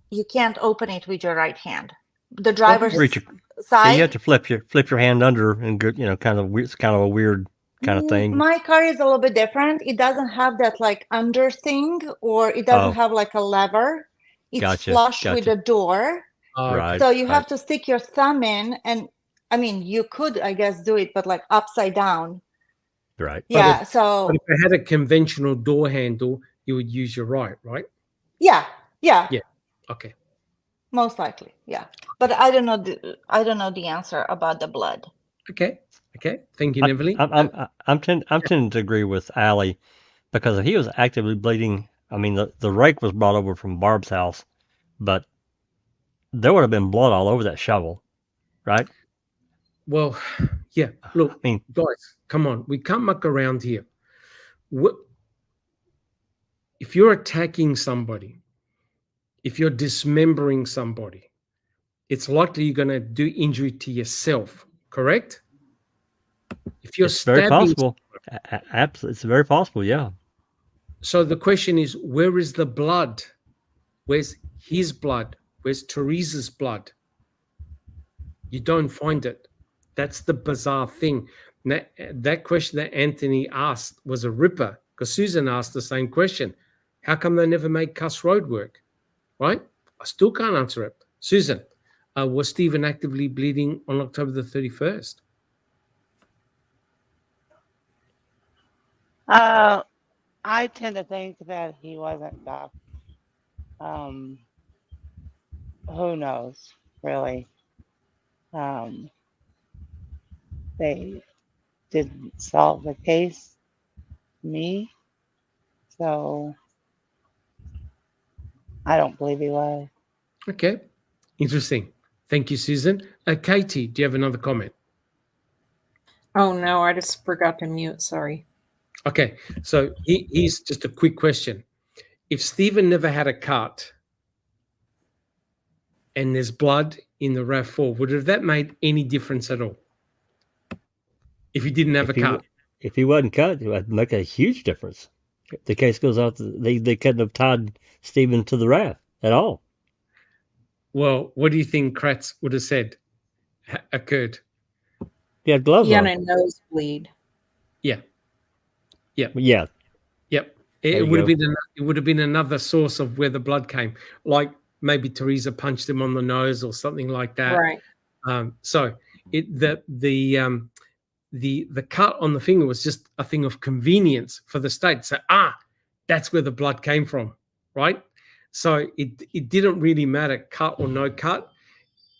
you can't open it with your right hand. The driver's side. Yeah, you have to flip your hand under, and it's kind of a weird kind of thing. My car is a little bit different. It doesn't have that like under thing, or it doesn't have like a lever. It's flush with the door. Right. So you have to stick your thumb in, and I mean, you could, I guess, do it, but like upside down. Right. Yeah. But if it had a conventional door handle, you would use your right? Yeah. Okay. Most likely, yeah. But I don't know the answer about the blood. Okay. Thank you, Neverly. I'm tending to agree with Allie, because if he was actively bleeding, I mean, the rake was brought over from Barb's house, but there would have been blood all over that shovel, right? Well, yeah. Look, I mean, guys, come on. We can't muck around here. If you're attacking somebody, if you're dismembering somebody, it's likely you're going to do injury to yourself, correct? If you're very possible. Absolutely, it's very possible, yeah. So the question is, where is the blood? Where's his blood? Where's Teresa's blood? You don't find it. That's the bizarre thing. That question that Anthony asked was a ripper, because Susan asked the same question. How come they never made Cuss Road work? Right? I still can't answer it. Susan, was Stephen actively bleeding on October the 31st? I tend to think that he wasn't, Doc. Who knows, really? didn't solve the case, me. So I don't believe he was. Okay, interesting. Thank you, Susan. Katie, do you have another comment? Oh no, I just forgot to mute. Sorry. Okay, so here's just a quick question. If Stephen never had a cut and there's blood in the RAV4, would have that made any difference at all? If he didn't have a cut? If he wasn't cut, it would make a huge difference. If the case goes out, they couldn't have tied Stephen to the RAV at all. Well, what do you think Kratz would have said occurred? He had gloves He on. had a nosebleed. Yeah. Yep. It would have been another source of where the blood came, like maybe Teresa punched him on the nose or something like that. Right. So the cut on the finger was just a thing of convenience for the state. So that's where the blood came from, right? So it didn't really matter, cut or no cut.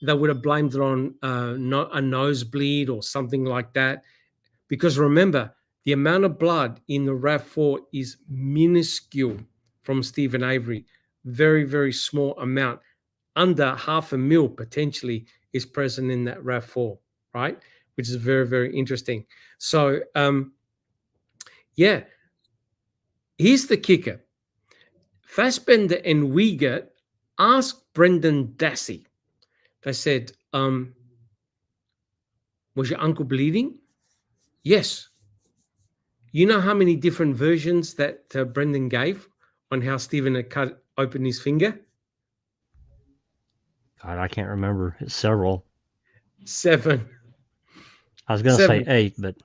They would have blamed it on a nosebleed or something like that. Because remember, the amount of blood in the RAV4 is minuscule from Stephen Avery. Very, very small amount. Under 0.5 ml potentially is present in that RAV4, right? Which is very, very interesting. So, here's the kicker. Fassbender and Wiegert asked Brendan Dassey. They said, was your uncle bleeding? Yes. You know how many different versions that Brendan gave on how Stephen had cut open his finger? God, I can't remember. It's several. 7. I was going to say 8, but...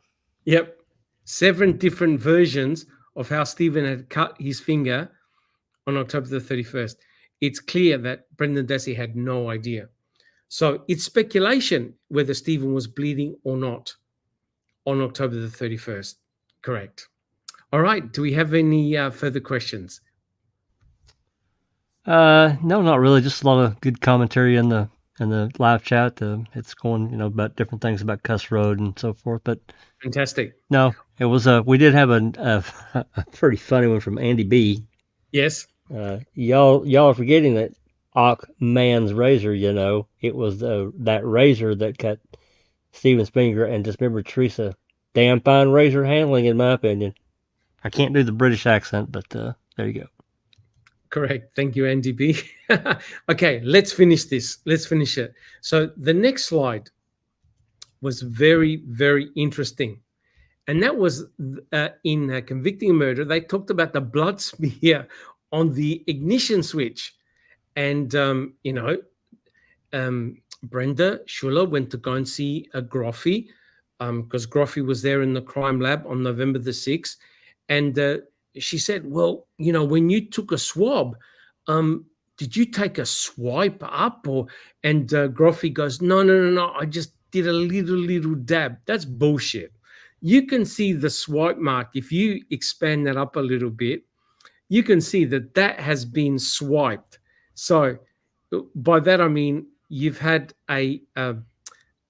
Yep. 7 different versions of how Stephen had cut his finger on October the 31st. It's clear that Brendan Dassey had no idea. So it's speculation whether Stephen was bleeding or not on October the 31st. Correct. All right. Do we have any further questions? No, not really. Just a lot of good commentary in the live chat. It's going, about different things about Cuss Road and so forth. But fantastic. No, it was we did have a pretty funny one from Andy B. Yes. Y'all are forgetting that Man's razor. It was that razor that cut Stephen's finger and dismembered Teresa. Damn fine razor handling, in my opinion. I can't do the British accent, but there you go. Correct. Thank you, Andy B. Okay, let's finish this. Let's finish it. So the next slide was very, very interesting. And that was in Convicting Murder. They talked about the blood smear on the ignition switch. And, Brenda Schuller went to go and see Groffy because Groffy was there in the crime lab on November the 6th. And she said, well, when you took a swab, did you take a swipe up? And Groffy goes, no, I just did a little dab. That's bullshit. You can see the swipe mark. If you expand that up a little bit, you can see that has been swiped. So by that, I mean, you've had a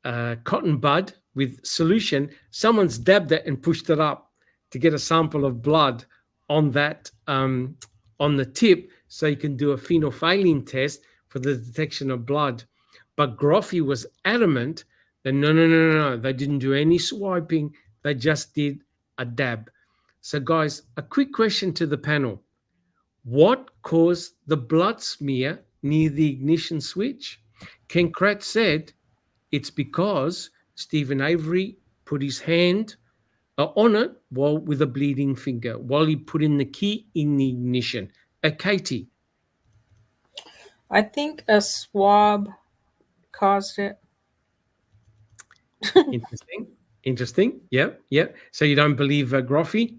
cotton bud with solution. Someone's dabbed it and pushed it up to get a sample of blood on that, on the tip, so you can do a phenolphthalein test for the detection of blood. But Groffy was adamant that no, they didn't do any swiping. They just did a dab. So guys, a quick question to the panel. What caused the blood smear near the ignition switch? Ken Kratz said it's because Stephen Avery put his hand on it while with a bleeding finger, while he put in the key in the ignition. Katie? I think a swab caused it. Interesting. Yeah. So you don't believe Groffy?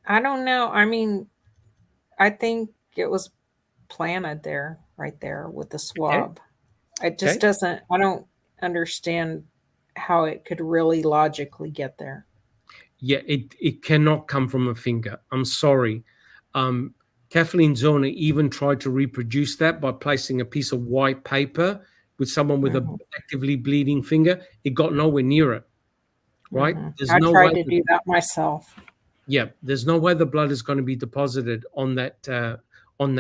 I don't know. I mean, I think it was planted there, right there with the swab. Okay. It just doesn't, I don't understand how it could really logically get there. Yeah, it cannot come from a finger. I'm sorry. Kathleen Zona even tried to reproduce that by placing a piece of white paper with someone with a actively bleeding finger, it got nowhere near it, right? There's I no tried way to do that myself. Yeah, there's no way the blood is going to be deposited on that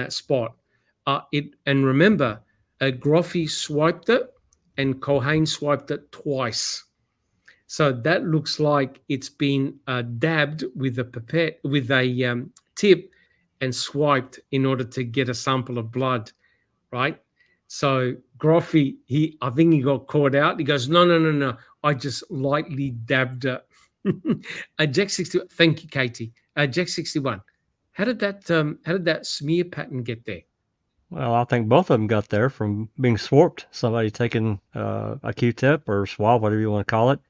spot. And remember, Groffy swiped it, and Culhane swiped it twice. So that looks like it's been dabbed with a pipette, with a tip, and swiped in order to get a sample of blood, right? So Groffy, I think he got caught out. He goes, no, I just lightly dabbed it. Jack 61, thank you, Katie. Jack 61, how did that smear pattern get there? Well, I think both of them got there from being swapped. Somebody taking a Q-tip or swab, whatever you want to call it,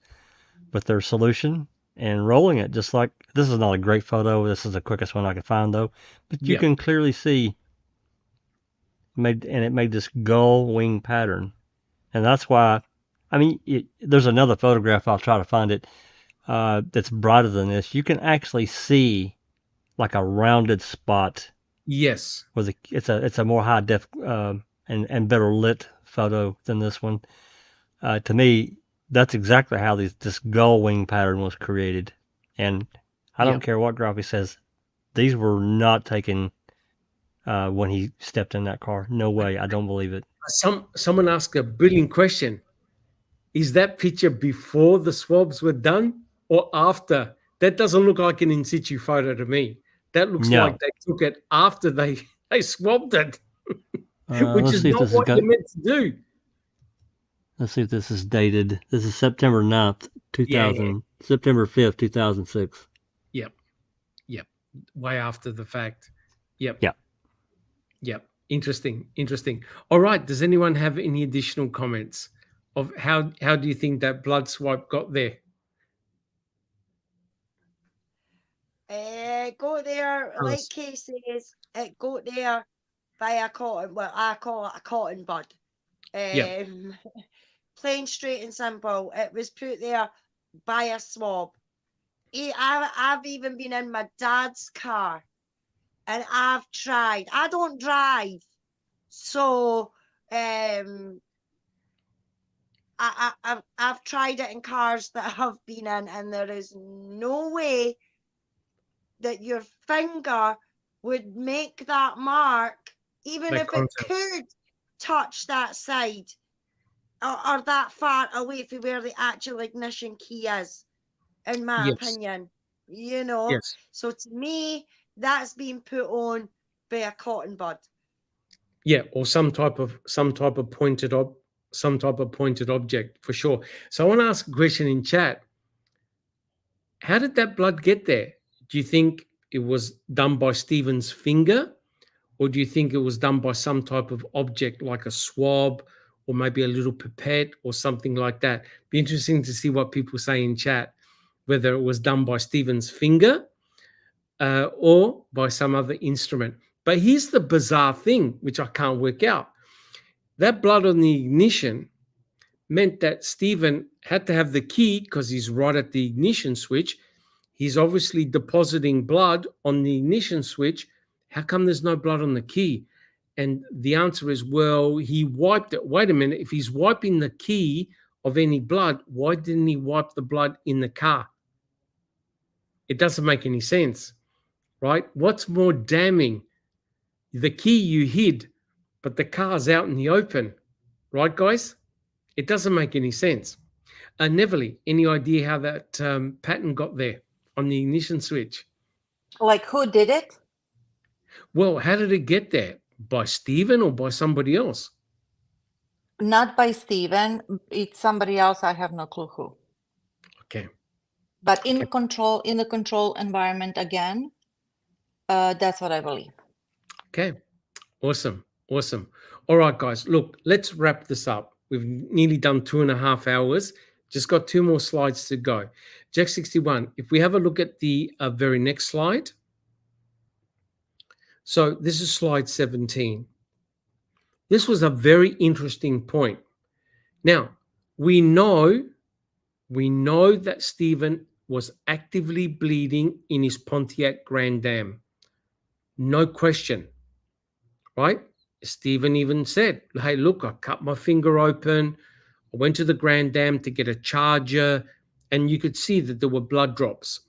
with their solution and rolling it. Just like, this is not a great photo. This is the quickest one I could find, though. But you can clearly see, it made this gull wing pattern. And that's why, I mean, there's another photograph, I'll try to find it, that's brighter than this. You can actually see like a rounded spot. Yes. With it's a more high def and better lit photo than this one. To me, that's exactly how this gull wing pattern was created. And I don't care what Groffy says, these were not taken when he stepped in that car. No way. I don't believe it. Someone asked a brilliant question. Is that picture before the swabs were done or after? That doesn't look like an in situ photo to me. That looks like they took it after they swabbed it, which is not what you're meant to do. Let's see if this is dated. This is September 9th, 2000, September 5th, 2006. Yep. Way after the fact. Yep. Interesting. All right. Does anyone have any additional comments of how do you think that blood swipe got there? Go there, like Kay says, it got there by a cotton, well, I call it a cotton bud. Plain, straight and simple. It was put there by a swab. I've even been in my dad's car and I've tried. I don't drive. So I've tried it in cars that I've been in, and there is no way that your finger would make that mark, even if it could touch that side or that far away from where the actual ignition key is, in my opinion. You know, so to me, that's been put on by a cotton bud. Yeah, or some type of pointed object for sure. So I want to ask a question in chat. How did that blood get there? Do you think it was done by Stephen's finger, or do you think it was done by some type of object like a swab or maybe a little pipette or something like that? Be interesting to see what people say in chat, whether it was done by Stephen's finger or by some other instrument. But here's the bizarre thing, which I can't work out. That blood on the ignition meant that Stephen had to have the key because he's right at the ignition switch. He's obviously depositing blood on the ignition switch. How come there's no blood on the key? And the answer is, well, he wiped it. Wait a minute. If he's wiping the key of any blood, why didn't he wipe the blood in the car? It doesn't make any sense, right? What's more damning? The key you hid, but the car's out in the open, right, guys? It doesn't make any sense. Neverly, any idea how that pattern got there on the ignition switch? Like, who did it? Well, how did it get there? By Stephen or by somebody else? Not by Stephen. It's somebody else. I have no clue who. Okay. But in the control environment again, that's what I believe. Okay. Awesome. All right, guys. Look, let's wrap this up. We've nearly done 2.5 hours. Just got 2 more slides to go. Jack 61, if we have a look at the very next slide. So this is slide 17. This was a very interesting point. Now, we know that Stephen was actively bleeding in his Pontiac Grand Am. No question, right? Stephen even said, hey, look, I cut my finger open. I went to the Grand Dam to get a charger, and you could see that there were blood drops.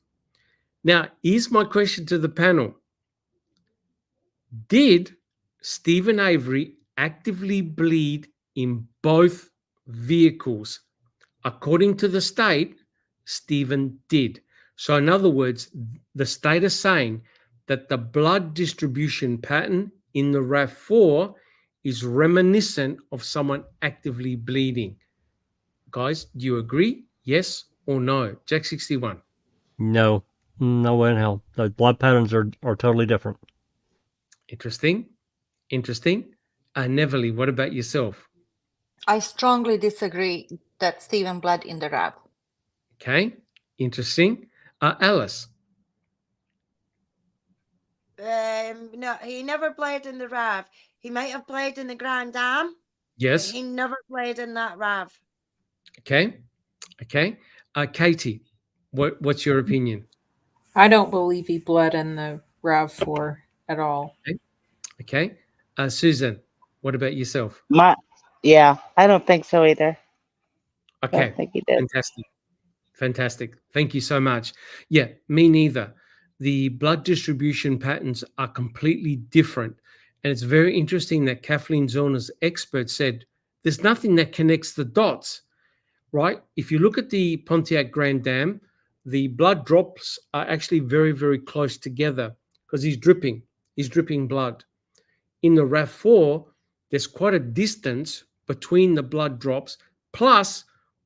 Now, here's my question to the panel. Did Stephen Avery actively bleed in both vehicles? According to the state, Stephen did. So in other words, the state is saying that the blood distribution pattern in the RAV4 is reminiscent of someone actively bleeding. Guys, do you agree? Yes or no? Jack 61. No, no way in hell. The blood patterns are totally different. Interesting. Neverly, what about yourself? I strongly disagree that Stephen bled in the RAV. Okay, interesting. Alice? No, he never played in the RAV. He might have played in the Grand Dam. Yes. He never played in that RAV. Okay. Katie, what's your opinion? I don't believe he bled in the RAV4 at all. Okay. Susan, what about yourself? Yeah, I don't think so either. Okay. I don't think he did. Fantastic. Thank you so much. Yeah, me neither. The blood distribution patterns are completely different. And it's very interesting that Kathleen Zorner's expert said there's nothing that connects the dots, right? If you look at the Pontiac Grand Dam, the blood drops are actually very, very close together because he's dripping blood. In the RAV4, there's quite a distance between the blood drops, plus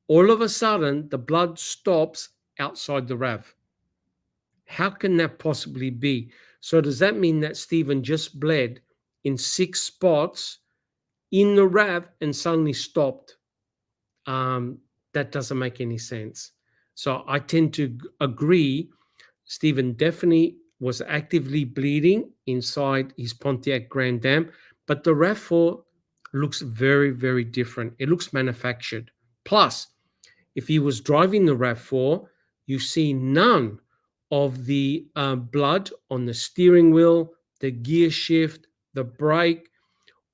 all of a sudden the blood stops outside the RAV. How can that possibly be? So does that mean that Stephen just bled in 6 spots in the RAV and suddenly stopped? That doesn't make any sense. So I tend to agree Stephen definitely was actively bleeding inside his Pontiac Grand Dam, but the RAV4 looks very, very different. It looks manufactured. Plus, if he was driving the RAV4, you see none of the blood on the steering wheel, the gear shift, the brake,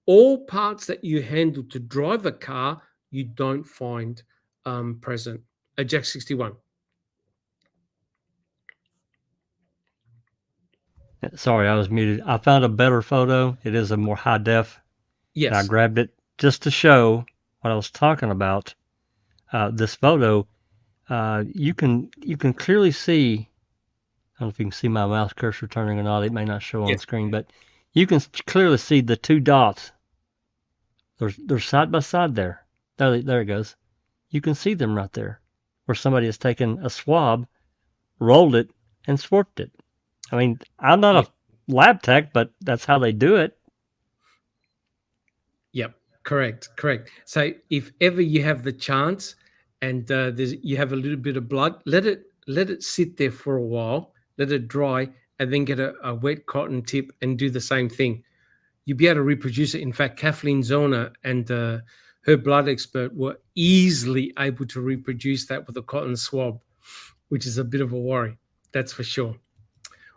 all parts that you handle to drive a car, you don't find present. Jack 61. Sorry, I was muted. I found a better photo. It is a more high def. Yes. And I grabbed it just to show what I was talking about. This photo, you can clearly see. I don't know if you can see my mouse cursor turning or not. It may not show on screen, but you can clearly see the 2 dots. They're side by side there. There it goes. You can see them right there, where somebody has taken a swab, rolled it, and swarped it. I mean, I'm not a lab tech, but that's how they do it. Yep, correct. So if ever you have the chance and you have a little bit of blood, let it sit there for a while, let it dry, and then get a wet cotton tip and do the same thing. You'll be able to reproduce it. In fact, Kathleen Zorner and her blood expert were easily able to reproduce that with a cotton swab, which is a bit of a worry. That's for sure.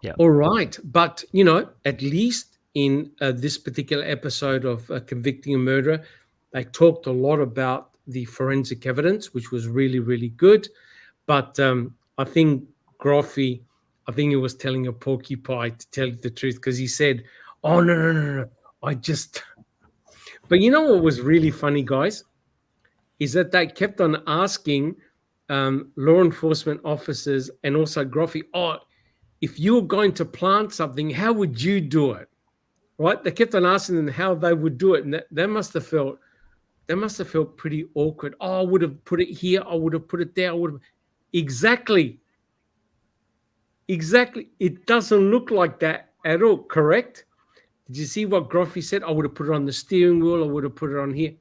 Yeah. All right. But, at least in this particular episode of Convicting a Murderer, they talked a lot about the forensic evidence, which was really, really good. But I think Groffy, he was telling a porcupine to tell you the truth, because he said, oh, no. But you know what was really funny, guys, is that they kept on asking law enforcement officers and also Groffy, if you were going to plant something, how would you do it? Right? They kept on asking them how they would do it, and they must have felt pretty awkward. I would have put it here. I would have put it there. Exactly. It doesn't look like that at all. Correct? Did you see what Groffy said? I would have put it on the steering wheel. I would have put it on here.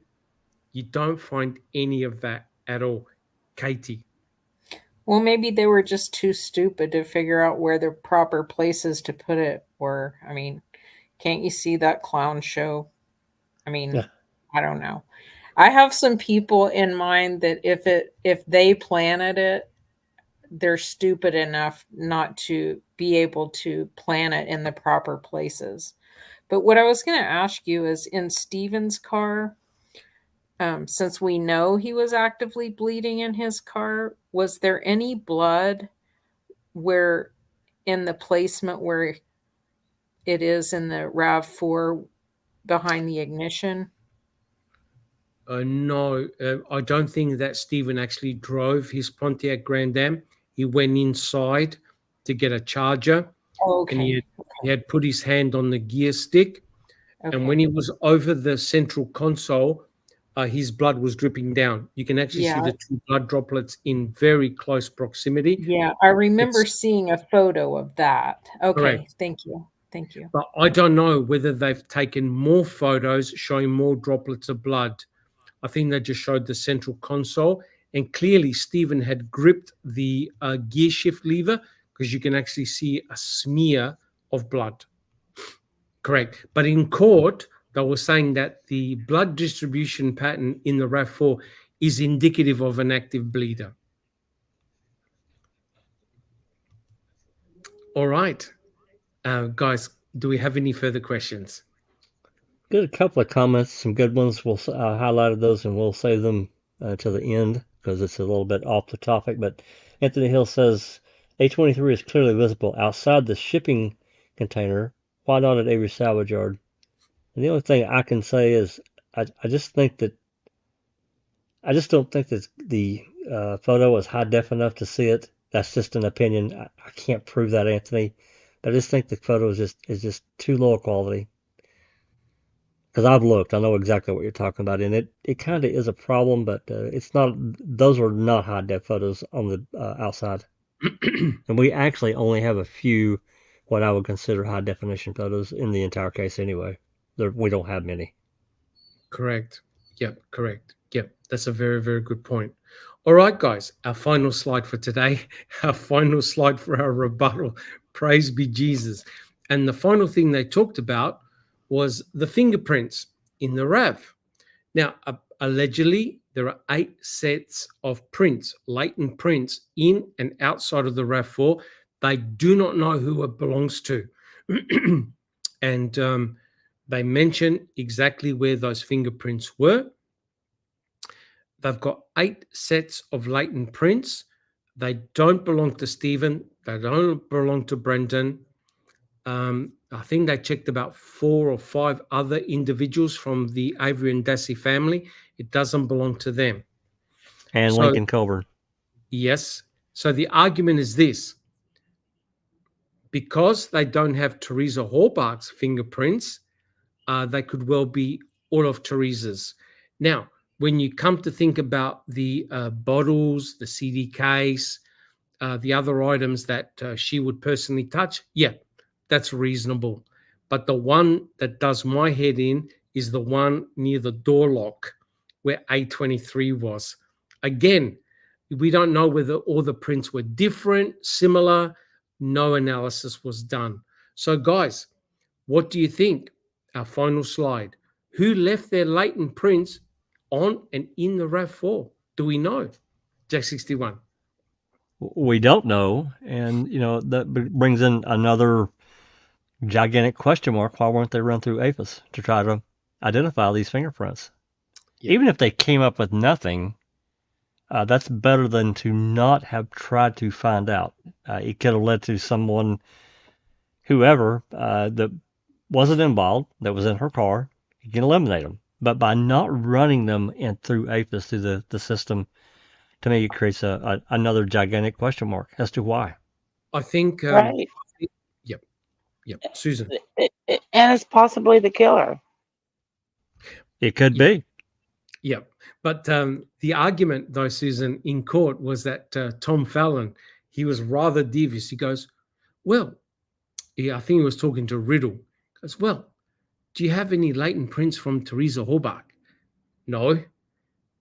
You don't find any of that at all. Katie. Well, maybe they were just too stupid to figure out where the proper places to put it were. I mean, can't you see that clown show? I mean, yeah. I don't know. I have some people in mind that if they planted it, they're stupid enough not to be able to plant it in the proper places. But what I was going to ask you is, in Stephen's car, since we know he was actively bleeding in his car, was there any blood where in the placement where it is in the RAV4 behind the ignition? No, I don't think that Stephen actually drove his Pontiac Grand Am. He went inside to get a charger, and he had put his hand on the gear stick. And when he was over the central console, his blood was dripping down. You can actually see the two blood droplets in very close proximity. Yeah, I remember seeing a photo of that. Okay, correct. Thank you. Thank you. But I don't know whether they've taken more photos showing more droplets of blood. I think they just showed the central console, and clearly Stephen had gripped the gear shift lever, because you can actually see a smear of blood. Correct. But in court, they were saying that the blood distribution pattern in the RAV4 is indicative of an active bleeder. All right. Guys, do we have any further questions? Good, a couple of comments, some good ones. We'll highlighted those, and we'll save them to the end because it's a little bit off the topic. But Anthony Hill says A23 is clearly visible outside the shipping container. Why not at Avery salvage yard? And the only thing I can say is I just don't think that the photo is high def enough to see it. That's just an opinion. I can't prove that, Anthony, but I just think the photo is just too low quality. Because I've looked, I know exactly what you're talking about, and it kind of is a problem, but it's not. Those are not high def photos on the outside, and we actually only have a few what I would consider high definition photos in the entire case. Anyway, we don't have many. Correct. Yep. Correct. Yep. That's a very, very good point. All right, guys. Our final slide for today. Our final slide for our rebuttal. Praise be Jesus. And the final thing they talked about was the fingerprints in the RAV. Now, allegedly, there are 8 sets of prints, latent prints in and outside of the RAV4. They do not know who it belongs to. And they mention exactly where those fingerprints were. They've got 8 sets of latent prints. They don't belong to Stephen. They don't belong to Brendan. I think they checked about 4 or 5 other individuals from the Avery and Dassey family. It doesn't belong to them. And So, Lincoln Colburn. Yes. So the argument is this. Because they don't have Teresa Hallbach's fingerprints, they could well be all of Teresa's. Now, when you come to think about the bottles, the CD case, the other items that she would personally touch, yeah, that's reasonable. But the one that does my head in is the one near the door lock where A23 was. Again, we don't know whether all the prints were different, similar. No analysis was done. So, guys, what do you think? Our final slide. Who left their latent prints on and in the RAV4? Do we know? Jack 61. We don't know, and that brings in another gigantic question mark. Why weren't they run through APHIS to try to identify these fingerprints? Yeah. Even if they came up with nothing, that's better than to not have tried to find out. It could have led to someone, whoever, that wasn't involved, that was in her car. You can eliminate them. But by not running them through APHIS, through the system, to me, it creates another gigantic question mark as to why. I think... right. Yep, Susan. And it's possibly the killer. It could be. Yep. But the argument, though, Susan, in court was that Tom Fallon, he was rather devious. He goes, well, I think he was talking to Riddle. He goes, well, do you have any latent prints from Teresa Hallbach? No.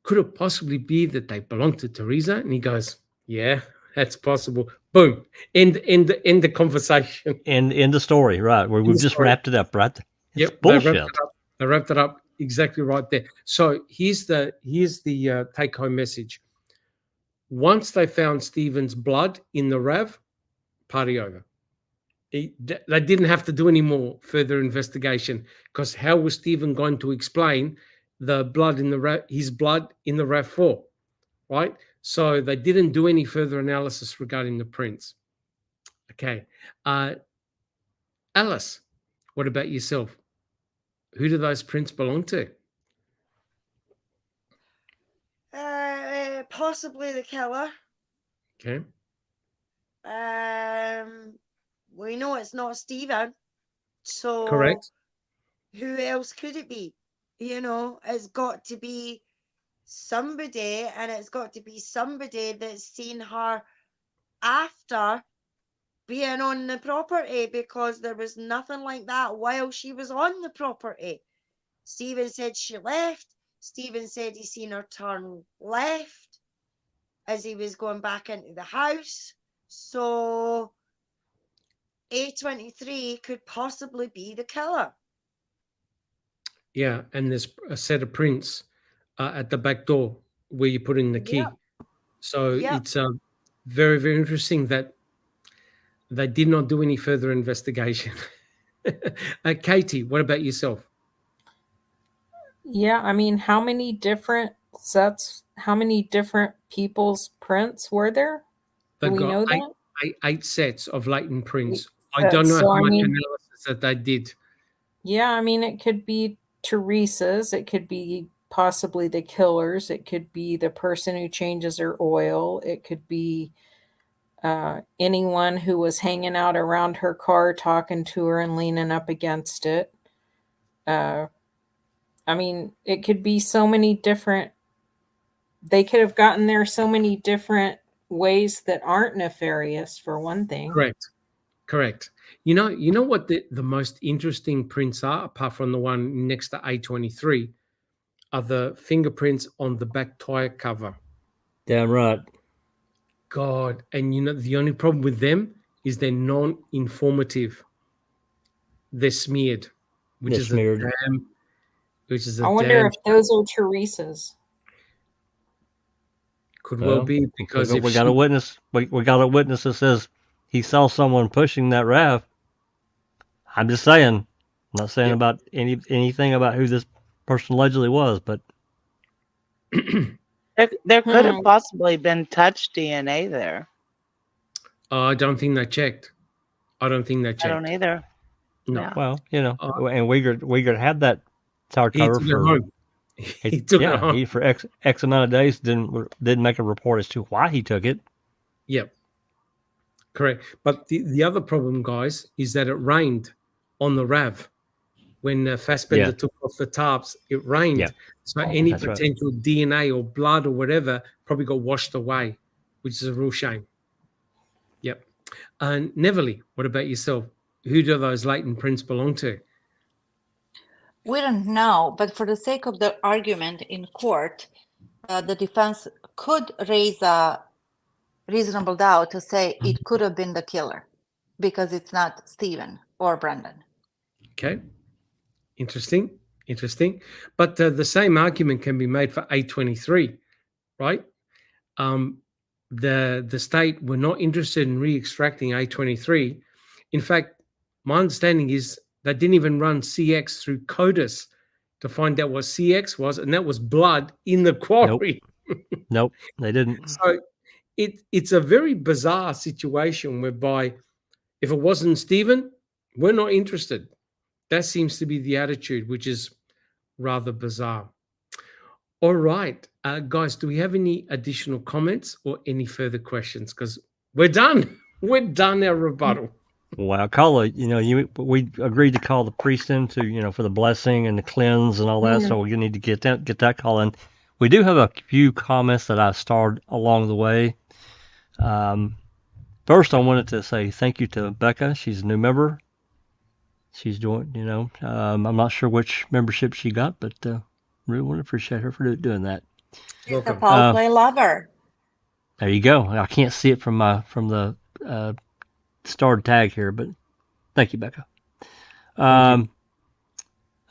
Could it possibly be that they belong to Teresa? And he goes, yeah, that's possible. Boom. End the conversation. End the story, right? Where we've just wrapped it up, right? Yep. Bullshit. They wrapped it up exactly right there. So here's the take-home message. Once they found Stephen's blood in the RAV, party over. They didn't have to do any more further investigation, because how was Stephen going to explain the blood in his blood in the RAV4, right? So they didn't do any further analysis regarding the prints. Okay, Alice, what about yourself? Who do those prints belong to? Possibly the killer. Okay. We know it's not Stephen, so Correct. who else could it be? You know, it's got to be somebody, and it's got to be somebody that's seen her after being on the property, because there was nothing like that while she was on the property. Stephen said she left. Stephen said he seen her turn left as he was going back into the house. So A23 could possibly be the killer. Yeah, and there's a set of prints at the back door where you put in the key. Yep. So Yep. it's very, very interesting that they did not do any further investigation. Katie, what about yourself? Yeah, I mean, how many different people's prints were there? Do They've we know got that? eight sets of latent prints. Eight I don't know sets, so how I much mean- analysis that they did. Yeah, I mean, it could be Teresa's, it could be possibly the killer's, it could be the person who changes her oil, it could be anyone who was hanging out around her car talking to her and leaning up against it. I mean, it could be so many different, they could have gotten there so many different ways that aren't nefarious, for one thing. Correct. You know what the most interesting prints are, apart from the one next to A23, are the fingerprints on the back tire cover. Damn right. God, and you know, the only problem with them is they're non-informative. They're smeared, which They're is smeared. I wonder if those are Teresa's. Could well be, because we got a witness. We got a witness that says he saw someone pushing that RAV. I'm just saying. I'm not saying about anything about who this person allegedly was, but There could have possibly been touch DNA there. I don't think they checked. I don't either. No. Yeah. well, you know, and Uyghur had that tire cover He took it for. home. He took it home. He for X amount of days didn't make a report as to why he took it. Yep. Correct. But the other problem, guys, is that it rained on the RAV. When Fassbender took off the tarps, it rained. Yeah. So any That's right. potential DNA or blood or whatever probably got washed away, which is a real shame. Yep. And Neverly, what about yourself? Who do those latent prints belong to? We don't know, but for the sake of the argument in court, the defense could raise a reasonable doubt to say it could have been the killer because it's not Stephen or Brendan. Okay. Interesting. But the same argument can be made for A23, right? The state were not interested in re-extracting A23. In fact, my understanding is they didn't even run CX through CODIS to find out what CX was, and that was blood in the quarry. Nope, they didn't. So it's a very bizarre situation whereby if it wasn't Stephen, we're not interested. That seems to be the attitude, which is rather bizarre. All right, guys, do we have any additional comments or any further questions? Because we're done. We're done our rebuttal. Wow, call it. We agreed to call the priest in to, for the blessing and the cleanse and all that. So we need to get that call in. We do have a few comments that I starred along the way. First, I wanted to say thank you to Becca. She's a new member. She's doing, I'm not sure which membership she got, but really want to appreciate her for doing that. She's a foul play lover. There you go. I can't see it from the starred tag here, but thank you, Becca.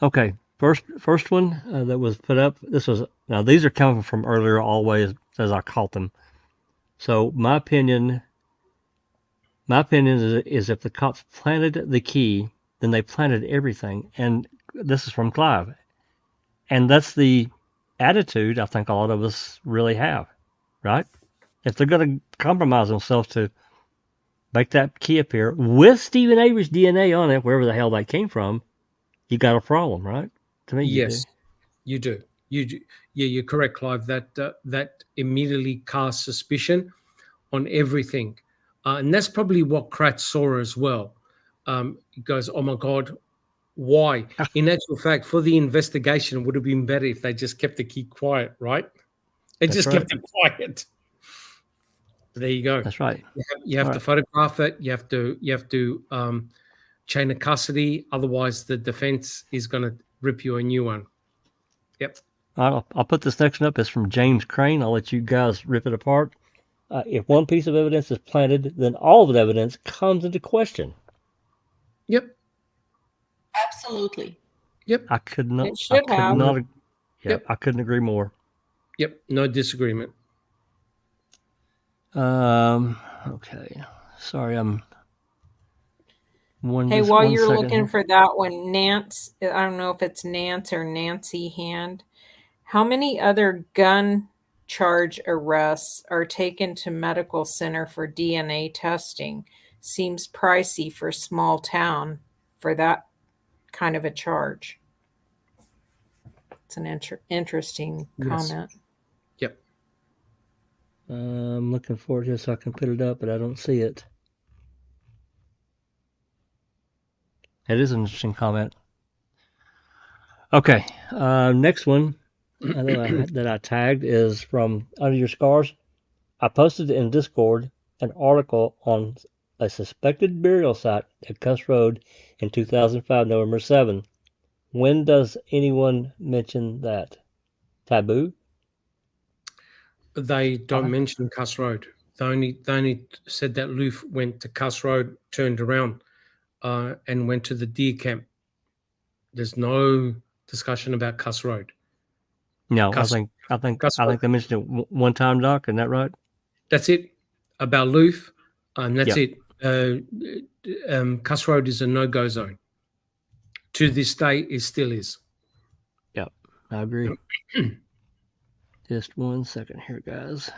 Okay, first one that was put up. These are coming from earlier, always as I caught them. So my opinion My opinion is if the cops planted the key, then they planted everything. And this is from Clive. And that's the attitude I think a lot of us really have, right? If they're going to compromise themselves to make that key appear with Stephen Avery's DNA on it, wherever the hell that came from, you got a problem, right? To me, Yes, you do. You do. Yeah, you're correct, Clive. That immediately casts suspicion on everything, and that's probably what Kratz saw as well. He goes, "Oh my God, why?" In actual fact, for the investigation, it would have been better if they just kept the key quiet, right? They That's just right. kept it quiet. There you go. That's right. You have All to right. photograph it. You have to chain of custody. Otherwise, the defense is going to rip you a new one. Yep. I'll put this next one up. It's from James Crane. I'll let you guys rip it apart. If one piece of evidence is planted, then all of the evidence comes into question. Yep. Absolutely. Yep. I could not. It should have. Yep. I couldn't agree more. Yep. No disagreement. Okay. Sorry, I'm. Hey, while you're looking for that one, Nance, I don't know if it's Nance or Nancy Hand. How many other gun charge arrests are taken to medical center for DNA testing? Seems pricey for small town for that kind of a charge. It's an interesting comment. Yep. I'm looking forward to it so I can put it up, but I don't see it. It is an interesting comment. Okay, next one that I tagged is from Under Your Scars. I posted in Discord an article on a suspected burial site at Cuss Road in 2005, November 7. When does anyone mention that? Taboo? They don't mention Cuss Road. They only said that Loof went to Cuss Road, turned around, and went to the deer camp. There's no discussion about Cuss Road. No, I think they mentioned it one time, Doc. Isn't that right? That's it. About Loof, and that's Yep. it. Cuss Road is a no-go zone. To this day, it still is. Yep, I agree. Just 1 second here, guys.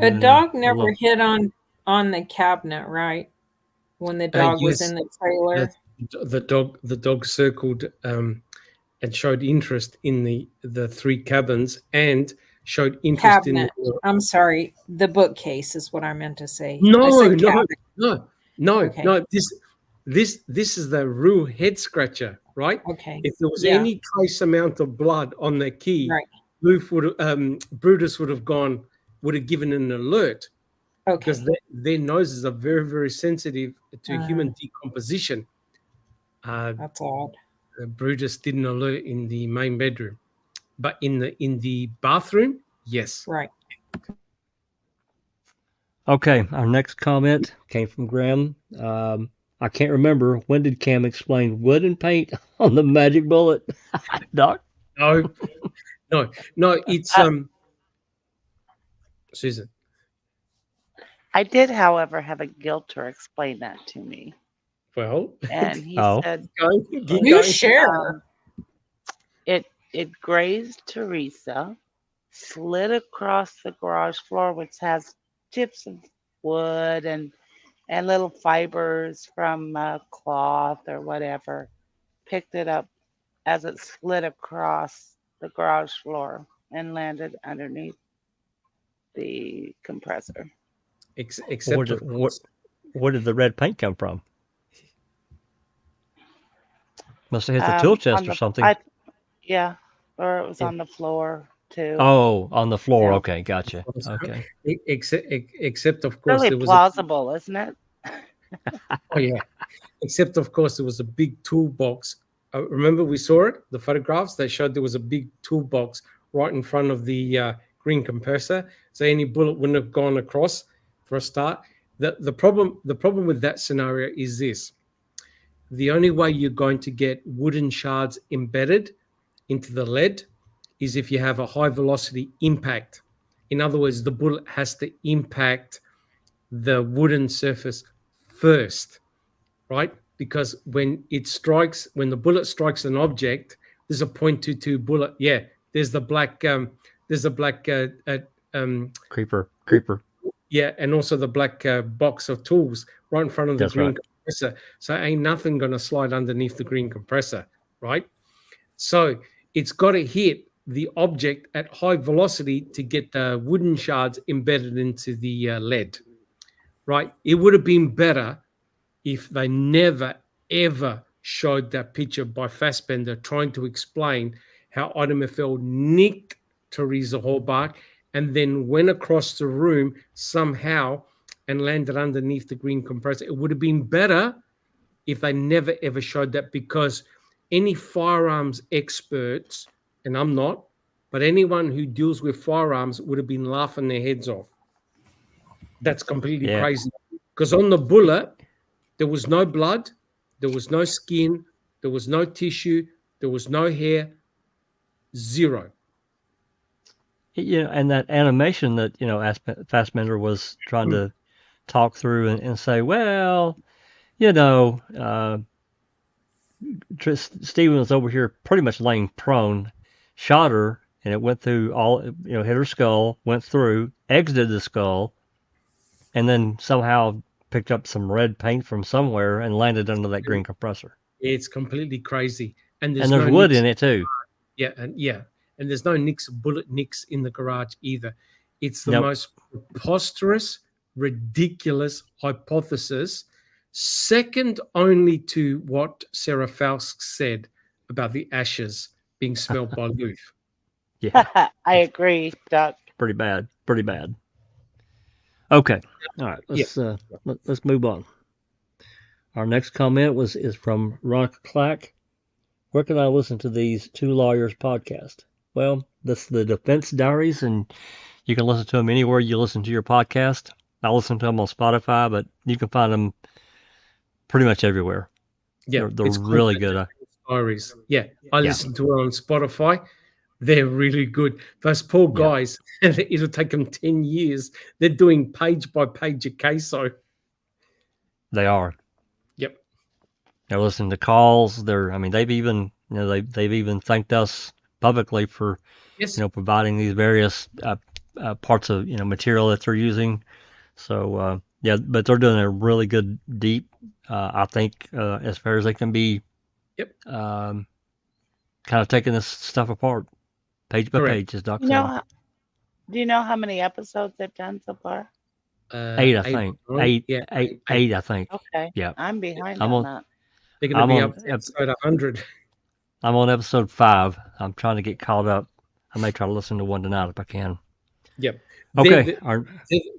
A dog never hit on the cabinet, right? When the dog was in the trailer. The dog circled and showed interest in the three cabins and showed interest cabinet. I'm sorry, the bookcase is what I meant to say. No. Okay. This is the real head scratcher, right? Okay. If there was any trace amount of blood on the key, right, Brutus would have given an alert. Okay. Because their noses are very, very sensitive to human decomposition. That's odd. Brutus didn't alert in the main bedroom, but in the bathroom, yes. Right. Okay, our next comment came from Graham. I can't remember, when did Cam explain wood and paint on the magic bullet? Doc? No, it's Susan. I did, however, have a guilter explain that to me. Well, and he said, "You share." It grazed Teresa, slid across the garage floor, which has chips of wood and little fibers from cloth or whatever. Picked it up as it slid across the garage floor and landed underneath the compressor. Except where did the red paint come from? Must have hit the tool chest or something. Or it was on the floor too. Oh, on the floor. Yeah. Okay, gotcha. Okay. Except of course really there was plausible, isn't it? Oh yeah. Except of course there was a big toolbox. Remember we saw it, the photographs. They showed there was a big toolbox right in front of the green compressor, so any bullet wouldn't have gone across. For a start, the problem with that scenario is this: the only way you're going to get wooden shards embedded into the lead is if you have a high velocity impact. In other words, the bullet has to impact the wooden surface first, right? Because when the bullet strikes an object, there's a .22 bullet. Yeah, there's the black, Creeper. yeah, and also the black box of tools right in front of the That's green right. compressor. So ain't nothing going to slide underneath the green compressor, right? So it's got to hit the object at high velocity to get the wooden shards embedded into the lead, right? It would have been better if they never, ever showed that picture by Fassbender trying to explain how Odomefeld nicked Teresa Horbach and then went across the room somehow and landed underneath the green compressor. It would have been better if they never, ever showed that, because any firearms experts, and I'm not, but anyone who deals with firearms would have been laughing their heads off. That's completely crazy. Because on the bullet, there was no blood, there was no skin, there was no tissue, there was no hair, zero. And that animation that, Fassbender was trying to talk through and say, well, Stephen was over here pretty much laying prone, shot her, and it went through hit her skull, went through, exited the skull, and then somehow picked up some red paint from somewhere and landed under that green compressor. It's completely crazy. And there's no wood in it too. Yeah, and there's no bullet nicks in the garage either. It's the most preposterous, ridiculous hypothesis, second only to what Sarah Faust said about the ashes being smelled by Luth. Yeah, I agree, Doc. Pretty bad. Okay, all right. Let's move on. Our next comment is from Ron Clack. Where can I listen to these two lawyers podcast? Well, that's the Defense Diaries, and you can listen to them anywhere you listen to your podcast. I listen to them on Spotify, but you can find them pretty much everywhere. Yeah, they're really good. Diaries. Yeah, I listen to it on Spotify. They're really good. Those poor guys, it'll take them 10 years. They're doing page by page a queso. They are. Yep. They're listening to calls. They've even, they've even thanked us publicly for, providing these various parts of, material that they're using. So, but they're doing a really good deep, I think, as far as they can be. Yep. Kind of taking this stuff apart, page by page, as Doc said. Do you know how many episodes they've done so far? 8, I think. Eight, I think. Okay. Yeah. I'm behind on that. They're going to be up to episode 100. I'm on episode 5. I'm trying to get caught up. I may try to listen to one tonight if I can. Yep. Okay.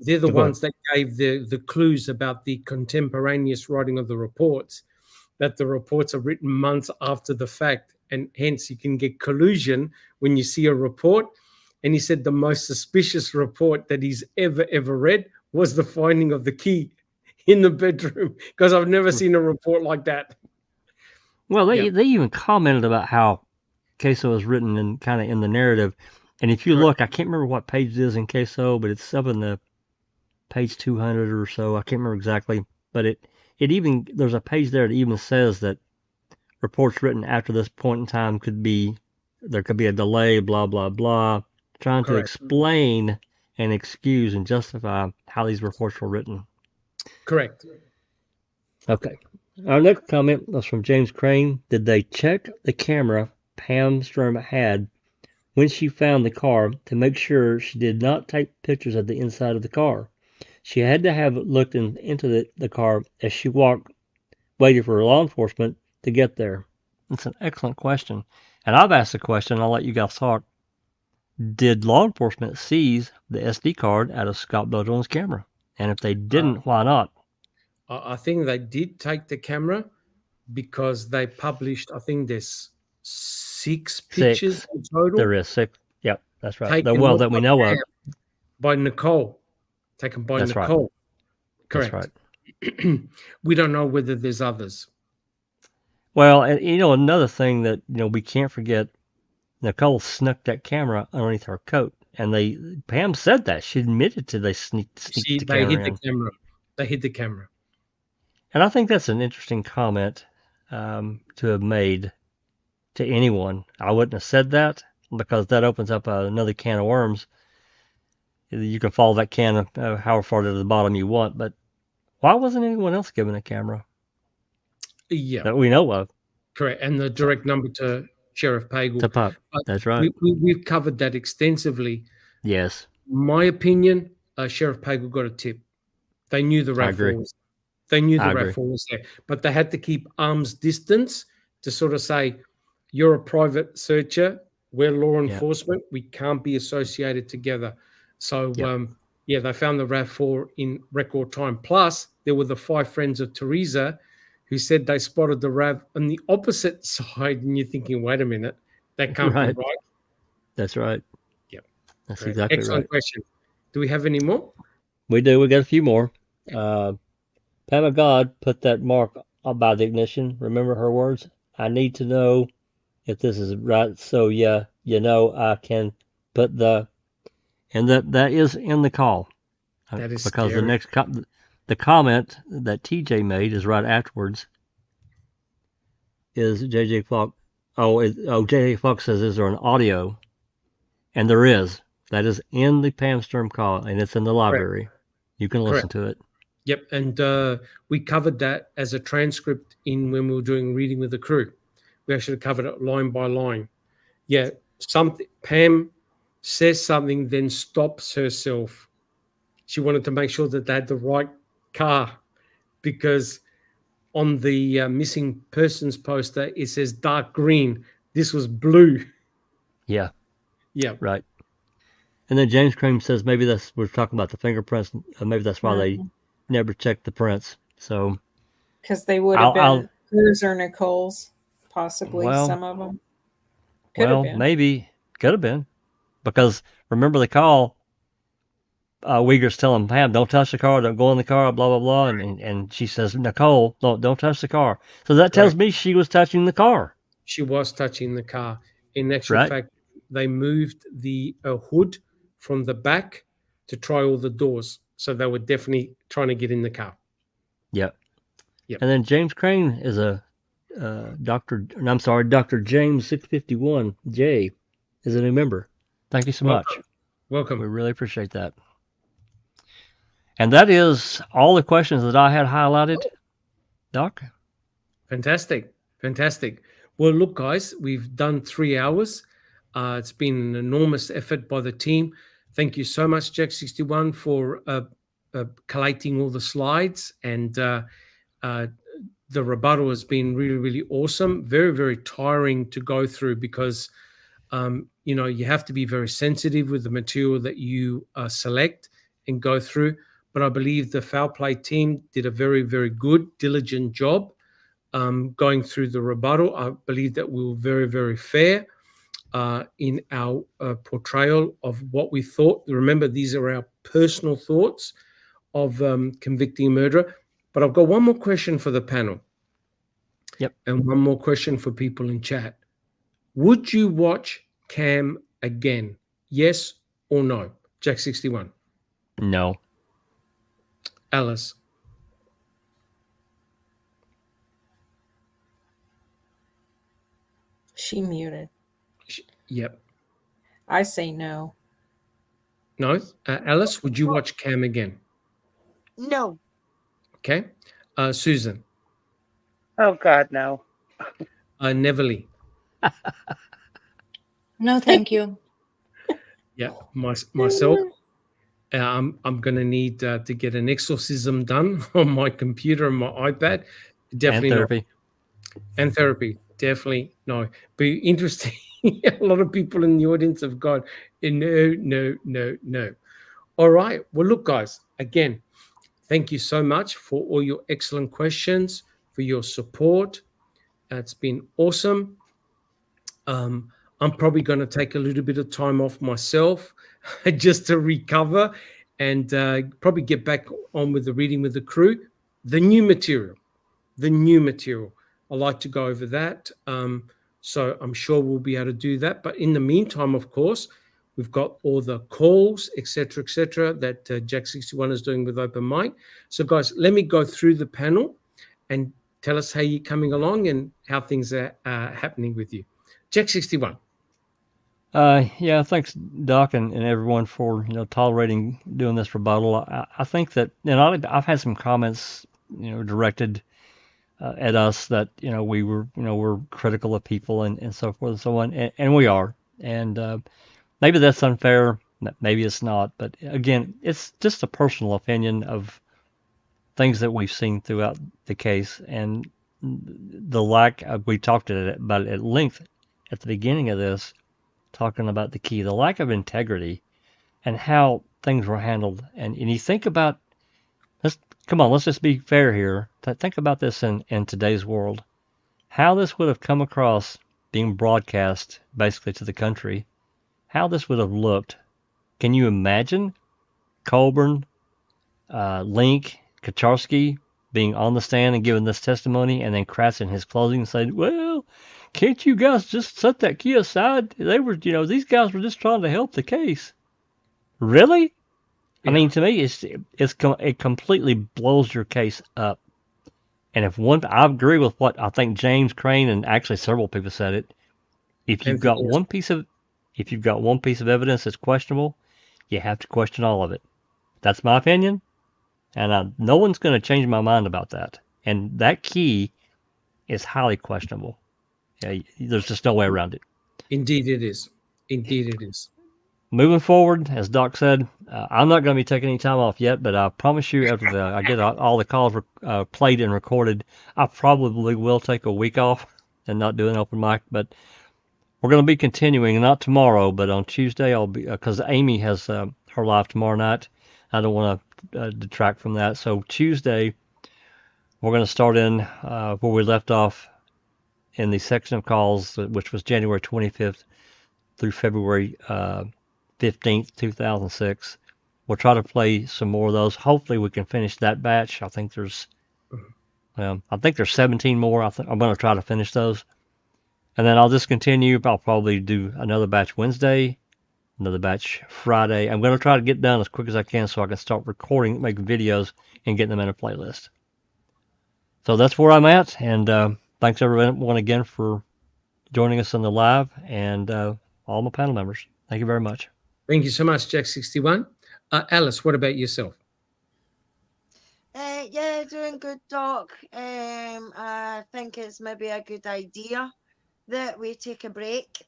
They're the ones that gave the clues about the contemporaneous writing of the reports, that the reports are written months after the fact, and hence you can get collusion when you see a report. And he said the most suspicious report that he's ever read was the finding of the key in the bedroom, because I've never seen a report like that. Well, they even commented about how Queso is written and kind of in the narrative. And if you look, I can't remember what page it is in Queso, but it's up in the page 200 or so. I can't remember exactly, but it even, there's a page there that even says that reports written after this point in time there could be a delay, blah, blah, blah, trying to explain and excuse and justify how these reports were written. Correct. Okay. Our next comment was from James Crane. Did they check the camera Pam Sturm had when she found the car to make sure she did not take pictures of the inside of the car? She had to have looked into the car as she walked, waiting for law enforcement to get there. That's an excellent question. And I've asked the question, I'll let you guys talk. Did law enforcement seize the SD card out of Scott Bowdoin's camera? And if they didn't, why not? I think they did take the camera because they published, I think there's 6 pictures in total. There is 6. Yep, that's right. That we know of. By Nicole. Taken by Nicole. Right. Correct. That's right. We don't know whether there's others. Well, and another thing that we can't forget, Nicole snuck that camera underneath her coat And Pam said that. She admitted to they sneaked the They camera hid the in. camera. They hid the camera. And I think that's an interesting comment to have made to anyone. I wouldn't have said that because that opens up another can of worms. You can follow that can however far to the bottom you want, but why wasn't anyone else given a camera Yeah, that we know of? correct. And the direct number to Sheriff Pagel. To Pop. But That's right. We've covered that extensively. Yes. My opinion, Sheriff Pagel got a tip. They knew the RAV4 was there. They knew the RAV4 was there, but they had to keep arm's distance to sort of say, you're a private searcher, we're law enforcement, we can't be associated together. So, they found the RAV4 in record time. Plus, there were the 5 friends of Teresa who said they spotted the RAV on the opposite side, and you're thinking, wait a minute, that can't be right. That's right. Yep. That's exactly Excellent right. question. Do we have any more? We do. We got a few more. Pam of God put that mark by the ignition. Remember her words? I need to know if this is right. So I can put the, and that is in the call. That is because scary. the next the comment that TJ made is right afterwards. Is JJ Fox? JJ Fox says, is there an audio? And there is. That is in the Pam Sturm call, and it's in the library. Correct. You can listen to it. Yep, and we covered that as a transcript when we were doing reading with the crew. We actually covered it line by line. Yeah, Pam says something, then stops herself. She wanted to make sure that they had the right car, because on the missing persons poster, it says dark green. This was blue. Yeah. Yeah. Right. And then James Cream says maybe we're talking about the fingerprints. Maybe that's why they never checked the prints. So because they would have been hers or Nicole's, possibly some of them. Could have been. Maybe could have been, because remember the call. Uyghur's telling Pam, "Don't touch the car. Don't go in the car." Blah blah blah, and she says, "Nicole, don't touch the car." So that tells me she was touching the car. She was touching the car. In actual fact, they moved the hood from the back to try all the doors. So they were definitely trying to get in the car. Yep. And then James Crane is Dr. James 651J is a new member. Thank you so much. Welcome. We really appreciate that. And that is all the questions that I had highlighted, Doc. Fantastic. Well, look, guys, we've done 3 hours. It's been an enormous effort by the team. Thank you so much, Jack61, for collating all the slides. And the rebuttal has been really, really awesome. Very, very tiring to go through because, you have to be very sensitive with the material that you select and go through. But I believe the Foul Play team did a very, very good, diligent job going through the rebuttal. I believe that we were very, very fair in our portrayal of what we thought. Remember, these are our personal thoughts of convicting a murderer. But I've got one more question for the panel. Yep. And one more question for people in chat. Would you watch Cam again? Yes or no? Jack61. No. Alice. She muted. Yep. I say no. No. Alice, would you watch Cam again? No. Okay. Susan. Oh, God, no. Neverly. No, thank you. Yeah. Myself. I'm going to need to get an exorcism done on my computer and my iPad. Definitely and therapy. No. And therapy. Definitely no. Be interesting. A lot of people in the audience have gone, no. All right. Well, look, guys, again, thank you so much for all your excellent questions, for your support. It's been awesome. I'm probably going to take a little bit of time off myself just to recover and probably get back on with the reading with the crew. The new material. I like to go over that. So I'm sure we'll be able to do that. But in the meantime, of course, We've got all the calls, etc., that Jack 61 is doing with Open Mic. So, guys, let me go through the panel and tell us how you're coming along and how things are happening with you. Jack 61. Yeah, thanks, Doc, and everyone for tolerating doing this rebuttal. I think that I've had some comments directed at us that we were we're critical of people and so forth and so on, and we are, and maybe that's unfair, maybe it's not, but again, it's just a personal opinion of things that we've seen throughout the case, and the lack of, we talked about it at length at the beginning of this, talking about the key, the lack of integrity and how things were handled. And you think about, let's just be fair here. Think about this in today's world, how this would have come across being broadcast basically to the country, how this would have looked. Can you imagine Colburn, Link, Kacharsky being on the stand and giving this testimony, and then Kratz in his closing said, well, can't you guys just set that key aside? They were, these guys were just trying to help the case. Really? Yeah. I mean, to me, it completely blows your case up. And I agree with what I think James Crane and actually several people said it. If you've got one piece of evidence that's questionable, you have to question all of it. That's my opinion, and no one's going to change my mind about that. And that key is highly questionable. Yeah, there's just no way around it. Indeed it is. Indeed it is. Moving forward, as Doc said, I'm not going to be taking any time off yet, but I promise you after I get all the calls played and recorded, I probably will take a week off and not do an open mic. But we're going to be continuing, not tomorrow, but on Tuesday I'll be, because Amy has her live tomorrow night. I don't want to detract from that. So Tuesday, we're going to start in where we left off in the section of calls, which was January 25th through February 15th, 2006. We'll try to play some more of those. Hopefully we can finish that batch. I think there's 17 more. I'm going to try to finish those. And then I'll just continue. I'll probably do another batch Wednesday, another batch Friday. I'm going to try to get done as quick as I can so I can start recording, making videos, and getting them in a playlist. So that's where I'm at. And thanks everyone again for joining us on the live, and all my panel members. Thank you very much. Thank you so much, Jack 61. Alice, what about yourself? Yeah, doing good, Doc. I think it's maybe a good idea that we take a break.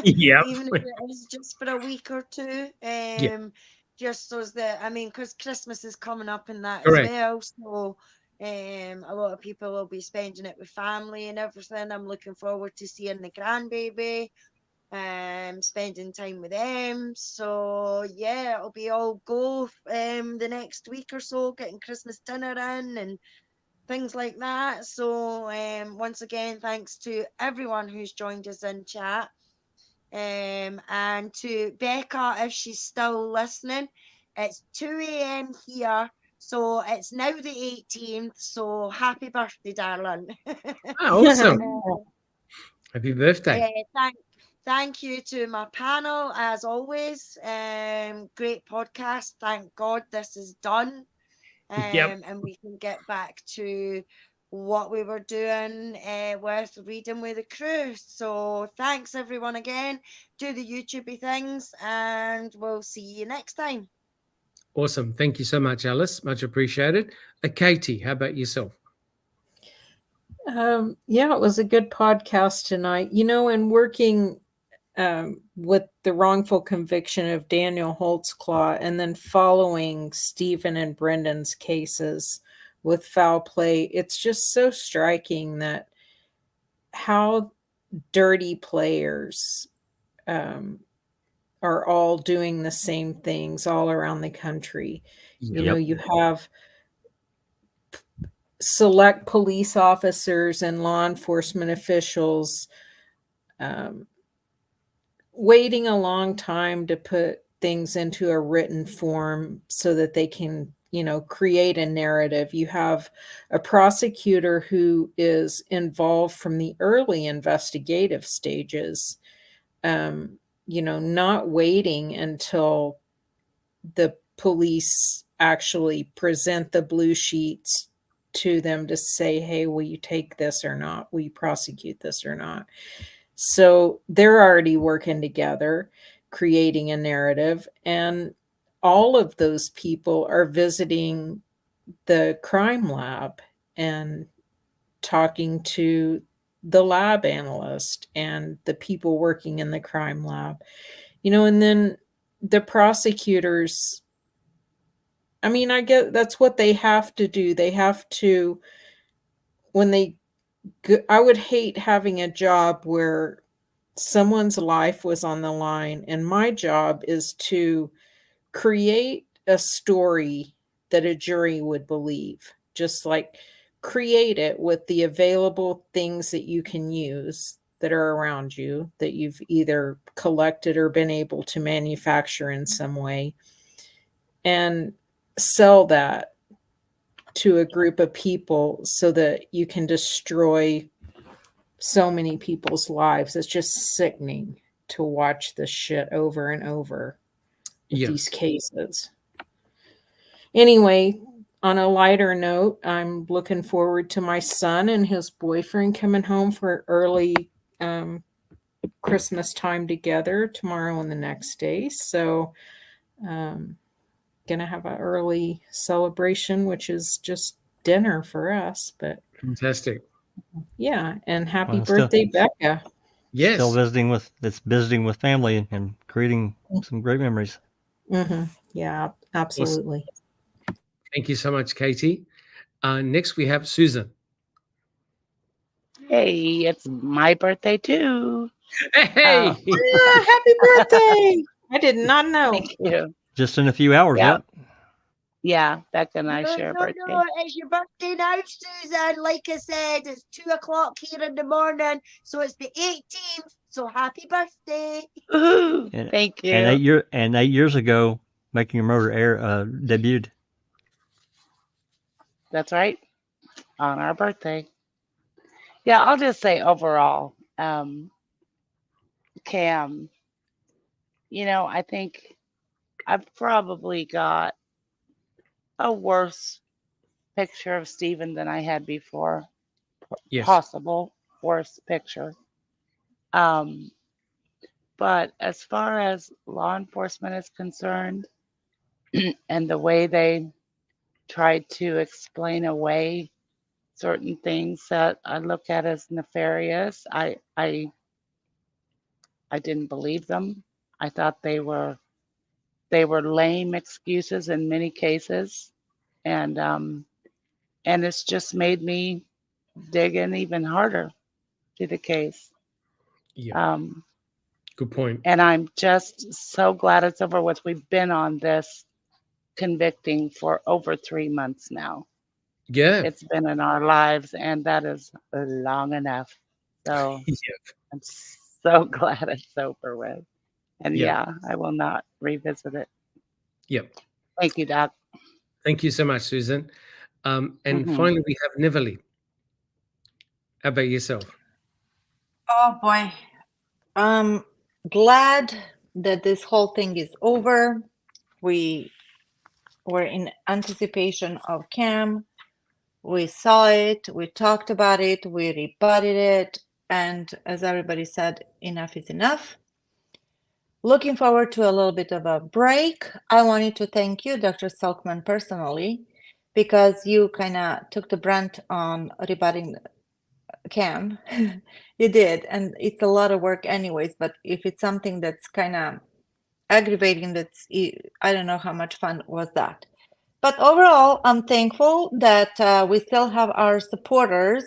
Yeah. Even if it is just for a week or two. Just so that, because Christmas is coming up and that Correct. As well. So a lot of people will be spending it with family and everything. I'm looking forward to seeing the grandbaby. Spending time with them. So yeah, it'll be all go the next week or so, getting Christmas dinner in and things like that. So once again, thanks to everyone who's joined us in chat, and to Becca, if she's still listening. It's 2 a.m. here, so it's now the 18th, so happy birthday, darling. Oh, awesome. Happy birthday. Thank you to my panel, as always. Great podcast. Thank God this is done. And we can get back to what we were doing with Reading with the Crew. So thanks, everyone, again. Do the YouTubey things, and we'll see you next time. Awesome. Thank you so much, Alice. Much appreciated. Katie, how about yourself? Yeah, it was a good podcast tonight. In working with the wrongful conviction of Daniel Holtzclaw, and then following Stephen and Brendan's cases with foul play, it's just so striking that how dirty players are all doing the same things all around the country. Yep. You have select police officers and law enforcement officials waiting a long time to put things into a written form so that they can, create a narrative. You have a prosecutor who is involved from the early investigative stages. not waiting until the police actually present the blue sheets to them to say, hey, will you take this or not? Will you prosecute this or not? So they're already working together, creating a narrative. And all of those people are visiting the crime lab and talking to the lab analyst and the people working in the crime lab, and then the prosecutors, I get that's what they have to do. They have to, I would hate having a job where someone's life was on the line, and my job is to create a story that a jury would believe. Just like create it with the available things that you can use that are around you, that you've either collected or been able to manufacture in some way, and sell that to a group of people so that you can destroy so many people's lives. It's just sickening to watch this shit over and over with these cases. Anyway, on a lighter note, I'm looking forward to my son and his boyfriend coming home for early Christmas time together tomorrow and the next day. So gonna have an early celebration, which is just dinner for us. But fantastic. Yeah, and happy birthday, Becca. Yes. Still visiting with family and creating some great memories. Mm-hmm. Yeah, absolutely. Awesome. Thank you so much, Katie. Next, we have Susan. Hey, it's my birthday too. Hey! Happy birthday! I did not know. Thank you. Just in a few hours, yep. Yeah, Becca and I share a birthday. No, it's your birthday now, Susan. Like I said, it's 2:00 here in the morning, so it's the 18th. So happy birthday! Thank you. And 8 years ago, Making a Murder debuted. That's right, on our birthday. Yeah, I'll just say overall, Cam, I think I've probably got a worse picture of Stephen than I had before. Yes. Possible worse picture. But as far as law enforcement is concerned, and the way they tried to explain away certain things that I look at as nefarious, I didn't believe them. I thought they were lame excuses in many cases, and it's just made me dig in even harder to the case. Yeah. Good point. And I'm just so glad it's over with. We've been on this Convicting for over 3 months now. Yeah. It's been in our lives, and that is long enough. So I'm so glad it's over with. And I will not revisit it. Yep. Thank you, Doc. Thank you so much, Susan. And finally, we have Niverly. How about yourself? Oh boy. I'm glad that this whole thing is over. We were in anticipation of Cam. We saw it, we talked about it, we rebutted it, and as everybody said, enough is enough. Looking forward to a little bit of a break. I wanted to thank you, Dr. Silkman, personally, because you kind of took the brunt on rebutting Cam. You did, and it's a lot of work anyways, but if it's something that's kind of aggravating, I don't know how much fun was that. But overall, I'm thankful that we still have our supporters,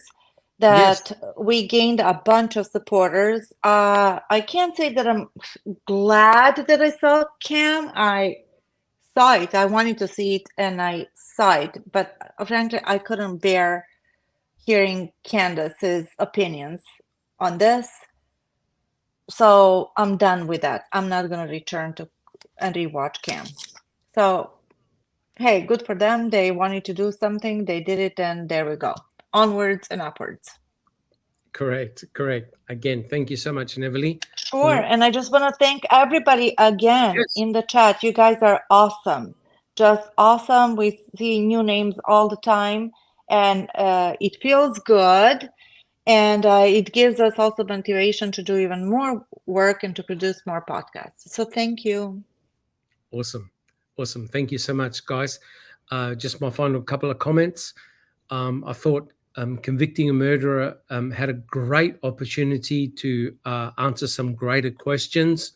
that we gained a bunch of supporters. I can't say that I'm glad that I saw Cam. I saw it. I wanted to see it, and I saw it. But frankly, I couldn't bear hearing Candace's opinions on this. So I'm done with that. I'm not going to return to and rewatch Cam. So hey, good for them. They wanted to do something. They did it, and there we go. Onwards and upwards. Correct. Again, thank you so much, Neverly. Sure. And I just want to thank everybody again in the chat. You guys are awesome. Just awesome. We see new names all the time, and it feels good. And it gives us also motivation to do even more work and to produce more podcasts. So thank you. Awesome. Thank you so much, guys. Just my final couple of comments. I thought Convicting a Murderer had a great opportunity to answer some greater questions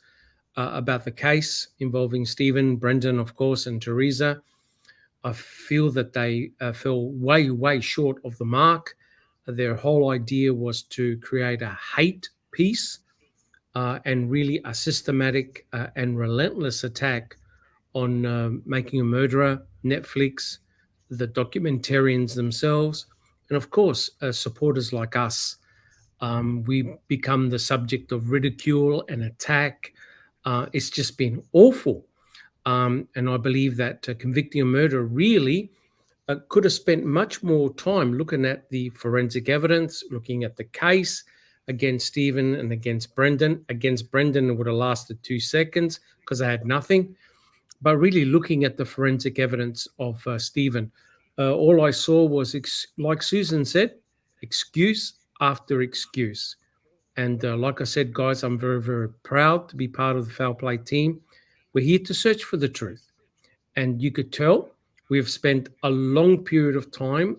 about the case involving Stephen, Brendan, of course, and Teresa. I feel that they fell way short of the mark. Their whole idea was to create a hate piece and really a systematic and relentless attack on Making a Murderer, Netflix, the documentarians themselves, and of course, supporters like us. We become the subject of ridicule and attack. It's just been awful. And I believe that Convicting a Murderer really could have spent much more time looking at the forensic evidence, looking at the case against Stephen and against Brendan. Against Brendan, it would have lasted 2 seconds because I had nothing. But really looking at the forensic evidence of Stephen, all I saw was, like Susan said, excuse after excuse. And like I said, guys, I'm very proud to be part of the Foul Play team. We're here to search for the truth. And you could tell we've spent a long period of time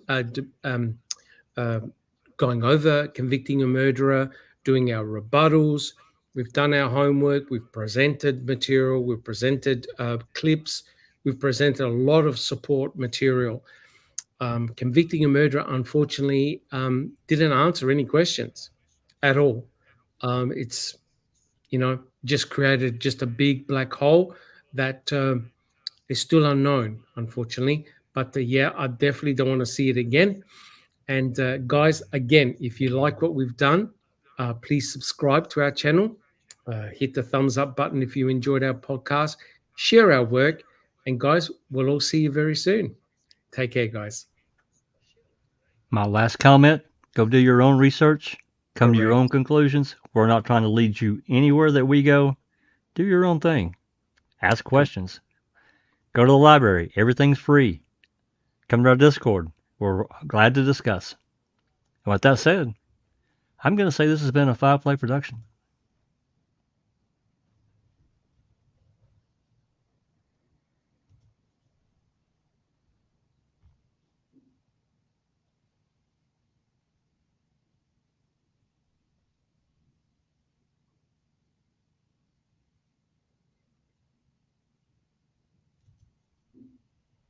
going over Convicting a Murderer, doing our rebuttals. We've done our homework. We've presented material. We've presented clips. We've presented a lot of support material. Convicting a Murderer, unfortunately, didn't answer any questions at all. It's, just created just a big black hole that is still unknown, unfortunately. But yeah, I definitely don't want to see it again. And guys, again, if you like what we've done, please subscribe to our channel. Hit the thumbs up button if you enjoyed our podcast. Share our work. And guys, we'll all see you very soon. Take care, guys. My last comment, go do your own research. Come to your Correct. own conclusions. We're not trying to lead you anywhere that we go. Do your own thing. Ask questions. Go to the library. Everything's free. Come to our Discord. We're glad to discuss. And with that said, I'm going to say this has been a Foul Play production.